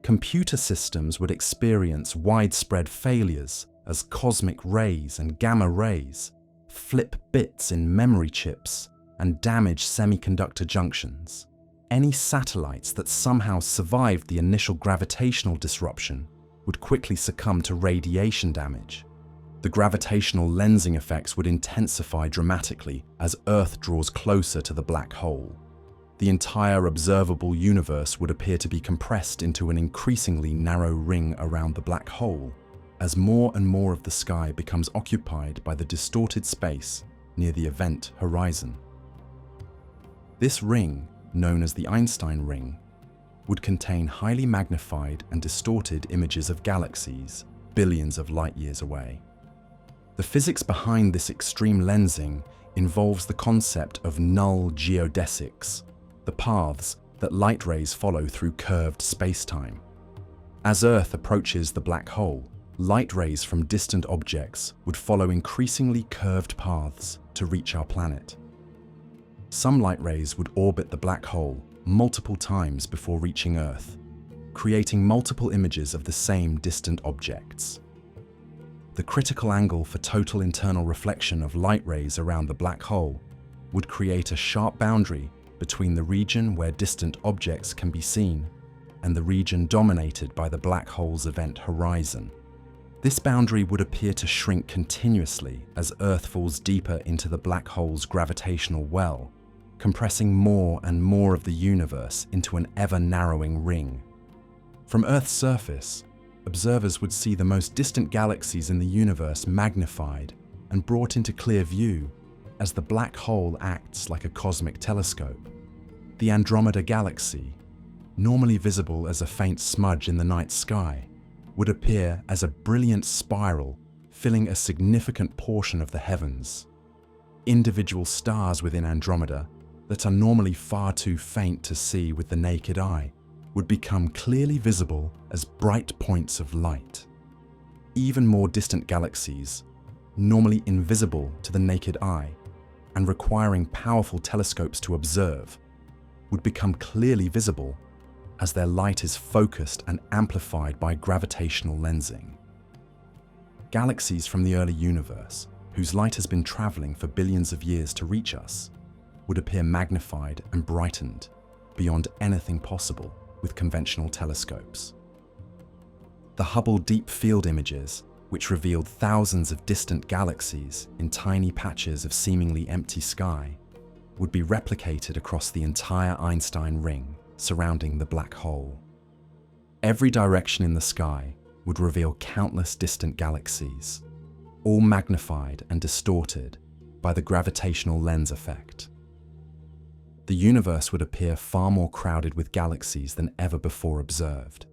Computer systems would experience widespread failures as cosmic rays and gamma rays flip bits in memory chips and damage semiconductor junctions. Any satellites that somehow survived the initial gravitational disruption would quickly succumb to radiation damage. The gravitational lensing effects would intensify dramatically as Earth draws closer to the black hole. The entire observable universe would appear to be compressed into an increasingly narrow ring around the black hole, as more and more of the sky becomes occupied by the distorted space near the event horizon. This ring, known as the Einstein ring, would contain highly magnified and distorted images of galaxies billions of light years away. The physics behind this extreme lensing involves the concept of null geodesics, the paths that light rays follow through curved space-time. As Earth approaches the black hole, light rays from distant objects would follow increasingly curved paths to reach our planet. Some light rays would orbit the black hole multiple times before reaching Earth, creating multiple images of the same distant objects. The critical angle for total internal reflection of light rays around the black hole would create a sharp boundary between the region where distant objects can be seen and the region dominated by the black hole's event horizon. This boundary would appear to shrink continuously as Earth falls deeper into the black hole's gravitational well, compressing more and more of the universe into an ever-narrowing ring. From Earth's surface, observers would see the most distant galaxies in the universe magnified and brought into clear view as the black hole acts like a cosmic telescope. The Andromeda galaxy, normally visible as a faint smudge in the night sky, would appear as a brilliant spiral filling a significant portion of the heavens. Individual stars within Andromeda that are normally far too faint to see with the naked eye would become clearly visible as bright points of light. Even more distant galaxies, normally invisible to the naked eye and requiring powerful telescopes to observe, would become clearly visible as their light is focused and amplified by gravitational lensing. Galaxies from the early universe, whose light has been traveling for billions of years to reach us, would appear magnified and brightened beyond anything possible with conventional telescopes. The Hubble Deep Field images, which revealed thousands of distant galaxies in tiny patches of seemingly empty sky, would be replicated across the entire Einstein ring surrounding the black hole. Every direction in the sky would reveal countless distant galaxies, all magnified and distorted by the gravitational lens effect. The universe would appear far more crowded with galaxies than ever before observed.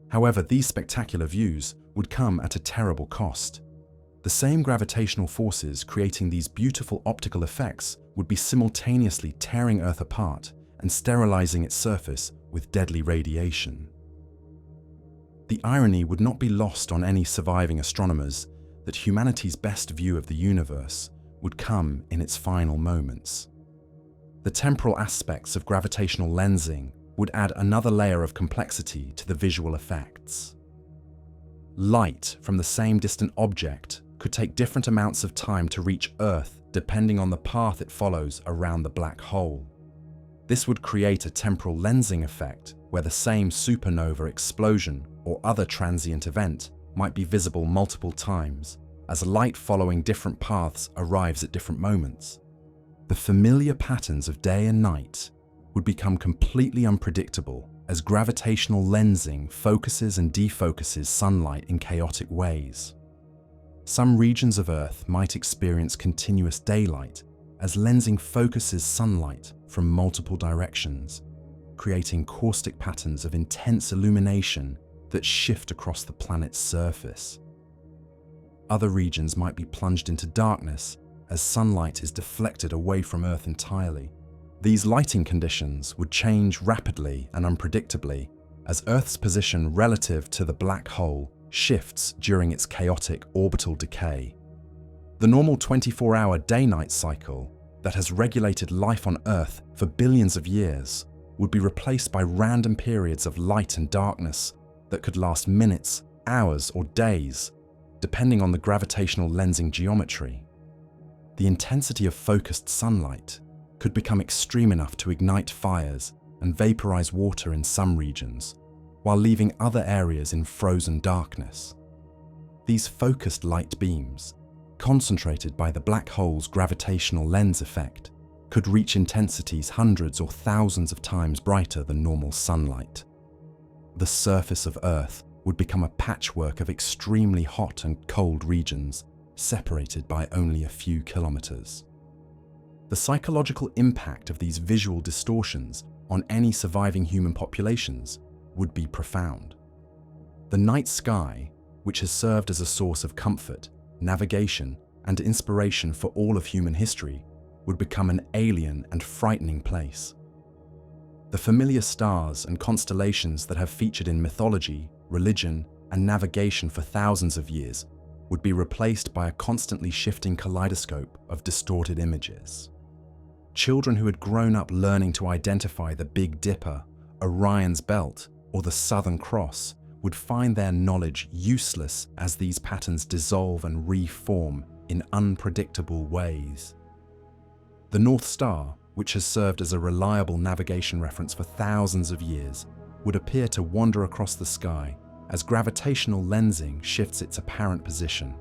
However, these spectacular views would come at a terrible cost. The same gravitational forces creating these beautiful optical effects would be simultaneously tearing Earth apart and sterilizing its surface with deadly radiation. The irony would not be lost on any surviving astronomers that humanity's best view of the universe would come in its final moments. The temporal aspects of gravitational lensing would add another layer of complexity to the visual effects. Light from the same distant object could take different amounts of time to reach Earth depending on the path it follows around the black hole. This would create a temporal lensing effect where the same supernova explosion or other transient event might be visible multiple times, as light following different paths arrives at different moments. The familiar patterns of day and night would become completely unpredictable as gravitational lensing focuses and defocuses sunlight in chaotic ways. Some regions of Earth might experience continuous daylight as lensing focuses sunlight from multiple directions, creating caustic patterns of intense illumination that shift across the planet's surface. Other regions might be plunged into darkness as sunlight is deflected away from Earth entirely. These lighting conditions would change rapidly and unpredictably as Earth's position relative to the black hole shifts during its chaotic orbital decay. The normal 24-hour day-night cycle that has regulated life on Earth for billions of years would be replaced by random periods of light and darkness that could last minutes, hours, or days, depending on the gravitational lensing geometry. The intensity of focused sunlight could become extreme enough to ignite fires and vaporize water in some regions, while leaving other areas in frozen darkness. These focused light beams, concentrated by the black hole's gravitational lens effect, could reach intensities hundreds or thousands of times brighter than normal sunlight. The surface of Earth would become a patchwork of extremely hot and cold regions, separated by only a few kilometers. The psychological impact of these visual distortions on any surviving human populations would be profound. The night sky, which has served as a source of comfort, navigation, and inspiration for all of human history, would become an alien and frightening place. The familiar stars and constellations that have featured in mythology, religion, and navigation for thousands of years would be replaced by a constantly shifting kaleidoscope of distorted images. Children who had grown up learning to identify the Big Dipper, Orion's Belt, or the Southern Cross would find their knowledge useless as these patterns dissolve and reform in unpredictable ways. The North Star, which has served as a reliable navigation reference for thousands of years, would appear to wander across the sky as gravitational lensing shifts its apparent position.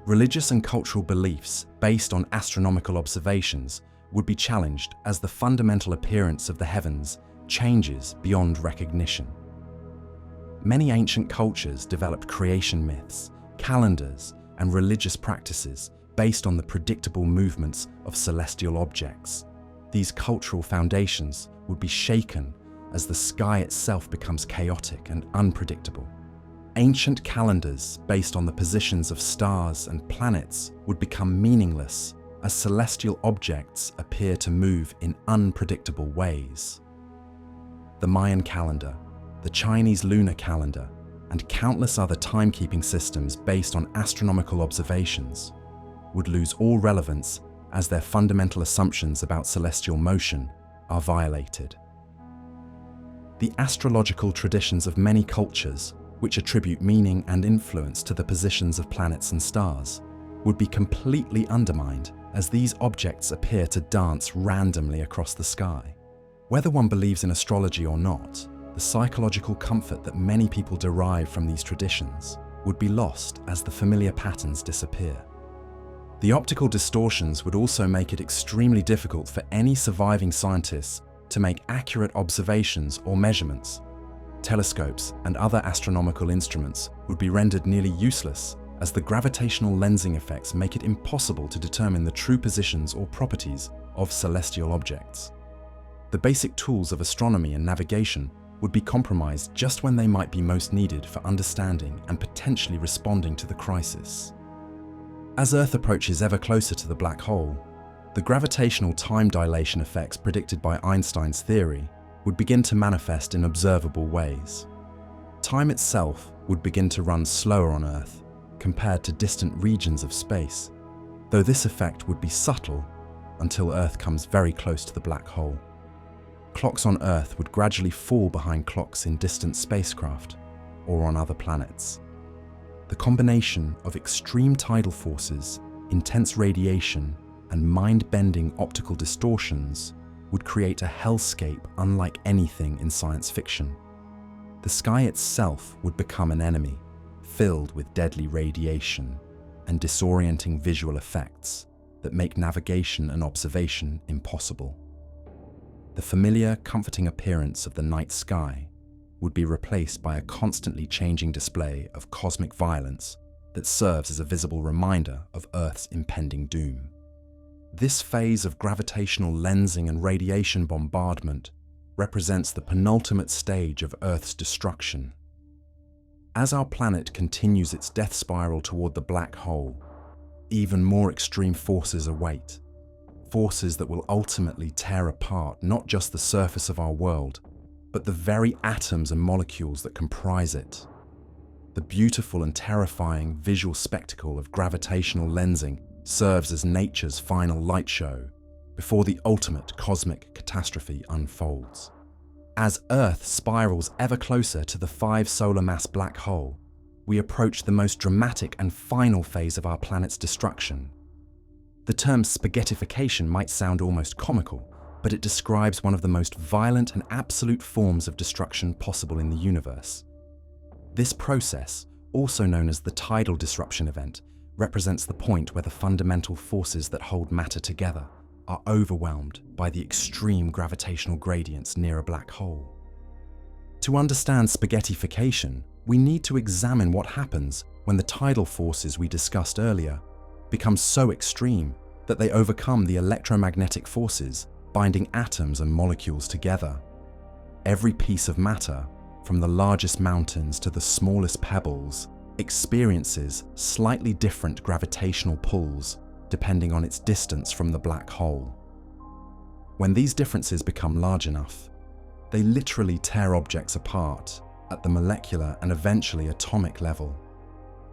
Religious and cultural beliefs based on astronomical observations would be challenged as the fundamental appearance of the heavens changes beyond recognition. Many ancient cultures developed creation myths, calendars, and religious practices based on the predictable movements of celestial objects. These cultural foundations would be shaken as the sky itself becomes chaotic and unpredictable. Ancient calendars based on the positions of stars and planets would become meaningless as celestial objects appear to move in unpredictable ways. The Mayan calendar, the Chinese lunar calendar, and countless other timekeeping systems based on astronomical observations would lose all relevance as their fundamental assumptions about celestial motion are violated. The astrological traditions of many cultures, which attribute meaning and influence to the positions of planets and stars, would be completely undermined as these objects appear to dance randomly across the sky. Whether one believes in astrology or not, the psychological comfort that many people derive from these traditions would be lost as the familiar patterns disappear. The optical distortions would also make it extremely difficult for any surviving scientists to make accurate observations or measurements. Telescopes and other astronomical instruments would be rendered nearly useless as the gravitational lensing effects make it impossible to determine the true positions or properties of celestial objects. The basic tools of astronomy and navigation would be compromised just when they might be most needed for understanding and potentially responding to the crisis. As Earth approaches ever closer to the black hole, the gravitational time dilation effects predicted by Einstein's theory would begin to manifest in observable ways. Time itself would begin to run slower on Earth compared to distant regions of space. Though this effect would be subtle, until Earth comes very close to the black hole. Clocks on Earth would gradually fall behind clocks in distant spacecraft or on other planets. The combination of extreme tidal forces, intense radiation, and mind-bending optical distortions would create a hellscape unlike anything in science fiction. The sky itself would become an enemy, filled with deadly radiation and disorienting visual effects that make navigation and observation impossible. The familiar, comforting appearance of the night sky would be replaced by a constantly changing display of cosmic violence that serves as a visible reminder of Earth's impending doom. This phase of gravitational lensing and radiation bombardment represents the penultimate stage of Earth's destruction. As our planet continues its death spiral toward the black hole, even more extreme forces await. Forces that will ultimately tear apart not just the surface of our world, but the very atoms and molecules that comprise it. The beautiful and terrifying visual spectacle of gravitational lensing serves as nature's final light show before the ultimate cosmic catastrophe unfolds. As Earth spirals ever closer to the 5 solar mass black hole, we approach the most dramatic and final phase of our planet's destruction. The term spaghettification might sound almost comical, but it describes one of the most violent and absolute forms of destruction possible in the universe. This process, also known as the tidal disruption event, represents the point where the fundamental forces that hold matter together are overwhelmed by the extreme gravitational gradients near a black hole. To understand spaghettification, we need to examine what happens when the tidal forces we discussed earlier become so extreme that they overcome the electromagnetic forces binding atoms and molecules together. Every piece of matter, from the largest mountains to the smallest pebbles, experiences slightly different gravitational pulls depending on its distance from the black hole. When these differences become large enough, they literally tear objects apart at the molecular and eventually atomic level.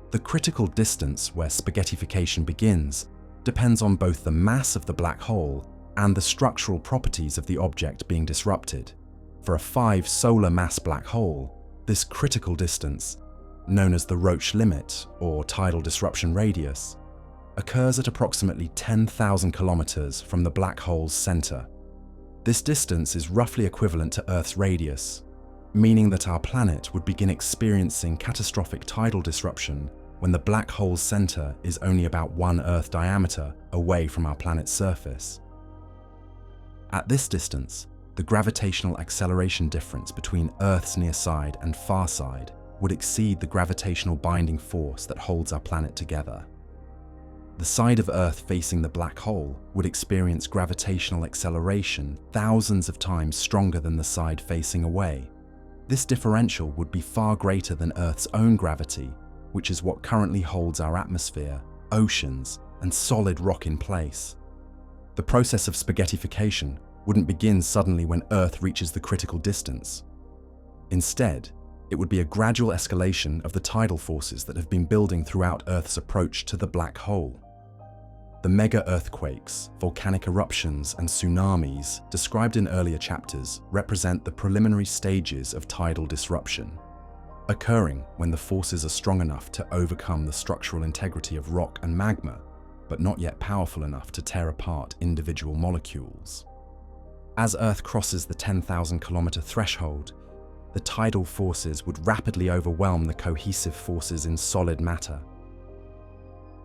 The critical distance where spaghettification begins depends on both the mass of the black hole and the structural properties of the object being disrupted. For a 5 solar mass black hole, this critical distance, known as the Roche limit or tidal disruption radius, occurs at approximately 10,000 kilometers from the black hole's center. This distance is roughly equivalent to Earth's radius, meaning that our planet would begin experiencing catastrophic tidal disruption when the black hole's center is only about 1 Earth diameter away from our planet's surface. At this distance, the gravitational acceleration difference between Earth's near side and far side would exceed the gravitational binding force that holds our planet together. The side of Earth facing the black hole would experience gravitational acceleration thousands of times stronger than the side facing away. This differential would be far greater than Earth's own gravity, which is what currently holds our atmosphere, oceans, and solid rock in place. The process of spaghettification wouldn't begin suddenly when Earth reaches the critical distance. Instead, it would be a gradual escalation of the tidal forces that have been building throughout Earth's approach to the black hole. The mega-earthquakes, volcanic eruptions, and tsunamis described in earlier chapters represent the preliminary stages of tidal disruption, occurring when the forces are strong enough to overcome the structural integrity of rock and magma, but not yet powerful enough to tear apart individual molecules. As Earth crosses the 10,000-kilometer threshold, the tidal forces would rapidly overwhelm the cohesive forces in solid matter.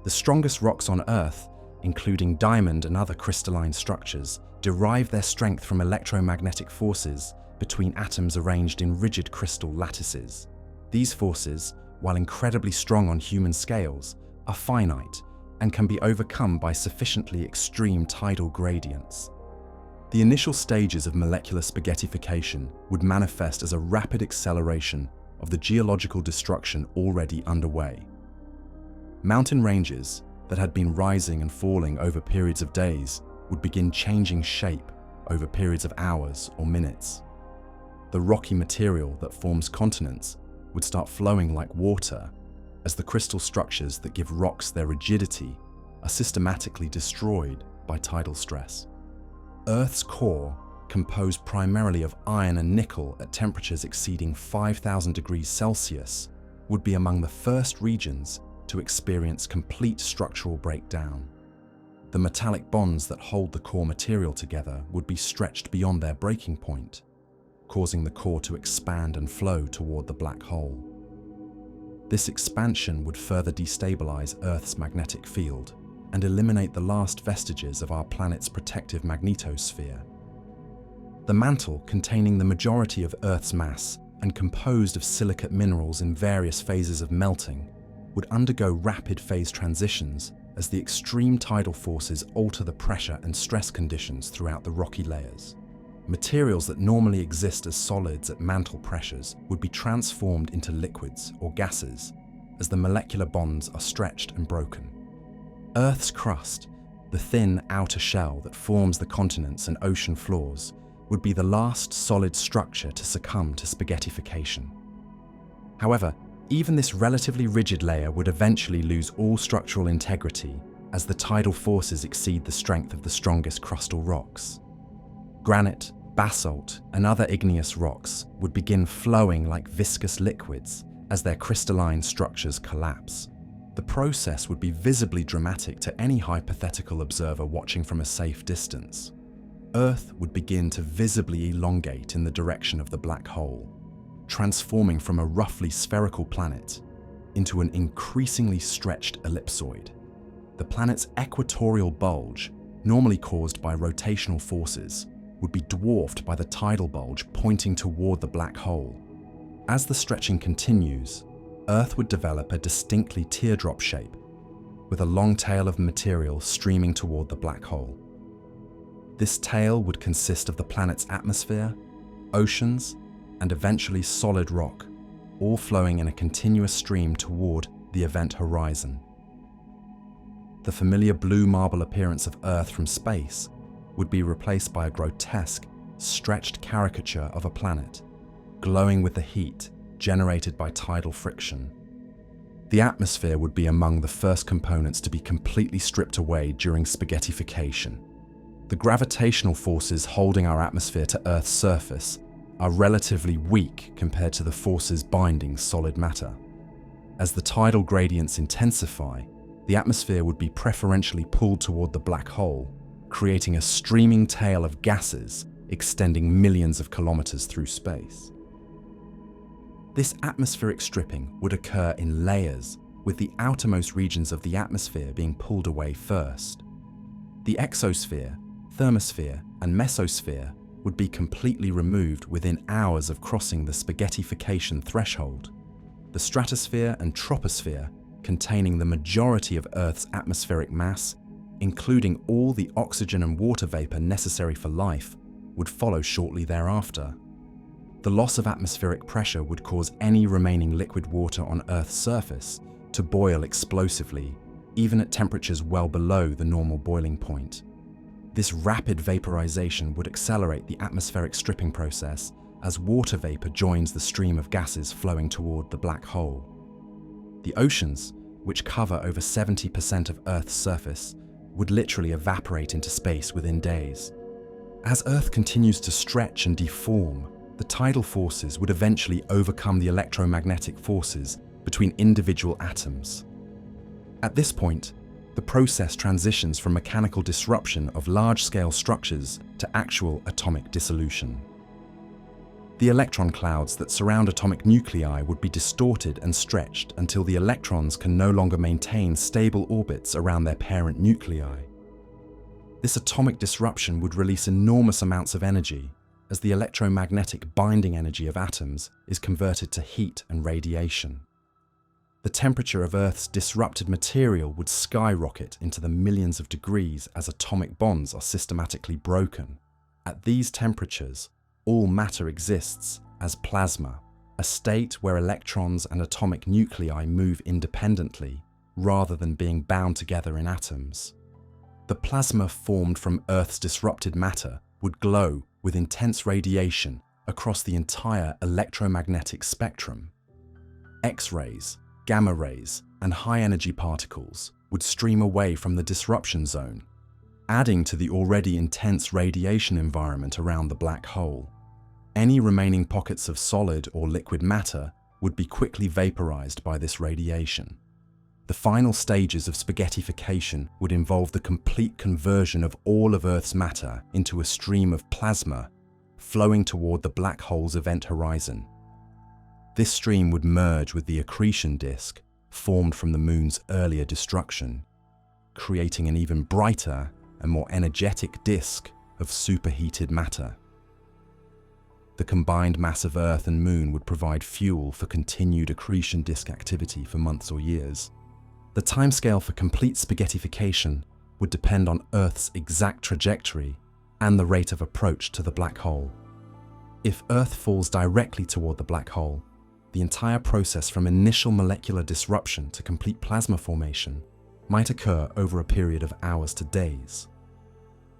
The strongest rocks on Earth, including diamond and other crystalline structures, derive their strength from electromagnetic forces between atoms arranged in rigid crystal lattices. These forces, while incredibly strong on human scales, are finite and can be overcome by sufficiently extreme tidal gradients. The initial stages of molecular spaghettification would manifest as a rapid acceleration of the geological destruction already underway. Mountain ranges that had been rising and falling over periods of days would begin changing shape over periods of hours or minutes. The rocky material that forms continents would start flowing like water as the crystal structures that give rocks their rigidity are systematically destroyed by tidal stress. Earth's core, composed primarily of iron and nickel at temperatures exceeding 5,000 degrees Celsius, would be among the first regions to experience complete structural breakdown. The metallic bonds that hold the core material together would be stretched beyond their breaking point, causing the core to expand and flow toward the black hole. This expansion would further destabilize Earth's magnetic field and eliminate the last vestiges of our planet's protective magnetosphere. The mantle, containing the majority of Earth's mass and composed of silicate minerals in various phases of melting, would undergo rapid phase transitions as the extreme tidal forces alter the pressure and stress conditions throughout the rocky layers. Materials that normally exist as solids at mantle pressures would be transformed into liquids or gases as the molecular bonds are stretched and broken. Earth's crust, the thin outer shell that forms the continents and ocean floors, would be the last solid structure to succumb to spaghettification. However, even this relatively rigid layer would eventually lose all structural integrity as the tidal forces exceed the strength of the strongest crustal rocks. Granite, basalt, and other igneous rocks would begin flowing like viscous liquids as their crystalline structures collapse. The process would be visibly dramatic to any hypothetical observer watching from a safe distance. Earth would begin to visibly elongate in the direction of the black hole, transforming from a roughly spherical planet into an increasingly stretched ellipsoid. The planet's equatorial bulge, normally caused by rotational forces, would be dwarfed by the tidal bulge pointing toward the black hole. As the stretching continues, Earth would develop a distinctly teardrop shape, with a long tail of material streaming toward the black hole. This tail would consist of the planet's atmosphere, oceans, and eventually solid rock, all flowing in a continuous stream toward the event horizon. The familiar blue marble appearance of Earth from space would be replaced by a grotesque, stretched caricature of a planet, glowing with the heat generated by tidal friction. The atmosphere would be among the first components to be completely stripped away during spaghettification. The gravitational forces holding our atmosphere to Earth's surface are relatively weak compared to the forces binding solid matter. As the tidal gradients intensify, the atmosphere would be preferentially pulled toward the black hole, creating a streaming tail of gases extending millions of kilometers through space. This atmospheric stripping would occur in layers, with the outermost regions of the atmosphere being pulled away first. The exosphere, thermosphere, and mesosphere would be completely removed within hours of crossing the spaghettification threshold. The stratosphere and troposphere, containing the majority of Earth's atmospheric mass, including all the oxygen and water vapor necessary for life, would follow shortly thereafter. The loss of atmospheric pressure would cause any remaining liquid water on Earth's surface to boil explosively, even at temperatures well below the normal boiling point. This rapid vaporization would accelerate the atmospheric stripping process as water vapor joins the stream of gases flowing toward the black hole. The oceans, which cover over 70% of Earth's surface, would literally evaporate into space within days. As Earth continues to stretch and deform, the tidal forces would eventually overcome the electromagnetic forces between individual atoms. At this point, the process transitions from mechanical disruption of large-scale structures to actual atomic dissolution. The electron clouds that surround atomic nuclei would be distorted and stretched until the electrons can no longer maintain stable orbits around their parent nuclei. This atomic disruption would release enormous amounts of energy, as the electromagnetic binding energy of atoms is converted to heat and radiation. The temperature of Earth's disrupted material would skyrocket into the millions of degrees as atomic bonds are systematically broken. At these temperatures, all matter exists as plasma, a state where electrons and atomic nuclei move independently rather than being bound together in atoms. The plasma formed from Earth's disrupted matter would glow with intense radiation across the entire electromagnetic spectrum. X-rays, gamma rays, and high-energy particles would stream away from the disruption zone. adding to the already intense radiation environment around the black hole. Any remaining pockets of solid or liquid matter would be quickly vaporized by this radiation. The final stages of spaghettification would involve the complete conversion of all of Earth's matter into a stream of plasma flowing toward the black hole's event horizon. This stream would merge with the accretion disk formed from the Moon's earlier destruction, creating an even brighter and more energetic disk of superheated matter. The combined mass of Earth and Moon would provide fuel for continued accretion disk activity for months or years. The timescale for complete spaghettification would depend on Earth's exact trajectory and the rate of approach to the black hole. If Earth falls directly toward the black hole, the entire process from initial molecular disruption to complete plasma formation might occur over a period of hours to days.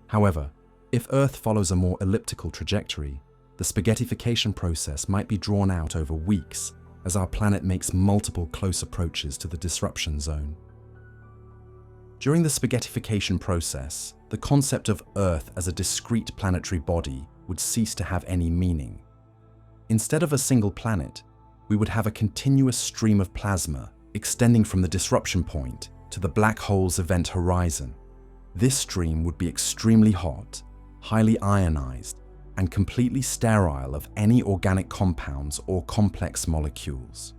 However, if Earth follows a more elliptical trajectory, the spaghettification process might be drawn out over weeks as our planet makes multiple close approaches to the disruption zone. During the spaghettification process, the concept of Earth as a discrete planetary body would cease to have any meaning. Instead of a single planet, we would have a continuous stream of plasma extending from the disruption point to the black hole's event horizon. This stream would be extremely hot, highly ionized, and completely sterile of any organic compounds or complex molecules.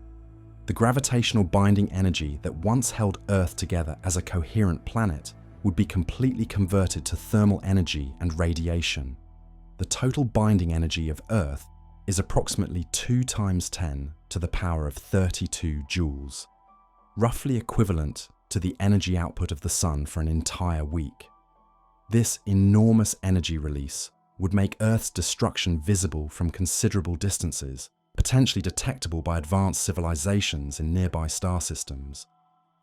The gravitational binding energy that once held Earth together as a coherent planet would be completely converted to thermal energy and radiation. The total binding energy of Earth is approximately 2 × 10⁻32 joules, roughly equivalent to the energy output of the Sun for an entire week. This enormous energy release would make Earth's destruction visible from considerable distances, potentially detectable by advanced civilizations in nearby star systems.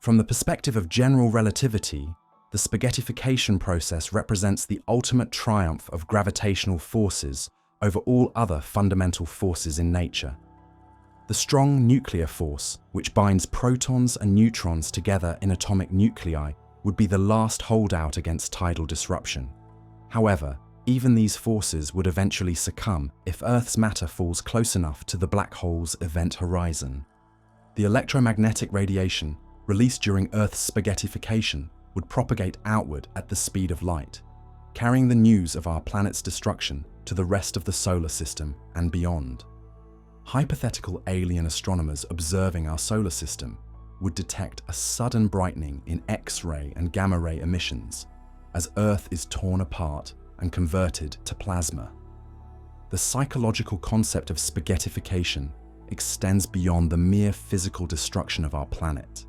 From the perspective of general relativity, the spaghettification process represents the ultimate triumph of gravitational forces over all other fundamental forces in nature. The strong nuclear force, which binds protons and neutrons together in atomic nuclei, would be the last holdout against tidal disruption. However, even these forces would eventually succumb if Earth's matter falls close enough to the black hole's event horizon. The electromagnetic radiation released during Earth's spaghettification would propagate outward at the speed of light, carrying the news of our planet's destruction to the rest of the solar system and beyond. Hypothetical alien astronomers observing our solar system would detect a sudden brightening in X-ray and gamma-ray emissions as Earth is torn apart and converted to plasma. The psychological concept of spaghettification extends beyond the mere physical destruction of our planet.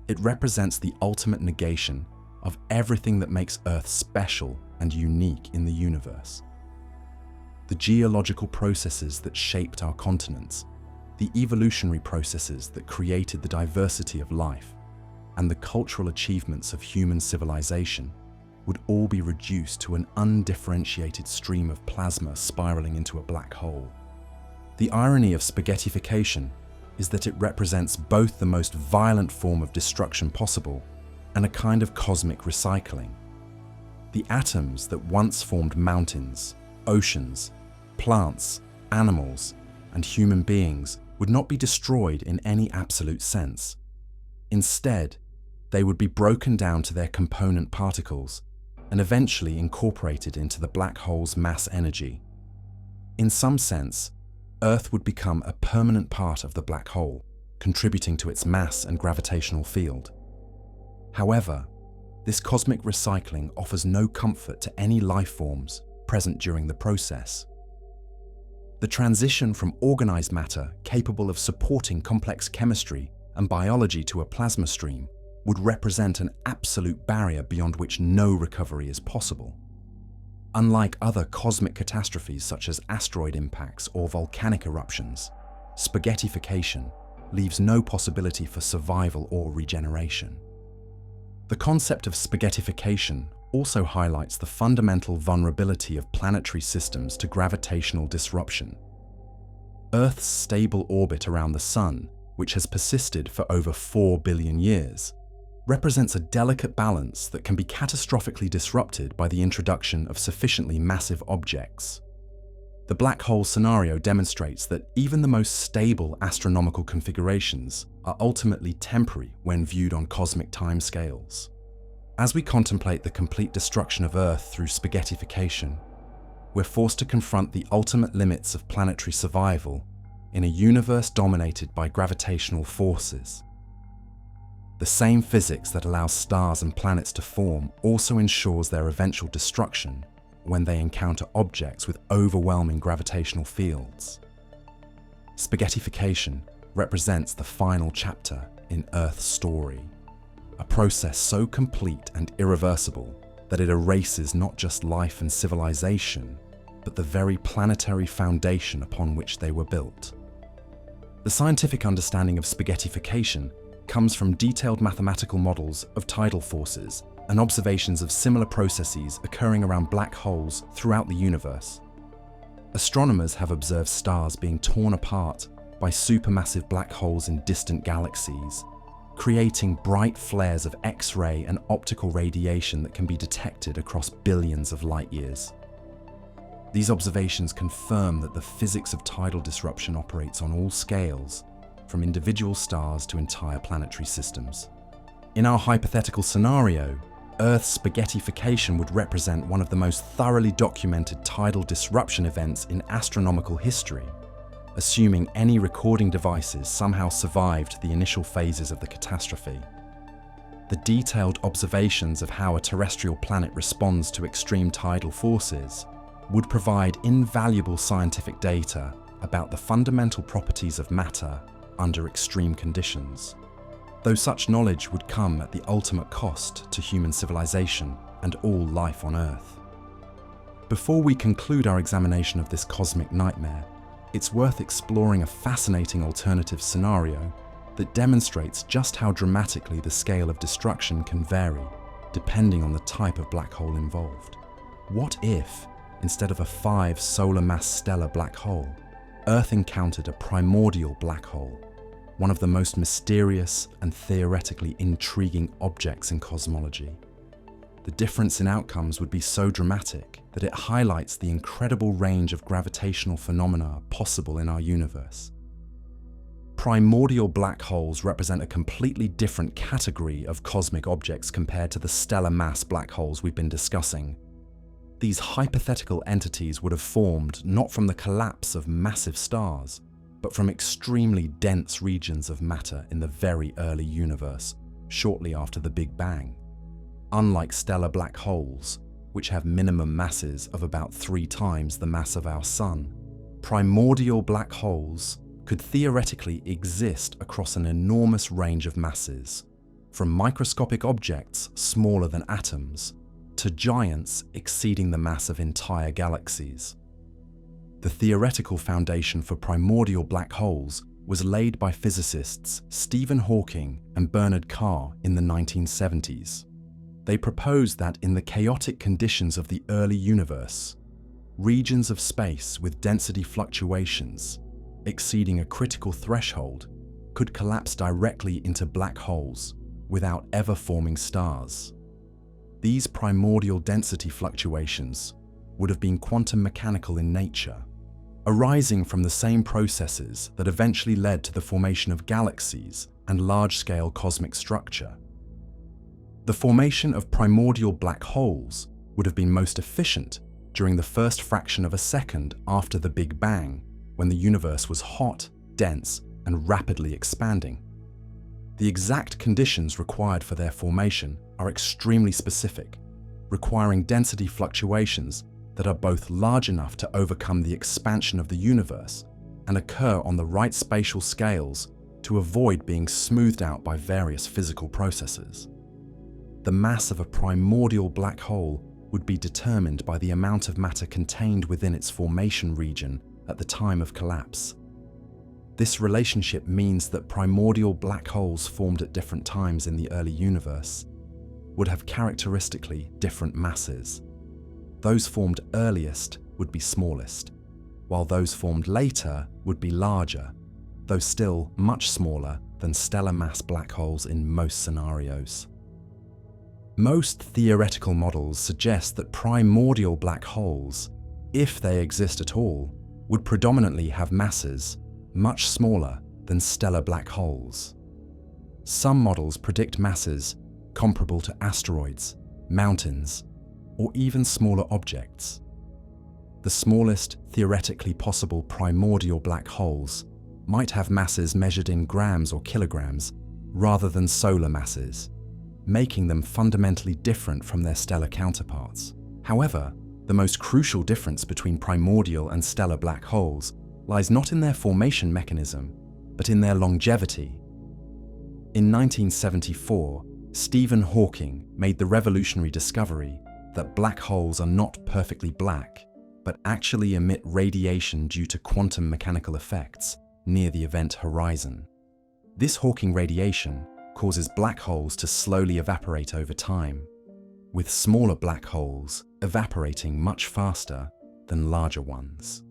It represents the ultimate negation of everything that makes Earth special and unique in the universe. The geological processes that shaped our continents, the evolutionary processes that created the diversity of life, and the cultural achievements of human civilization would all be reduced to an undifferentiated stream of plasma spiraling into a black hole. The irony of spaghettification is that it represents both the most violent form of destruction possible and a kind of cosmic recycling. The atoms that once formed mountains, oceans, plants, animals, and human beings would not be destroyed in any absolute sense. Instead, they would be broken down to their component particles and eventually incorporated into the black hole's mass energy. In some sense, Earth would become a permanent part of the black hole, contributing to its mass and gravitational field. However, this cosmic recycling offers no comfort to any life forms present during the process. The transition from organized matter capable of supporting complex chemistry and biology to a plasma stream would represent an absolute barrier beyond which no recovery is possible. Unlike other cosmic catastrophes such as asteroid impacts or volcanic eruptions, spaghettification leaves no possibility for survival or regeneration. The concept of spaghettification also highlights the fundamental vulnerability of planetary systems to gravitational disruption. Earth's stable orbit around the Sun, which has persisted for over 4 billion years, represents a delicate balance that can be catastrophically disrupted by the introduction of sufficiently massive objects. The black hole scenario demonstrates that even the most stable astronomical configurations are ultimately temporary when viewed on cosmic timescales. As we contemplate the complete destruction of Earth through spaghettification, we're forced to confront the ultimate limits of planetary survival in a universe dominated by gravitational forces. The same physics that allows stars and planets to form also ensures their eventual destruction when they encounter objects with overwhelming gravitational fields. Spaghettification represents the final chapter in Earth's story, a process so complete and irreversible that it erases not just life and civilization, but the very planetary foundation upon which they were built. The scientific understanding of spaghettification comes from detailed mathematical models of tidal forces and observations of similar processes occurring around black holes throughout the universe. Astronomers have observed stars being torn apart by supermassive black holes in distant galaxies, creating bright flares of X-ray and optical radiation that can be detected across billions of light years. These observations confirm that the physics of tidal disruption operates on all scales, from individual stars to entire planetary systems. In our hypothetical scenario, Earth's spaghettification would represent one of the most thoroughly documented tidal disruption events in astronomical history, assuming any recording devices somehow survived the initial phases of the catastrophe. The detailed observations of how a terrestrial planet responds to extreme tidal forces would provide invaluable scientific data about the fundamental properties of matter under extreme conditions, though such knowledge would come at the ultimate cost to human civilization and all life on Earth. Before we conclude our examination of this cosmic nightmare, it's worth exploring a fascinating alternative scenario that demonstrates just how dramatically the scale of destruction can vary, depending on the type of black hole involved. What if, instead of a 5 solar mass stellar black hole, Earth encountered a primordial black hole, one of the most mysterious and theoretically intriguing objects in cosmology? The difference in outcomes would be so dramatic that it highlights the incredible range of gravitational phenomena possible in our universe. Primordial black holes represent a completely different category of cosmic objects compared to the stellar mass black holes we've been discussing. These hypothetical entities would have formed not from the collapse of massive stars, but from extremely dense regions of matter in the very early universe, shortly after the Big Bang. Unlike stellar black holes, which have minimum masses of about 3 times the mass of our Sun, primordial black holes could theoretically exist across an enormous range of masses, from microscopic objects smaller than atoms to giants exceeding the mass of entire galaxies. The theoretical foundation for primordial black holes was laid by physicists Stephen Hawking and Bernard Carr in the 1970s. They proposed that in the chaotic conditions of the early universe, regions of space with density fluctuations exceeding a critical threshold could collapse directly into black holes without ever forming stars. These primordial density fluctuations would have been quantum mechanical in nature, arising from the same processes that eventually led to the formation of galaxies and large-scale cosmic structure. The formation of primordial black holes would have been most efficient during the first fraction of a second after the Big Bang, when the universe was hot, dense, and rapidly expanding. The exact conditions required for their formation are extremely specific, requiring density fluctuations that are both large enough to overcome the expansion of the universe and occur on the right spatial scales to avoid being smoothed out by various physical processes. The mass of a primordial black hole would be determined by the amount of matter contained within its formation region at the time of collapse. This relationship means that primordial black holes formed at different times in the early universe would have characteristically different masses. Those formed earliest would be smallest, while those formed later would be larger, though still much smaller than stellar mass black holes in most scenarios. Most theoretical models suggest that primordial black holes, if they exist at all, would predominantly have masses much smaller than stellar black holes. Some models predict masses comparable to asteroids, mountains, or even smaller objects. The smallest theoretically possible primordial black holes might have masses measured in grams or kilograms rather than solar masses, making them fundamentally different from their stellar counterparts. However, the most crucial difference between primordial and stellar black holes lies not in their formation mechanism, but in their longevity. In 1974, Stephen Hawking made the revolutionary discovery that black holes are not perfectly black, but actually emit radiation due to quantum mechanical effects near the event horizon. This Hawking radiation causes black holes to slowly evaporate over time, with smaller black holes evaporating much faster than larger ones.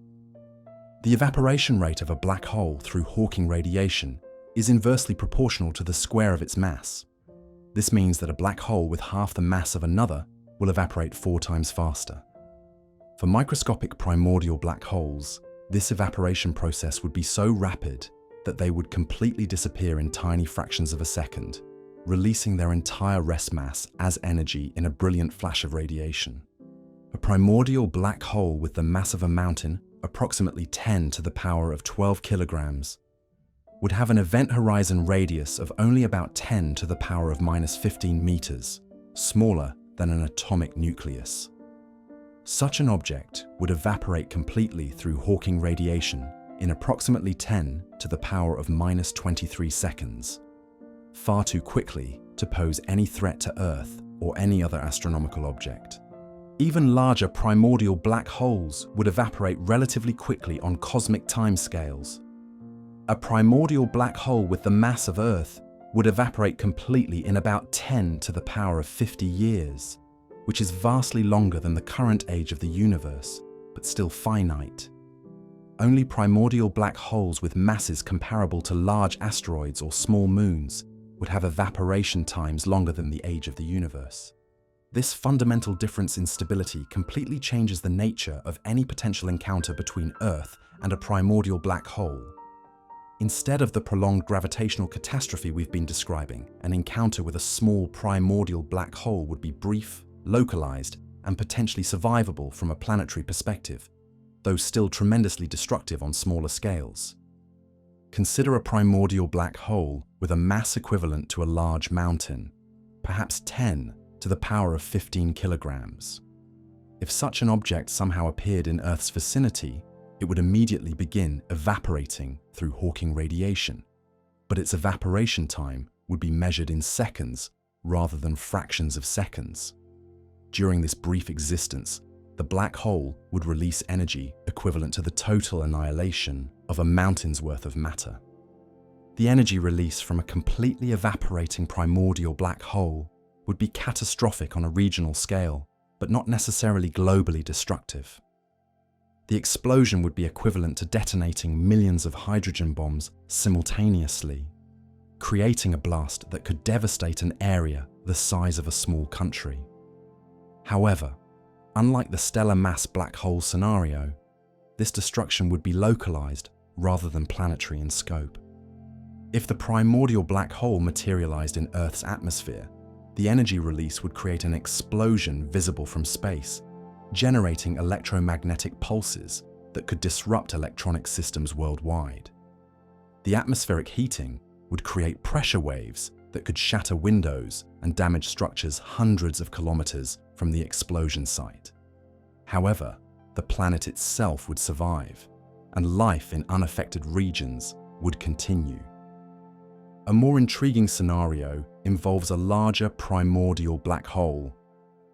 The evaporation rate of a black hole through Hawking radiation is inversely proportional to the square of its mass. This means that a black hole with half the mass of another will evaporate 4 times faster. For microscopic primordial black holes, this evaporation process would be so rapid that they would completely disappear in tiny fractions of a second, releasing their entire rest mass as energy in a brilliant flash of radiation. A primordial black hole with the mass of a mountain, approximately 10 to the power of 12 kilograms, would have an event horizon radius of only about 10 to the power of minus 15 meters, smaller than an atomic nucleus. Such an object would evaporate completely through Hawking radiation in approximately 10 to the power of minus 23 seconds, far too quickly to pose any threat to Earth or any other astronomical object. Even larger primordial black holes would evaporate relatively quickly on cosmic timescales. A primordial black hole with the mass of Earth would evaporate completely in about 10 to the power of 50 years, which is vastly longer than the current age of the universe, but still finite. Only primordial black holes with masses comparable to large asteroids or small moons would have evaporation times longer than the age of the universe. This fundamental difference in stability completely changes the nature of any potential encounter between Earth and a primordial black hole. Instead of the prolonged gravitational catastrophe we've been describing, an encounter with a small primordial black hole would be brief, localized, and potentially survivable from a planetary perspective, though still tremendously destructive on smaller scales. Consider a primordial black hole with a mass equivalent to a large mountain, perhaps 10 to the power of 15 kilograms. If such an object somehow appeared in Earth's vicinity, it would immediately begin evaporating through Hawking radiation, but its evaporation time would be measured in seconds rather than fractions of seconds. During this brief existence, the black hole would release energy equivalent to the total annihilation of a mountain's worth of matter. The energy release from a completely evaporating primordial black hole would be catastrophic on a regional scale, but not necessarily globally destructive. The explosion would be equivalent to detonating millions of hydrogen bombs simultaneously, creating a blast that could devastate an area the size of a small country. However, unlike the stellar mass black hole scenario, this destruction would be localized rather than planetary in scope. If the primordial black hole materialized in Earth's atmosphere, the energy release would create an explosion visible from space, generating electromagnetic pulses that could disrupt electronic systems worldwide. The atmospheric heating would create pressure waves that could shatter windows and damage structures hundreds of kilometers from the explosion site. However, the planet itself would survive, and life in unaffected regions would continue. A more intriguing scenario involves a larger primordial black hole,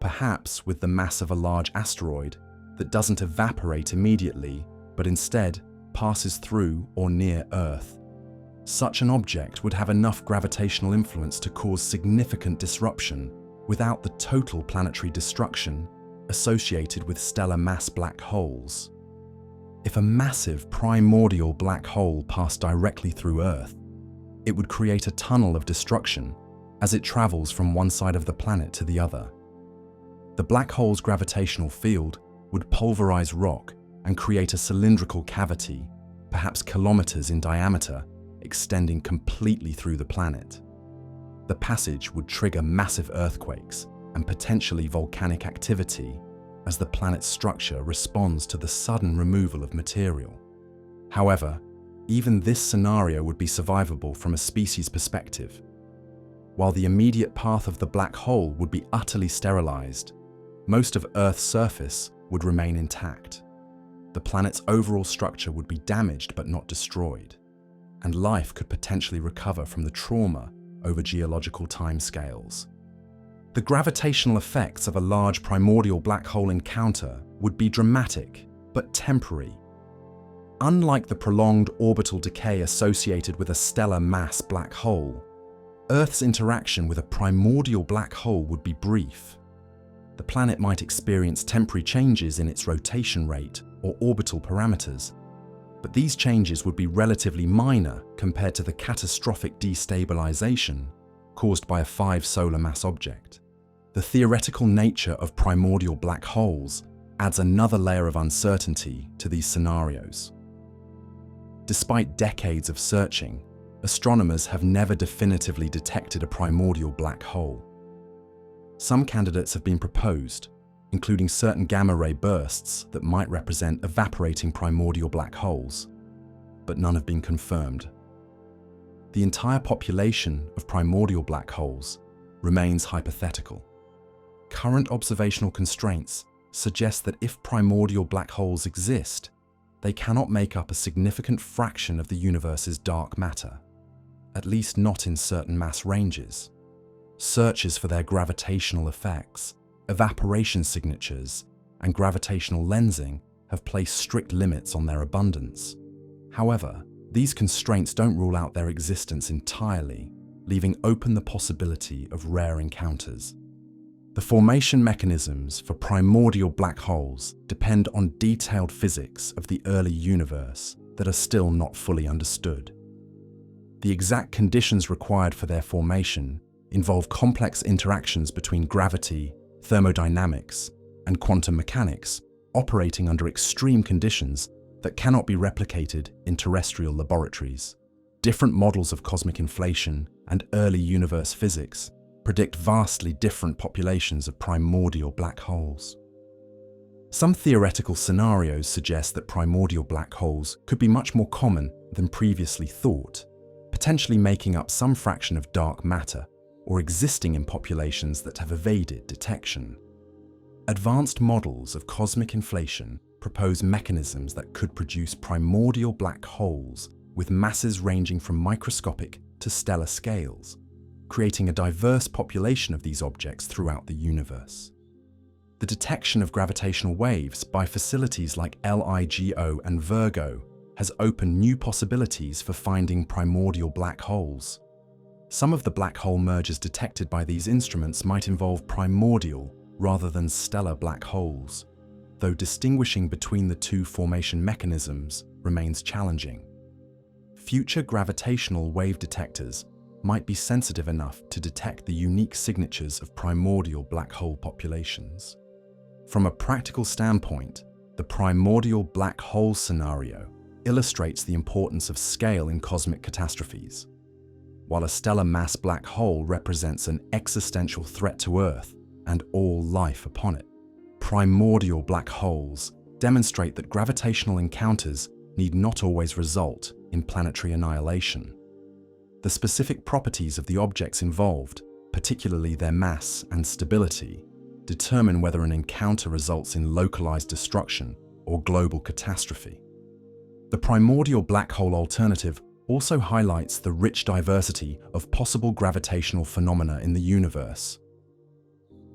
perhaps with the mass of a large asteroid that doesn't evaporate immediately, but instead passes through or near Earth. Such an object would have enough gravitational influence to cause significant disruption without the total planetary destruction associated with stellar mass black holes. If a massive primordial black hole passed directly through Earth, it would create a tunnel of destruction as it travels from one side of the planet to the other. The black hole's gravitational field would pulverize rock and create a cylindrical cavity, perhaps kilometers in diameter, extending completely through the planet. The passage would trigger massive earthquakes and potentially volcanic activity as the planet's structure responds to the sudden removal of material. However, even this scenario would be survivable from a species perspective. While the immediate path of the black hole would be utterly sterilized, most of Earth's surface would remain intact. The planet's overall structure would be damaged but not destroyed, and life could potentially recover from the trauma over geological timescales. The gravitational effects of a large primordial black hole encounter would be dramatic but temporary. Unlike the prolonged orbital decay associated with a stellar mass black hole, Earth's interaction with a primordial black hole would be brief. The planet might experience temporary changes in its rotation rate or orbital parameters, but these changes would be relatively minor compared to the catastrophic destabilization caused by a 5 solar mass object. The theoretical nature of primordial black holes adds another layer of uncertainty to these scenarios. Despite decades of searching, astronomers have never definitively detected a primordial black hole. Some candidates have been proposed, including certain gamma-ray bursts that might represent evaporating primordial black holes, but none have been confirmed. The entire population of primordial black holes remains hypothetical. Current observational constraints suggest that if primordial black holes exist, they cannot make up a significant fraction of the universe's dark matter, at least not in certain mass ranges. Searches for their gravitational effects, evaporation signatures, and gravitational lensing have placed strict limits on their abundance. However, these constraints don't rule out their existence entirely, leaving open the possibility of rare encounters. The formation mechanisms for primordial black holes depend on detailed physics of the early universe that are still not fully understood. The exact conditions required for their formation involve complex interactions between gravity, thermodynamics, and quantum mechanics operating under extreme conditions that cannot be replicated in terrestrial laboratories. Different models of cosmic inflation and early universe physics predict vastly different populations of primordial black holes. Some theoretical scenarios suggest that primordial black holes could be much more common than previously thought, potentially making up some fraction of dark matter or existing in populations that have evaded detection. Advanced models of cosmic inflation propose mechanisms that could produce primordial black holes with masses ranging from microscopic to stellar scales, creating a diverse population of these objects throughout the universe. The detection of gravitational waves by facilities like LIGO and Virgo has opened new possibilities for finding primordial black holes. Some of the black hole mergers detected by these instruments might involve primordial rather than stellar black holes, though distinguishing between the two formation mechanisms remains challenging. Future gravitational wave detectors might be sensitive enough to detect the unique signatures of primordial black hole populations. From a practical standpoint, the primordial black hole scenario illustrates the importance of scale in cosmic catastrophes. While a stellar mass black hole represents an existential threat to Earth and all life upon it, primordial black holes demonstrate that gravitational encounters need not always result in planetary annihilation. The specific properties of the objects involved, particularly their mass and stability, determine whether an encounter results in localized destruction or global catastrophe. The primordial black hole alternative also highlights the rich diversity of possible gravitational phenomena in the universe.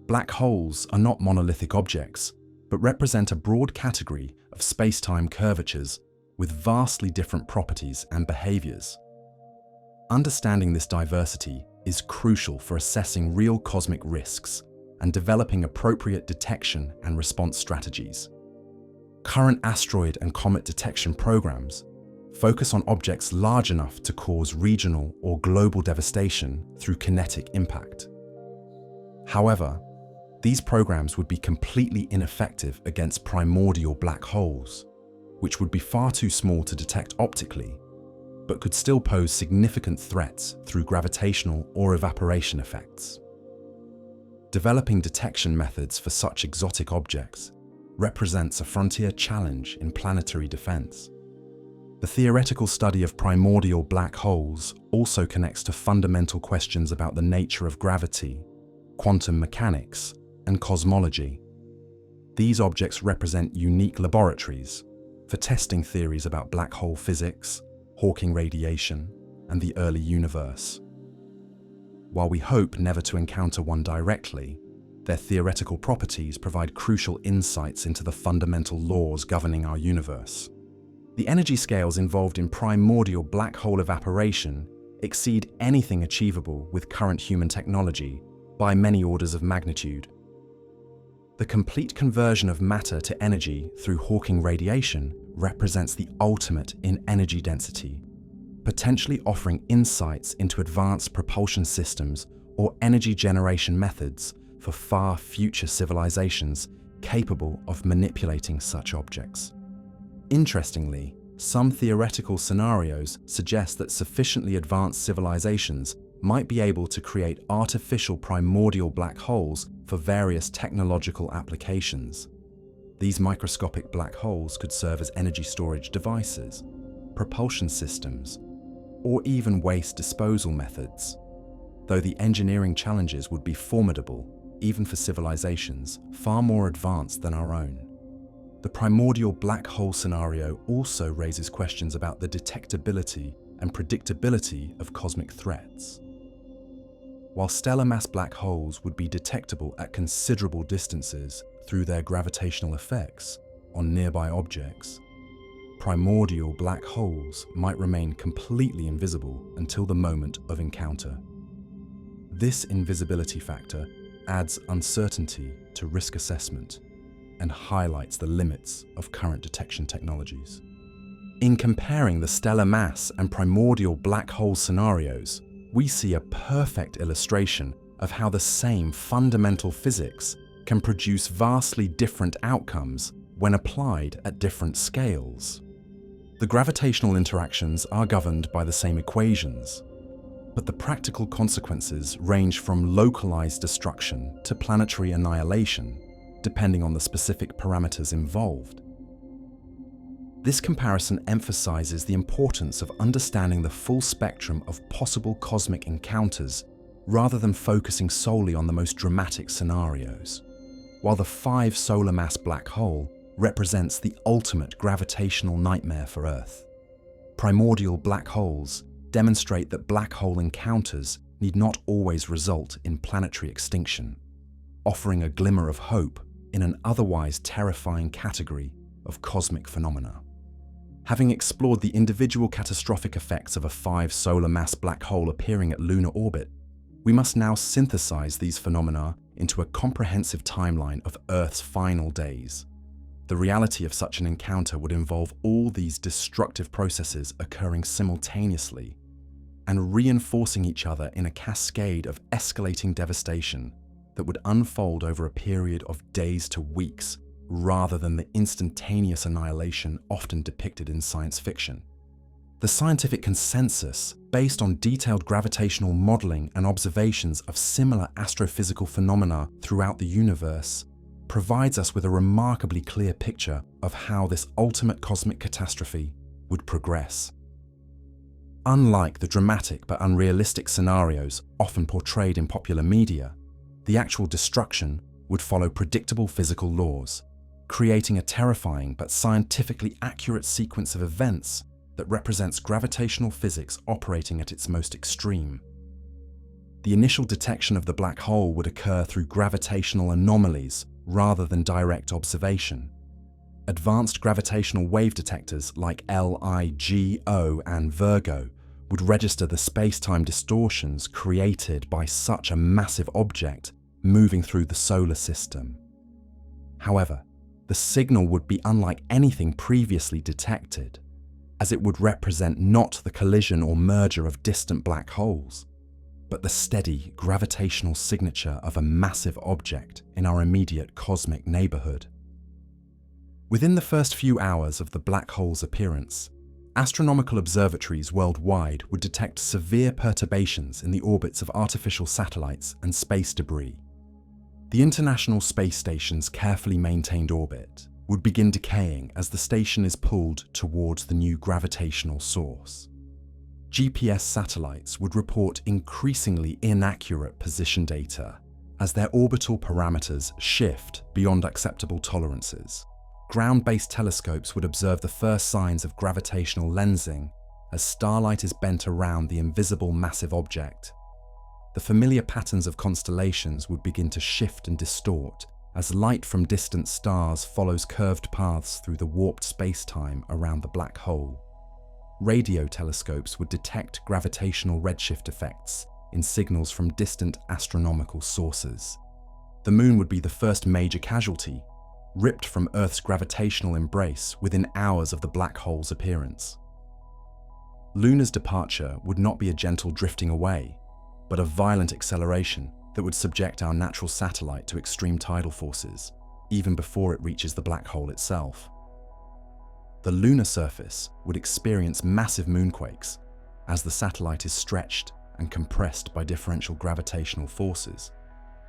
Black holes are not monolithic objects, but represent a broad category of space-time curvatures with vastly different properties and behaviors. Understanding this diversity is crucial for assessing real cosmic risks and developing appropriate detection and response strategies. Current asteroid and comet detection programs, focus on objects large enough to cause regional or global devastation through kinetic impact. However, these programs would be completely ineffective against primordial black holes, which would be far too small to detect optically, but could still pose significant threats through gravitational or evaporation effects. Developing detection methods for such exotic objects represents a frontier challenge in planetary defense. The theoretical study of primordial black holes also connects to fundamental questions about the nature of gravity, quantum mechanics, and cosmology. These objects represent unique laboratories for testing theories about black hole physics, Hawking radiation, and the early universe. While we hope never to encounter one directly, their theoretical properties provide crucial insights into the fundamental laws governing our universe. The energy scales involved in primordial black hole evaporation exceed anything achievable with current human technology by many orders of magnitude. The complete conversion of matter to energy through Hawking radiation represents the ultimate in energy density, potentially offering insights into advanced propulsion systems or energy generation methods for far future civilizations capable of manipulating such objects. Interestingly, some theoretical scenarios suggest that sufficiently advanced civilizations might be able to create artificial primordial black holes for various technological applications. These microscopic black holes could serve as energy storage devices, propulsion systems, or even waste disposal methods, though the engineering challenges would be formidable even for civilizations far more advanced than our own. The primordial black hole scenario also raises questions about the detectability and predictability of cosmic threats. While stellar mass black holes would be detectable at considerable distances through their gravitational effects on nearby objects, primordial black holes might remain completely invisible until the moment of encounter. This invisibility factor adds uncertainty to risk assessment and highlights the limits of current detection technologies. In comparing the stellar mass and primordial black hole scenarios, we see a perfect illustration of how the same fundamental physics can produce vastly different outcomes when applied at different scales. The gravitational interactions are governed by the same equations, but the practical consequences range from localized destruction to planetary annihilation, depending on the specific parameters involved. This comparison emphasizes the importance of understanding the full spectrum of possible cosmic encounters rather than focusing solely on the most dramatic scenarios. While the 5 solar mass black hole represents the ultimate gravitational nightmare for Earth, primordial black holes demonstrate that black hole encounters need not always result in planetary extinction, offering a glimmer of hope in an otherwise terrifying category of cosmic phenomena. Having explored the individual catastrophic effects of a 5 solar mass black hole appearing at lunar orbit, we must now synthesize these phenomena into a comprehensive timeline of Earth's final days. The reality of such an encounter would involve all these destructive processes occurring simultaneously and reinforcing each other in a cascade of escalating devastation that would unfold over a period of days to weeks rather than the instantaneous annihilation often depicted in science fiction. The scientific consensus, based on detailed gravitational modeling and observations of similar astrophysical phenomena throughout the universe, provides us with a remarkably clear picture of how this ultimate cosmic catastrophe would progress. Unlike the dramatic but unrealistic scenarios often portrayed in popular media, the actual destruction would follow predictable physical laws, creating a terrifying but scientifically accurate sequence of events that represents gravitational physics operating at its most extreme. The initial detection of the black hole would occur through gravitational anomalies rather than direct observation. Advanced gravitational wave detectors like LIGO and Virgo would register the space-time distortions created by such a massive object moving through the solar system. However, the signal would be unlike anything previously detected. as it would represent not the collision or merger of distant black holes, but the steady gravitational signature of a massive object in our immediate cosmic neighborhood. Within the first few hours of the black hole's appearance, astronomical observatories worldwide would detect severe perturbations in the orbits of artificial satellites and space debris. The International Space Station's carefully maintained orbit would begin decaying as the station is pulled towards the new gravitational source. GPS satellites would report increasingly inaccurate position data as their orbital parameters shift beyond acceptable tolerances. Ground-based telescopes would observe the first signs of gravitational lensing as starlight is bent around the invisible massive object. The familiar patterns of constellations would begin to shift and distort as light from distant stars follows curved paths through the warped space-time around the black hole. Radio telescopes would detect gravitational redshift effects in signals from distant astronomical sources. The Moon would be the first major casualty, ripped from Earth's gravitational embrace within hours of the black hole's appearance. Lunar's departure would not be a gentle drifting away, but a violent acceleration that would subject our natural satellite to extreme tidal forces, even before it reaches the black hole itself. The lunar surface would experience massive moonquakes as the satellite is stretched and compressed by differential gravitational forces.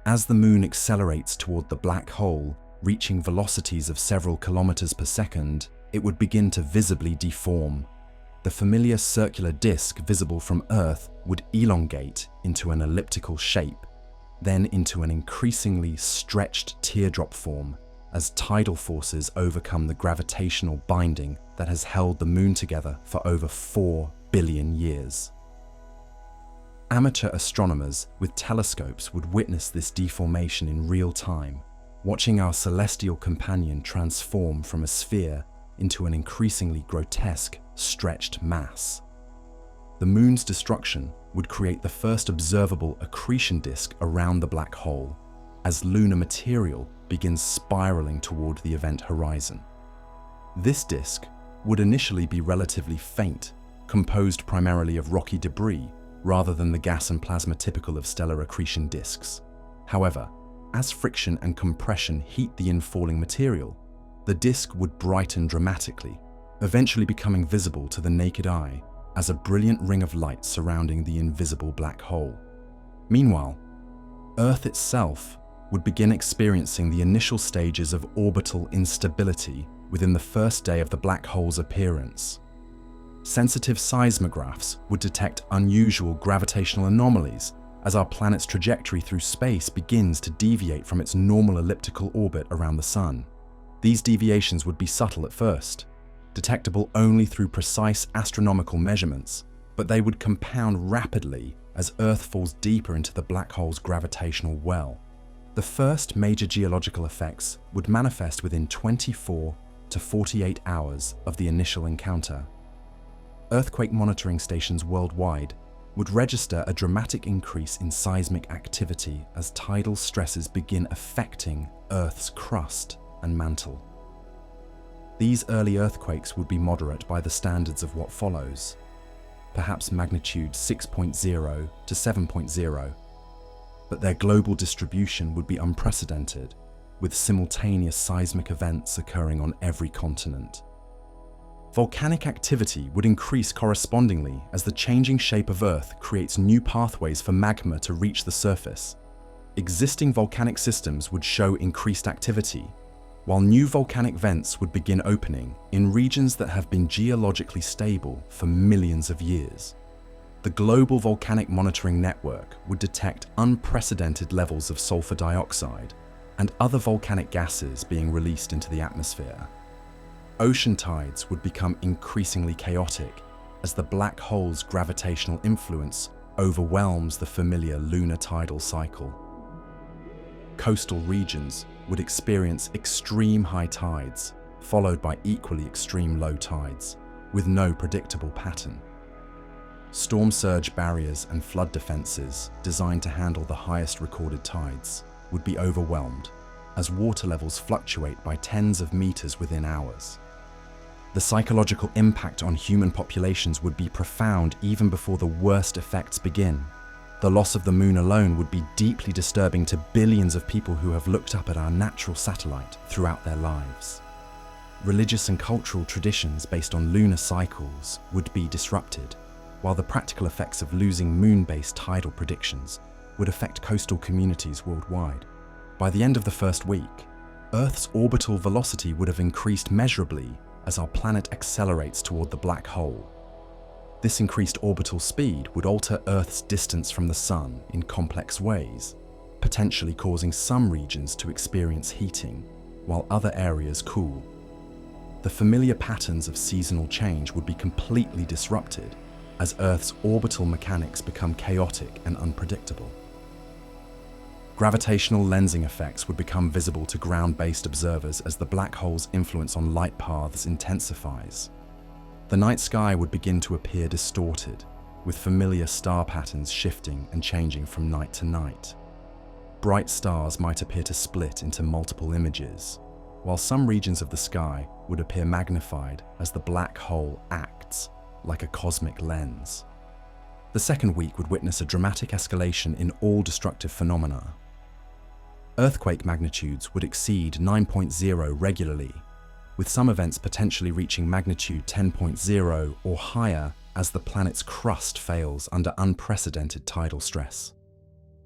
As the Moon accelerates toward the black hole, reaching velocities of several kilometers per second, it would begin to visibly deform. The familiar circular disk visible from Earth would elongate into an elliptical shape, then into an increasingly stretched teardrop form as tidal forces overcome the gravitational binding that has held the Moon together for over 4 billion years. Amateur astronomers with telescopes would witness this deformation in real time, watching our celestial companion transform from a sphere into an increasingly grotesque, stretched mass. The Moon's destruction would create the first observable accretion disk around the black hole, as lunar material begins spiraling toward the event horizon. This disk would initially be relatively faint, composed primarily of rocky debris rather than the gas and plasma typical of stellar accretion disks. However, as friction and compression heat the infalling material, the disk would brighten dramatically, eventually becoming visible to the naked eye as a brilliant ring of light surrounding the invisible black hole. Meanwhile, Earth itself would begin experiencing the initial stages of orbital instability within the first day of the black hole's appearance. Sensitive seismographs would detect unusual gravitational anomalies as our planet's trajectory through space begins to deviate from its normal elliptical orbit around the Sun. These deviations would be subtle at first, detectable only through precise astronomical measurements, but they would compound rapidly as Earth falls deeper into the black hole's gravitational well. The first major geological effects would manifest within 24 to 48 hours of the initial encounter. Earthquake monitoring stations worldwide would register a dramatic increase in seismic activity as tidal stresses begin affecting Earth's crust and mantle. These early earthquakes would be moderate by the standards of what follows, perhaps magnitude 6.0 to 7.0, but their global distribution would be unprecedented, with simultaneous seismic events occurring on every continent. Volcanic activity would increase correspondingly as the changing shape of Earth creates new pathways for magma to reach the surface. Existing volcanic systems would show increased activity, while new volcanic vents would begin opening in regions that have been geologically stable for millions of years. The global volcanic monitoring network would detect unprecedented levels of sulfur dioxide and other volcanic gases being released into the atmosphere. Ocean tides would become increasingly chaotic as the black hole's gravitational influence overwhelms the familiar lunar tidal cycle. Coastal regions would experience extreme high tides, followed by equally extreme low tides, with no predictable pattern. Storm surge barriers and flood defenses designed to handle the highest recorded tides would be overwhelmed as water levels fluctuate by tens of meters within hours. The psychological impact on human populations would be profound even before the worst effects begin. The loss of the moon alone would be deeply disturbing to billions of people who have looked up at our natural satellite throughout their lives. Religious and cultural traditions based on lunar cycles would be disrupted, while the practical effects of losing moon-based tidal predictions would affect coastal communities worldwide. By the end of the first week, Earth's orbital velocity would have increased measurably as our planet accelerates toward the black hole. This increased orbital speed would alter Earth's distance from the Sun in complex ways, potentially causing some regions to experience heating, while other areas cool. The familiar patterns of seasonal change would be completely disrupted as Earth's orbital mechanics become chaotic and unpredictable. Gravitational lensing effects would become visible to ground-based observers as the black hole's influence on light paths intensifies. The night sky would begin to appear distorted, with familiar star patterns shifting and changing from night to night. Bright stars might appear to split into multiple images, while some regions of the sky would appear magnified as the black hole acts like a cosmic lens. The second week would witness a dramatic escalation in all destructive phenomena. Earthquake magnitudes would exceed 9.0 regularly, with some events potentially reaching magnitude 10.0 or higher as the planet's crust fails under unprecedented tidal stress.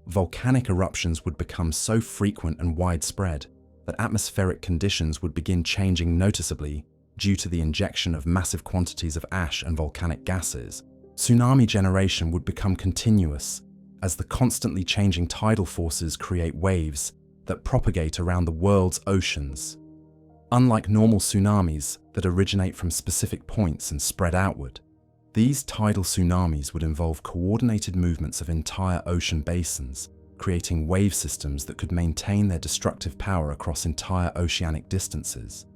Volcanic eruptions would become so frequent and widespread that atmospheric conditions would begin changing noticeably due to the injection of massive quantities of ash and volcanic gases. Tsunami generation would become continuous as the constantly changing tidal forces create waves that propagate around the world's oceans. Unlike normal tsunamis that originate from specific points and spread outward, these tidal tsunamis would involve coordinated movements of entire ocean basins, creating wave systems that could maintain their destructive power across entire oceanic distances.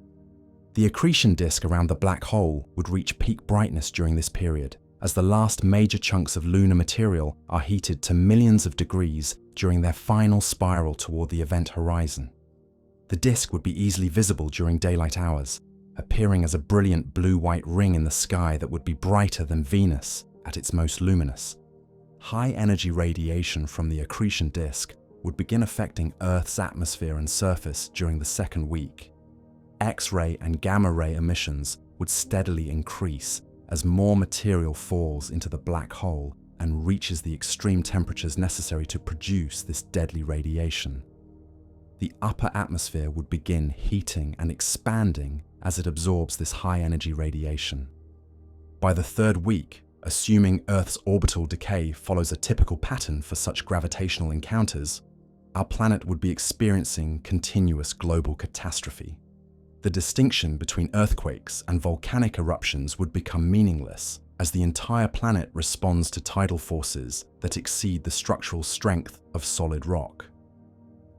The accretion disk around the black hole would reach peak brightness during this period, as the last major chunks of lunar material are heated to millions of degrees during their final spiral toward the event horizon. The disk would be easily visible during daylight hours, appearing as a brilliant blue-white ring in the sky that would be brighter than Venus at its most luminous. High-energy radiation from the accretion disk would begin affecting Earth's atmosphere and surface during the second week. X-ray and gamma-ray emissions would steadily increase as more material falls into the black hole and reaches the extreme temperatures necessary to produce this deadly radiation. The upper atmosphere would begin heating and expanding as it absorbs this high-energy radiation. By the third week, assuming Earth's orbital decay follows a typical pattern for such gravitational encounters, our planet would be experiencing continuous global catastrophe. The distinction between earthquakes and volcanic eruptions would become meaningless as the entire planet responds to tidal forces that exceed the structural strength of solid rock.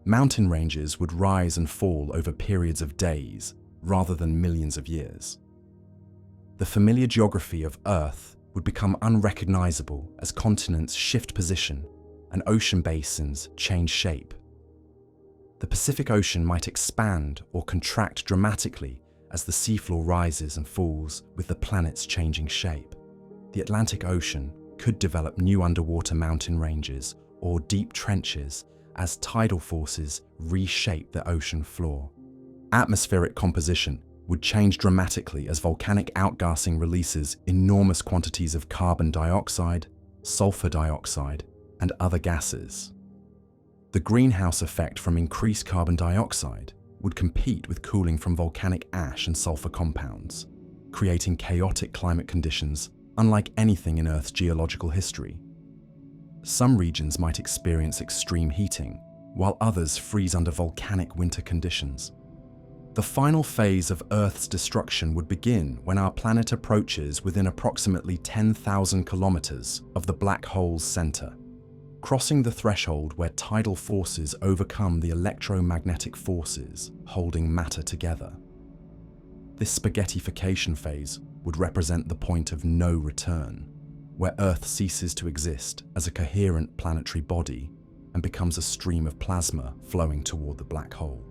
Mountain ranges would rise and fall over periods of days rather than millions of years. The familiar geography of Earth would become unrecognizable as continents shift position and ocean basins change shape. The Pacific Ocean might expand or contract dramatically as the seafloor rises and falls with the planet's changing shape. The Atlantic Ocean could develop new underwater mountain ranges or deep trenches as tidal forces reshape the ocean floor. Atmospheric composition would change dramatically as volcanic outgassing releases enormous quantities of carbon dioxide, sulfur dioxide, and other gases. The greenhouse effect from increased carbon dioxide would compete with cooling from volcanic ash and sulfur compounds, creating chaotic climate conditions unlike anything in Earth's geological history. Some regions might experience extreme heating, while others freeze under volcanic winter conditions. The final phase of Earth's destruction would begin when our planet approaches within approximately 10,000 kilometers of the black hole's center, crossing the threshold where tidal forces overcome the electromagnetic forces holding matter together. This spaghettification phase would represent the point of no return, where Earth ceases to exist as a coherent planetary body and becomes a stream of plasma flowing toward the black hole.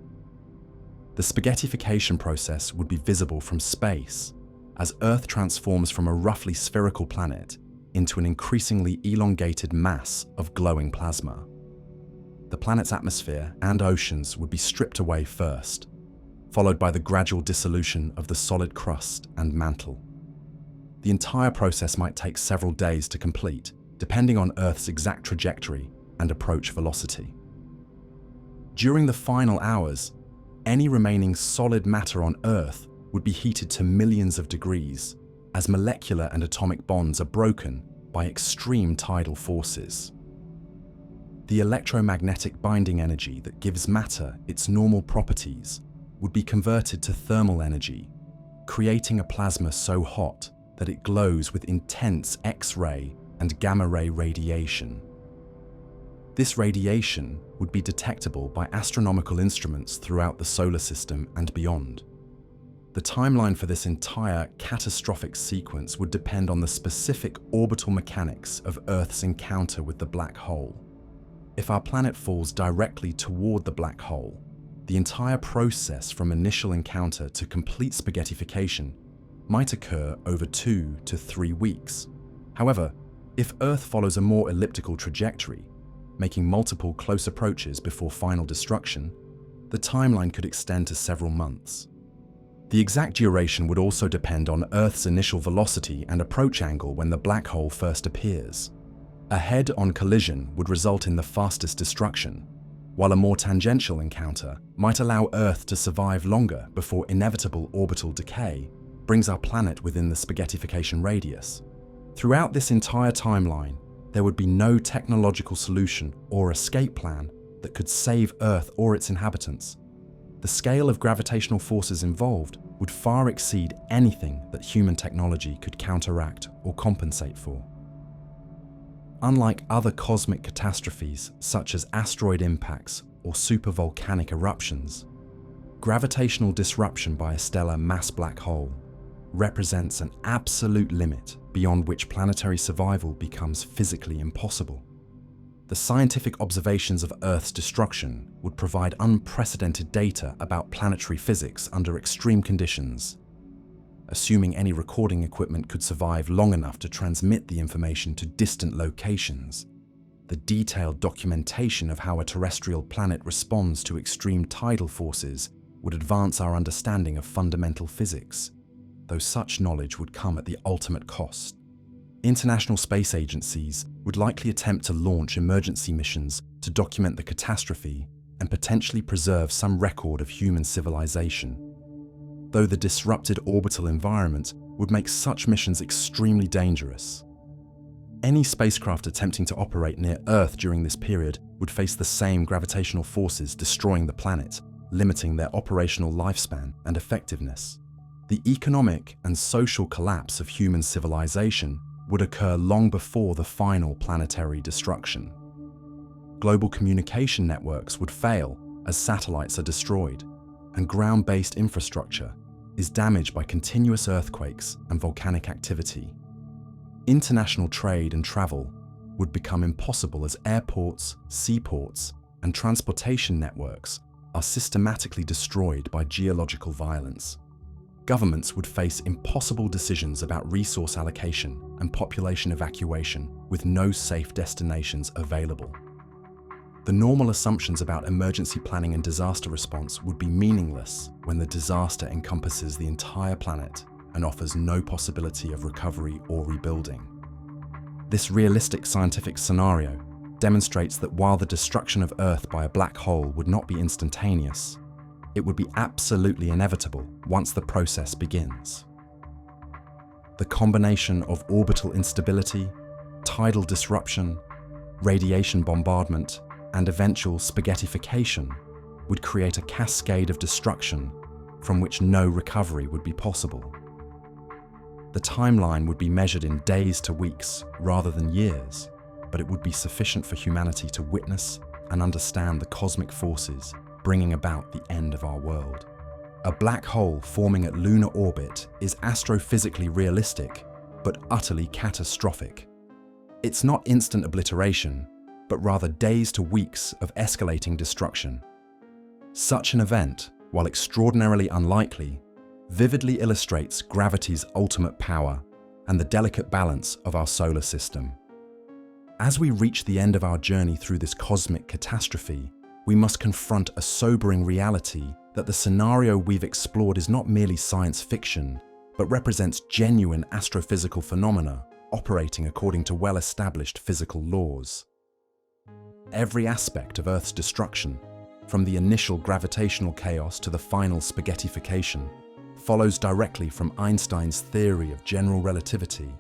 The spaghettification process would be visible from space as Earth transforms from a roughly spherical planet into an increasingly elongated mass of glowing plasma. The planet's atmosphere and oceans would be stripped away first, followed by the gradual dissolution of the solid crust and mantle. The entire process might take several days to complete, depending on Earth's exact trajectory and approach velocity. During the final hours, any remaining solid matter on Earth would be heated to millions of degrees as molecular and atomic bonds are broken by extreme tidal forces. The electromagnetic binding energy that gives matter its normal properties would be converted to thermal energy, creating a plasma so hot that it glows with intense X-ray and gamma-ray radiation. This radiation would be detectable by astronomical instruments throughout the solar system and beyond. The timeline for this entire catastrophic sequence would depend on the specific orbital mechanics of Earth's encounter with the black hole. If our planet falls directly toward the black hole, the entire process from initial encounter to complete spaghettification might occur over 2 to 3 weeks. However, if Earth follows a more elliptical trajectory, making multiple close approaches before final destruction, the timeline could extend to several months. The exact duration would also depend on Earth's initial velocity and approach angle when the black hole first appears. A head-on collision would result in the fastest destruction, while a more tangential encounter might allow Earth to survive longer before inevitable orbital decay brings our planet within the spaghettification radius. Throughout this entire timeline, there would be no technological solution or escape plan that could save Earth or its inhabitants. The scale of gravitational forces involved would far exceed anything that human technology could counteract or compensate for. Unlike other cosmic catastrophes such as asteroid impacts or supervolcanic eruptions, gravitational disruption by a stellar mass black hole represents an absolute limit beyond which planetary survival becomes physically impossible. The scientific observations of Earth's destruction would provide unprecedented data about planetary physics under extreme conditions. Assuming any recording equipment could survive long enough to transmit the information to distant locations, the detailed documentation of how a terrestrial planet responds to extreme tidal forces would advance our understanding of fundamental physics, though such knowledge would come at the ultimate cost. International space agencies would likely attempt to launch emergency missions to document the catastrophe and potentially preserve some record of human civilization, though the disrupted orbital environment would make such missions extremely dangerous. Any spacecraft attempting to operate near Earth during this period would face the same gravitational forces destroying the planet, limiting their operational lifespan and effectiveness. The economic and social collapse of human civilization would occur long before the final planetary destruction. Global communication networks would fail as satellites are destroyed, and ground-based infrastructure is damaged by continuous earthquakes and volcanic activity. International trade and travel would become impossible as airports, seaports, and transportation networks are systematically destroyed by geological violence. Governments would face impossible decisions about resource allocation and population evacuation with no safe destinations available. The normal assumptions about emergency planning and disaster response would be meaningless when the disaster encompasses the entire planet and offers no possibility of recovery or rebuilding. This realistic scientific scenario demonstrates that while the destruction of Earth by a black hole would not be instantaneous, it would be absolutely inevitable once the process begins. The combination of orbital instability, tidal disruption, radiation bombardment, and eventual spaghettification would create a cascade of destruction from which no recovery would be possible. The timeline would be measured in days to weeks rather than years, but it would be sufficient for humanity to witness and understand the cosmic forces bringing about the end of our world. A black hole forming at lunar orbit is astrophysically realistic, but utterly catastrophic. It's not instant obliteration, but rather days to weeks of escalating destruction. Such an event, while extraordinarily unlikely, vividly illustrates gravity's ultimate power and the delicate balance of our solar system. As we reach the end of our journey through this cosmic catastrophe, we must confront a sobering reality that the scenario we've explored is not merely science fiction, but represents genuine astrophysical phenomena operating according to well-established physical laws. Every aspect of Earth's destruction, from the initial gravitational chaos to the final spaghettification, follows directly from Einstein's theory of general relativity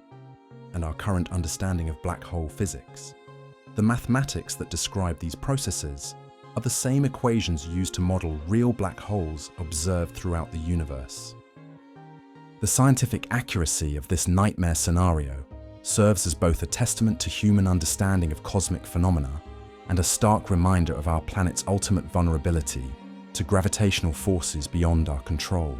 and our current understanding of black hole physics. The mathematics that describe these processes are the same equations used to model real black holes observed throughout the universe. The scientific accuracy of this nightmare scenario serves as both a testament to human understanding of cosmic phenomena and a stark reminder of our planet's ultimate vulnerability to gravitational forces beyond our control.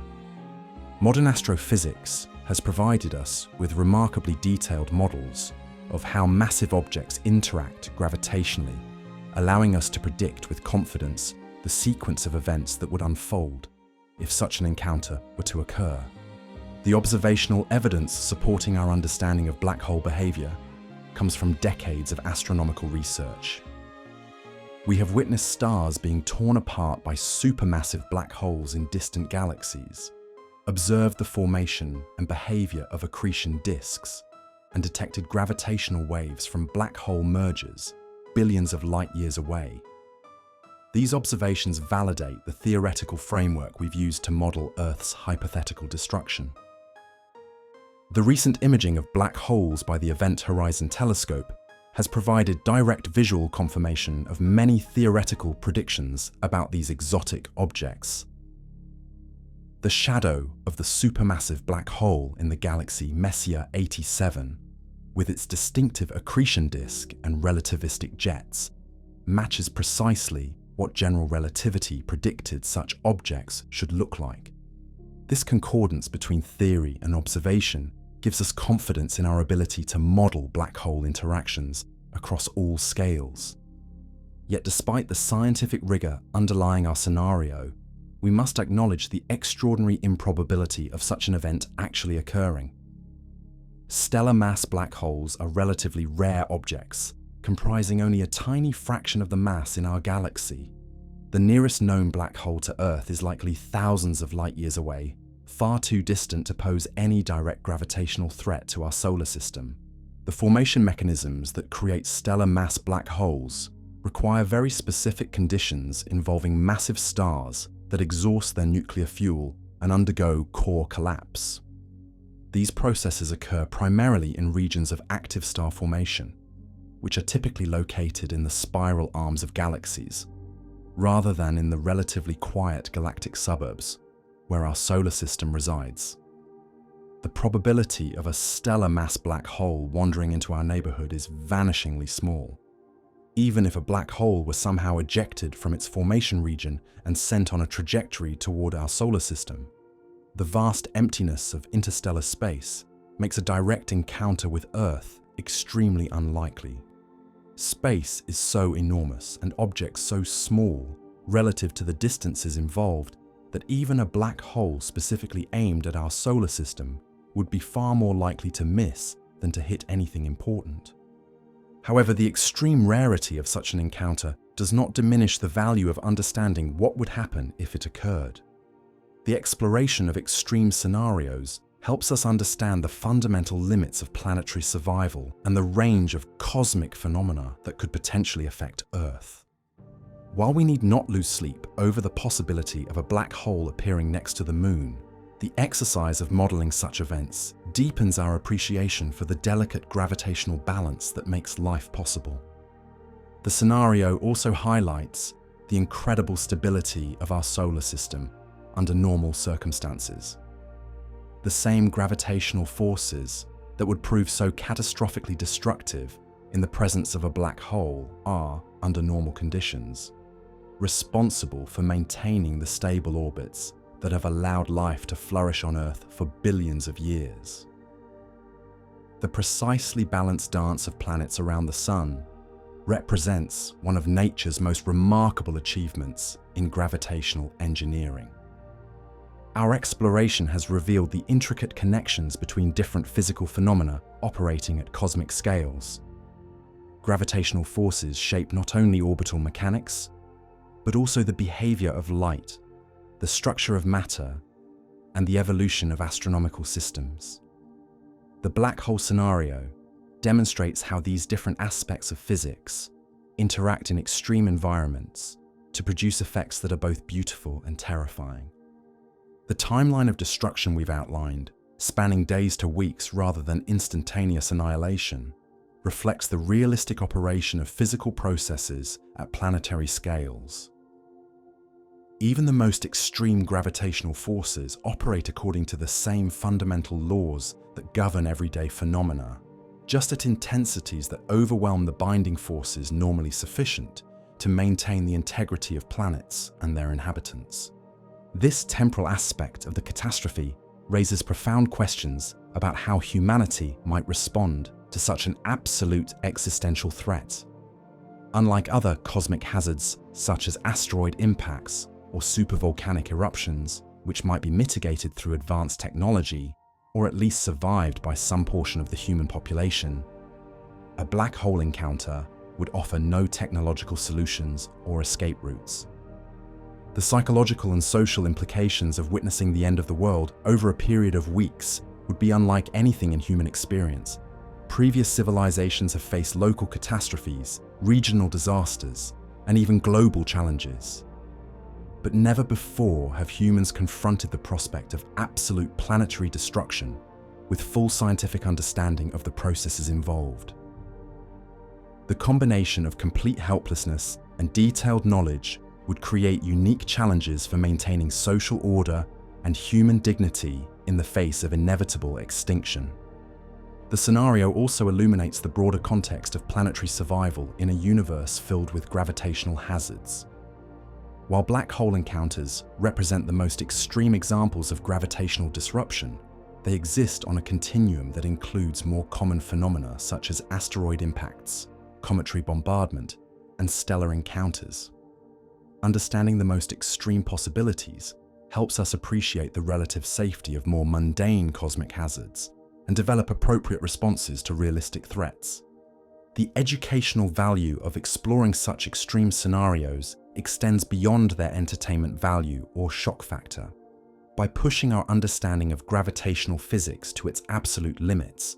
Modern astrophysics has provided us with remarkably detailed models of how massive objects interact gravitationally, allowing us to predict with confidence the sequence of events that would unfold if such an encounter were to occur. The observational evidence supporting our understanding of black hole behavior comes from decades of astronomical research. We have witnessed stars being torn apart by supermassive black holes in distant galaxies, observed the formation and behavior of accretion disks, and detected gravitational waves from black hole mergers billions of light years away. These observations validate the theoretical framework we've used to model Earth's hypothetical destruction. The recent imaging of black holes by the Event Horizon Telescope has provided direct visual confirmation of many theoretical predictions about these exotic objects. The shadow of the supermassive black hole in the galaxy Messier 87, with its distinctive accretion disk and relativistic jets, matches precisely what general relativity predicted such objects should look like. This concordance between theory and observation gives us confidence in our ability to model black hole interactions across all scales. Yet despite the scientific rigor underlying our scenario, we must acknowledge the extraordinary improbability of such an event actually occurring. Stellar mass black holes are relatively rare objects, comprising only a tiny fraction of the mass in our galaxy. The nearest known black hole to Earth is likely thousands of light years away, far too distant to pose any direct gravitational threat to our solar system. The formation mechanisms that create stellar mass black holes require very specific conditions involving massive stars that exhaust their nuclear fuel and undergo core collapse. These processes occur primarily in regions of active star formation, which are typically located in the spiral arms of galaxies, rather than in the relatively quiet galactic suburbs where our solar system resides. The probability of a stellar mass black hole wandering into our neighborhood is vanishingly small. Even if a black hole were somehow ejected from its formation region and sent on a trajectory toward our solar system, the vast emptiness of interstellar space makes a direct encounter with Earth extremely unlikely. Space is so enormous and objects so small relative to the distances involved that even a black hole specifically aimed at our solar system would be far more likely to miss than to hit anything important. However, the extreme rarity of such an encounter does not diminish the value of understanding what would happen if it occurred. The exploration of extreme scenarios helps us understand the fundamental limits of planetary survival and the range of cosmic phenomena that could potentially affect Earth. While we need not lose sleep over the possibility of a black hole appearing next to the Moon, the exercise of modeling such events deepens our appreciation for the delicate gravitational balance that makes life possible. The scenario also highlights the incredible stability of our solar system under normal circumstances. The same gravitational forces that would prove so catastrophically destructive in the presence of a black hole are, under normal conditions, responsible for maintaining the stable orbits that have allowed life to flourish on Earth for billions of years. The precisely balanced dance of planets around the Sun represents one of nature's most remarkable achievements in gravitational engineering. Our exploration has revealed the intricate connections between different physical phenomena operating at cosmic scales. Gravitational forces shape not only orbital mechanics, but also the behavior of light, the structure of matter, and the evolution of astronomical systems. The black hole scenario demonstrates how these different aspects of physics interact in extreme environments to produce effects that are both beautiful and terrifying. The timeline of destruction we've outlined, spanning days to weeks rather than instantaneous annihilation, reflects the realistic operation of physical processes at planetary scales. Even the most extreme gravitational forces operate according to the same fundamental laws that govern everyday phenomena, just at intensities that overwhelm the binding forces normally sufficient to maintain the integrity of planets and their inhabitants. This temporal aspect of the catastrophe raises profound questions about how humanity might respond to such an absolute existential threat. Unlike other cosmic hazards such as asteroid impacts or supervolcanic eruptions, which might be mitigated through advanced technology or at least survived by some portion of the human population, a black hole encounter would offer no technological solutions or escape routes. The psychological and social implications of witnessing the end of the world over a period of weeks would be unlike anything in human experience. Previous civilizations have faced local catastrophes, regional disasters, and even global challenges. But never before have humans confronted the prospect of absolute planetary destruction with full scientific understanding of the processes involved. The combination of complete helplessness and detailed knowledge would create unique challenges for maintaining social order and human dignity in the face of inevitable extinction. The scenario also illuminates the broader context of planetary survival in a universe filled with gravitational hazards. While black hole encounters represent the most extreme examples of gravitational disruption, they exist on a continuum that includes more common phenomena such as asteroid impacts, cometary bombardment, and stellar encounters. Understanding the most extreme possibilities helps us appreciate the relative safety of more mundane cosmic hazards and develop appropriate responses to realistic threats. The educational value of exploring such extreme scenarios extends beyond their entertainment value or shock factor. By pushing our understanding of gravitational physics to its absolute limits,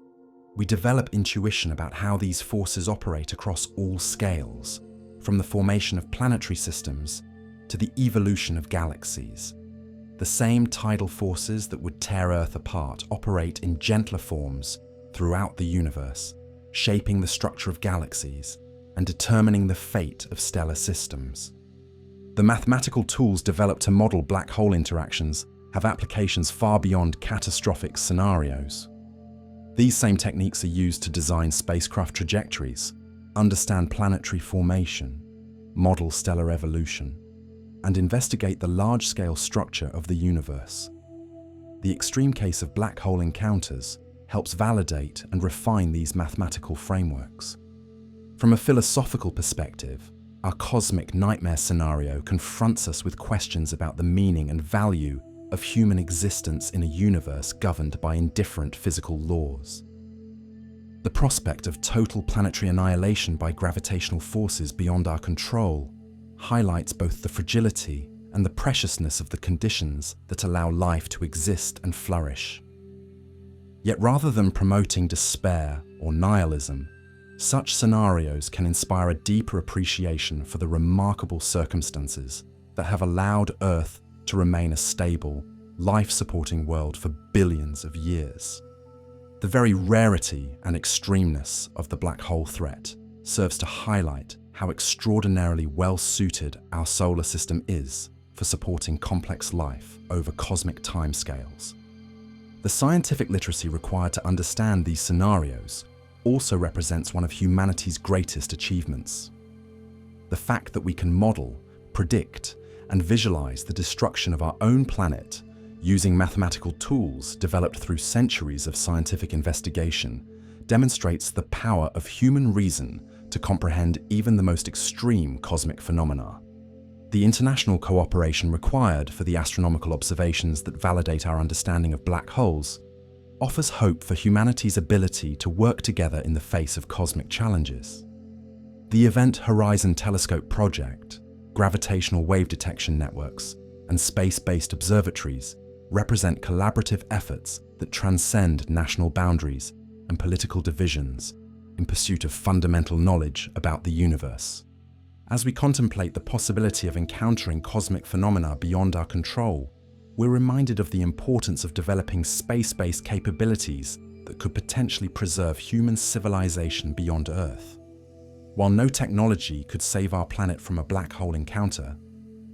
we develop intuition about how these forces operate across all scales, from the formation of planetary systems to the evolution of galaxies. The same tidal forces that would tear Earth apart operate in gentler forms throughout the universe, shaping the structure of galaxies and determining the fate of stellar systems. The mathematical tools developed to model black hole interactions have applications far beyond catastrophic scenarios. These same techniques are used to design spacecraft trajectories, understand planetary formation, model stellar evolution, and investigate the large-scale structure of the universe. The extreme case of black hole encounters helps validate and refine these mathematical frameworks. From a philosophical perspective, our cosmic nightmare scenario confronts us with questions about the meaning and value of human existence in a universe governed by indifferent physical laws. The prospect of total planetary annihilation by gravitational forces beyond our control highlights both the fragility and the preciousness of the conditions that allow life to exist and flourish. Yet rather than promoting despair or nihilism, such scenarios can inspire a deeper appreciation for the remarkable circumstances that have allowed Earth to remain a stable, life-supporting world for billions of years. The very rarity and extremeness of the black hole threat serves to highlight how extraordinarily well-suited our solar system is for supporting complex life over cosmic timescales. The scientific literacy required to understand these scenarios also represents one of humanity's greatest achievements. The fact that we can model, predict, and visualize the destruction of our own planet using mathematical tools developed through centuries of scientific investigation demonstrates the power of human reason to comprehend even the most extreme cosmic phenomena. The international cooperation required for the astronomical observations that validate our understanding of black holes offers hope for humanity's ability to work together in the face of cosmic challenges. The Event Horizon Telescope project, gravitational wave detection networks, and space-based observatories represent collaborative efforts that transcend national boundaries and political divisions in pursuit of fundamental knowledge about the universe. As we contemplate the possibility of encountering cosmic phenomena beyond our control, we're reminded of the importance of developing space-based capabilities that could potentially preserve human civilization beyond Earth. While no technology could save our planet from a black hole encounter,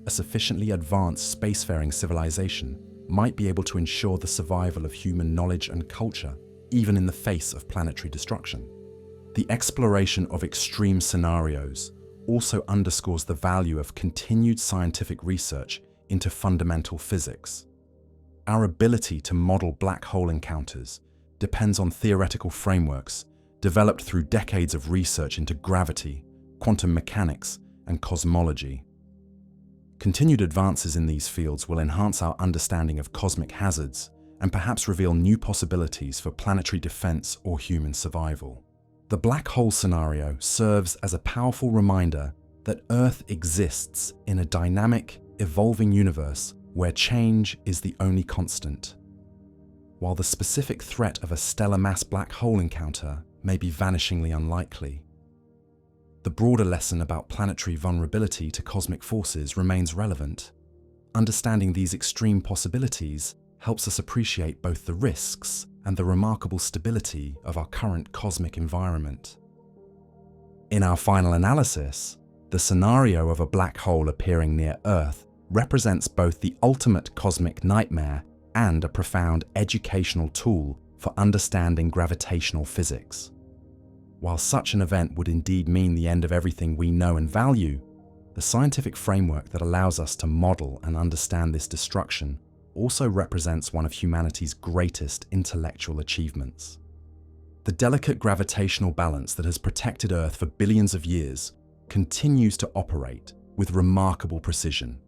a sufficiently advanced spacefaring civilization might be able to ensure the survival of human knowledge and culture, even in the face of planetary destruction. The exploration of extreme scenarios also underscores the value of continued scientific research into fundamental physics. Our ability to model black hole encounters depends on theoretical frameworks developed through decades of research into gravity, quantum mechanics, and cosmology. Continued advances in these fields will enhance our understanding of cosmic hazards and perhaps reveal new possibilities for planetary defense or human survival. The black hole scenario serves as a powerful reminder that Earth exists in a dynamic, evolving universe where change is the only constant. While the specific threat of a stellar mass black hole encounter may be vanishingly unlikely, the broader lesson about planetary vulnerability to cosmic forces remains relevant. Understanding these extreme possibilities helps us appreciate both the risks and the remarkable stability of our current cosmic environment. In our final analysis, the scenario of a black hole appearing near Earth represents both the ultimate cosmic nightmare and a profound educational tool for understanding gravitational physics. While such an event would indeed mean the end of everything we know and value, the scientific framework that allows us to model and understand this destruction also represents one of humanity's greatest intellectual achievements. The delicate gravitational balance that has protected Earth for billions of years continues to operate with remarkable precision,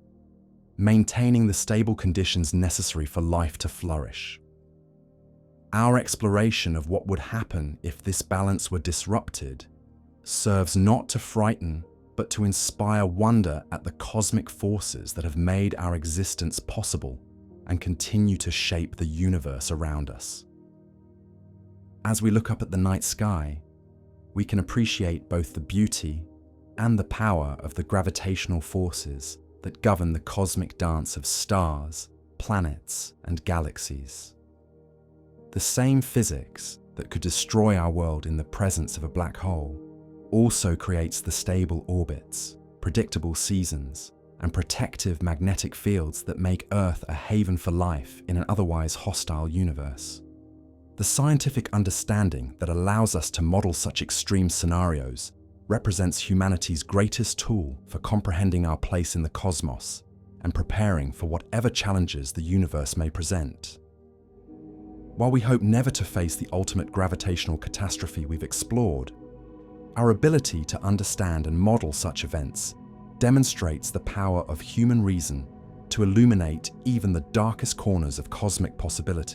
maintaining the stable conditions necessary for life to flourish. Our exploration of what would happen if this balance were disrupted serves not to frighten, but to inspire wonder at the cosmic forces that have made our existence possible and continue to shape the universe around us. As we look up at the night sky, we can appreciate both the beauty and the power of the gravitational forces that govern the cosmic dance of stars, planets, and galaxies. The same physics that could destroy our world in the presence of a black hole also creates the stable orbits, predictable seasons, and protective magnetic fields that make Earth a haven for life in an otherwise hostile universe. The scientific understanding that allows us to model such extreme scenarios represents humanity's greatest tool for comprehending our place in the cosmos and preparing for whatever challenges the universe may present. While we hope never to face the ultimate gravitational catastrophe we've explored, our ability to understand and model such events demonstrates the power of human reason to illuminate even the darkest corners of cosmic possibility.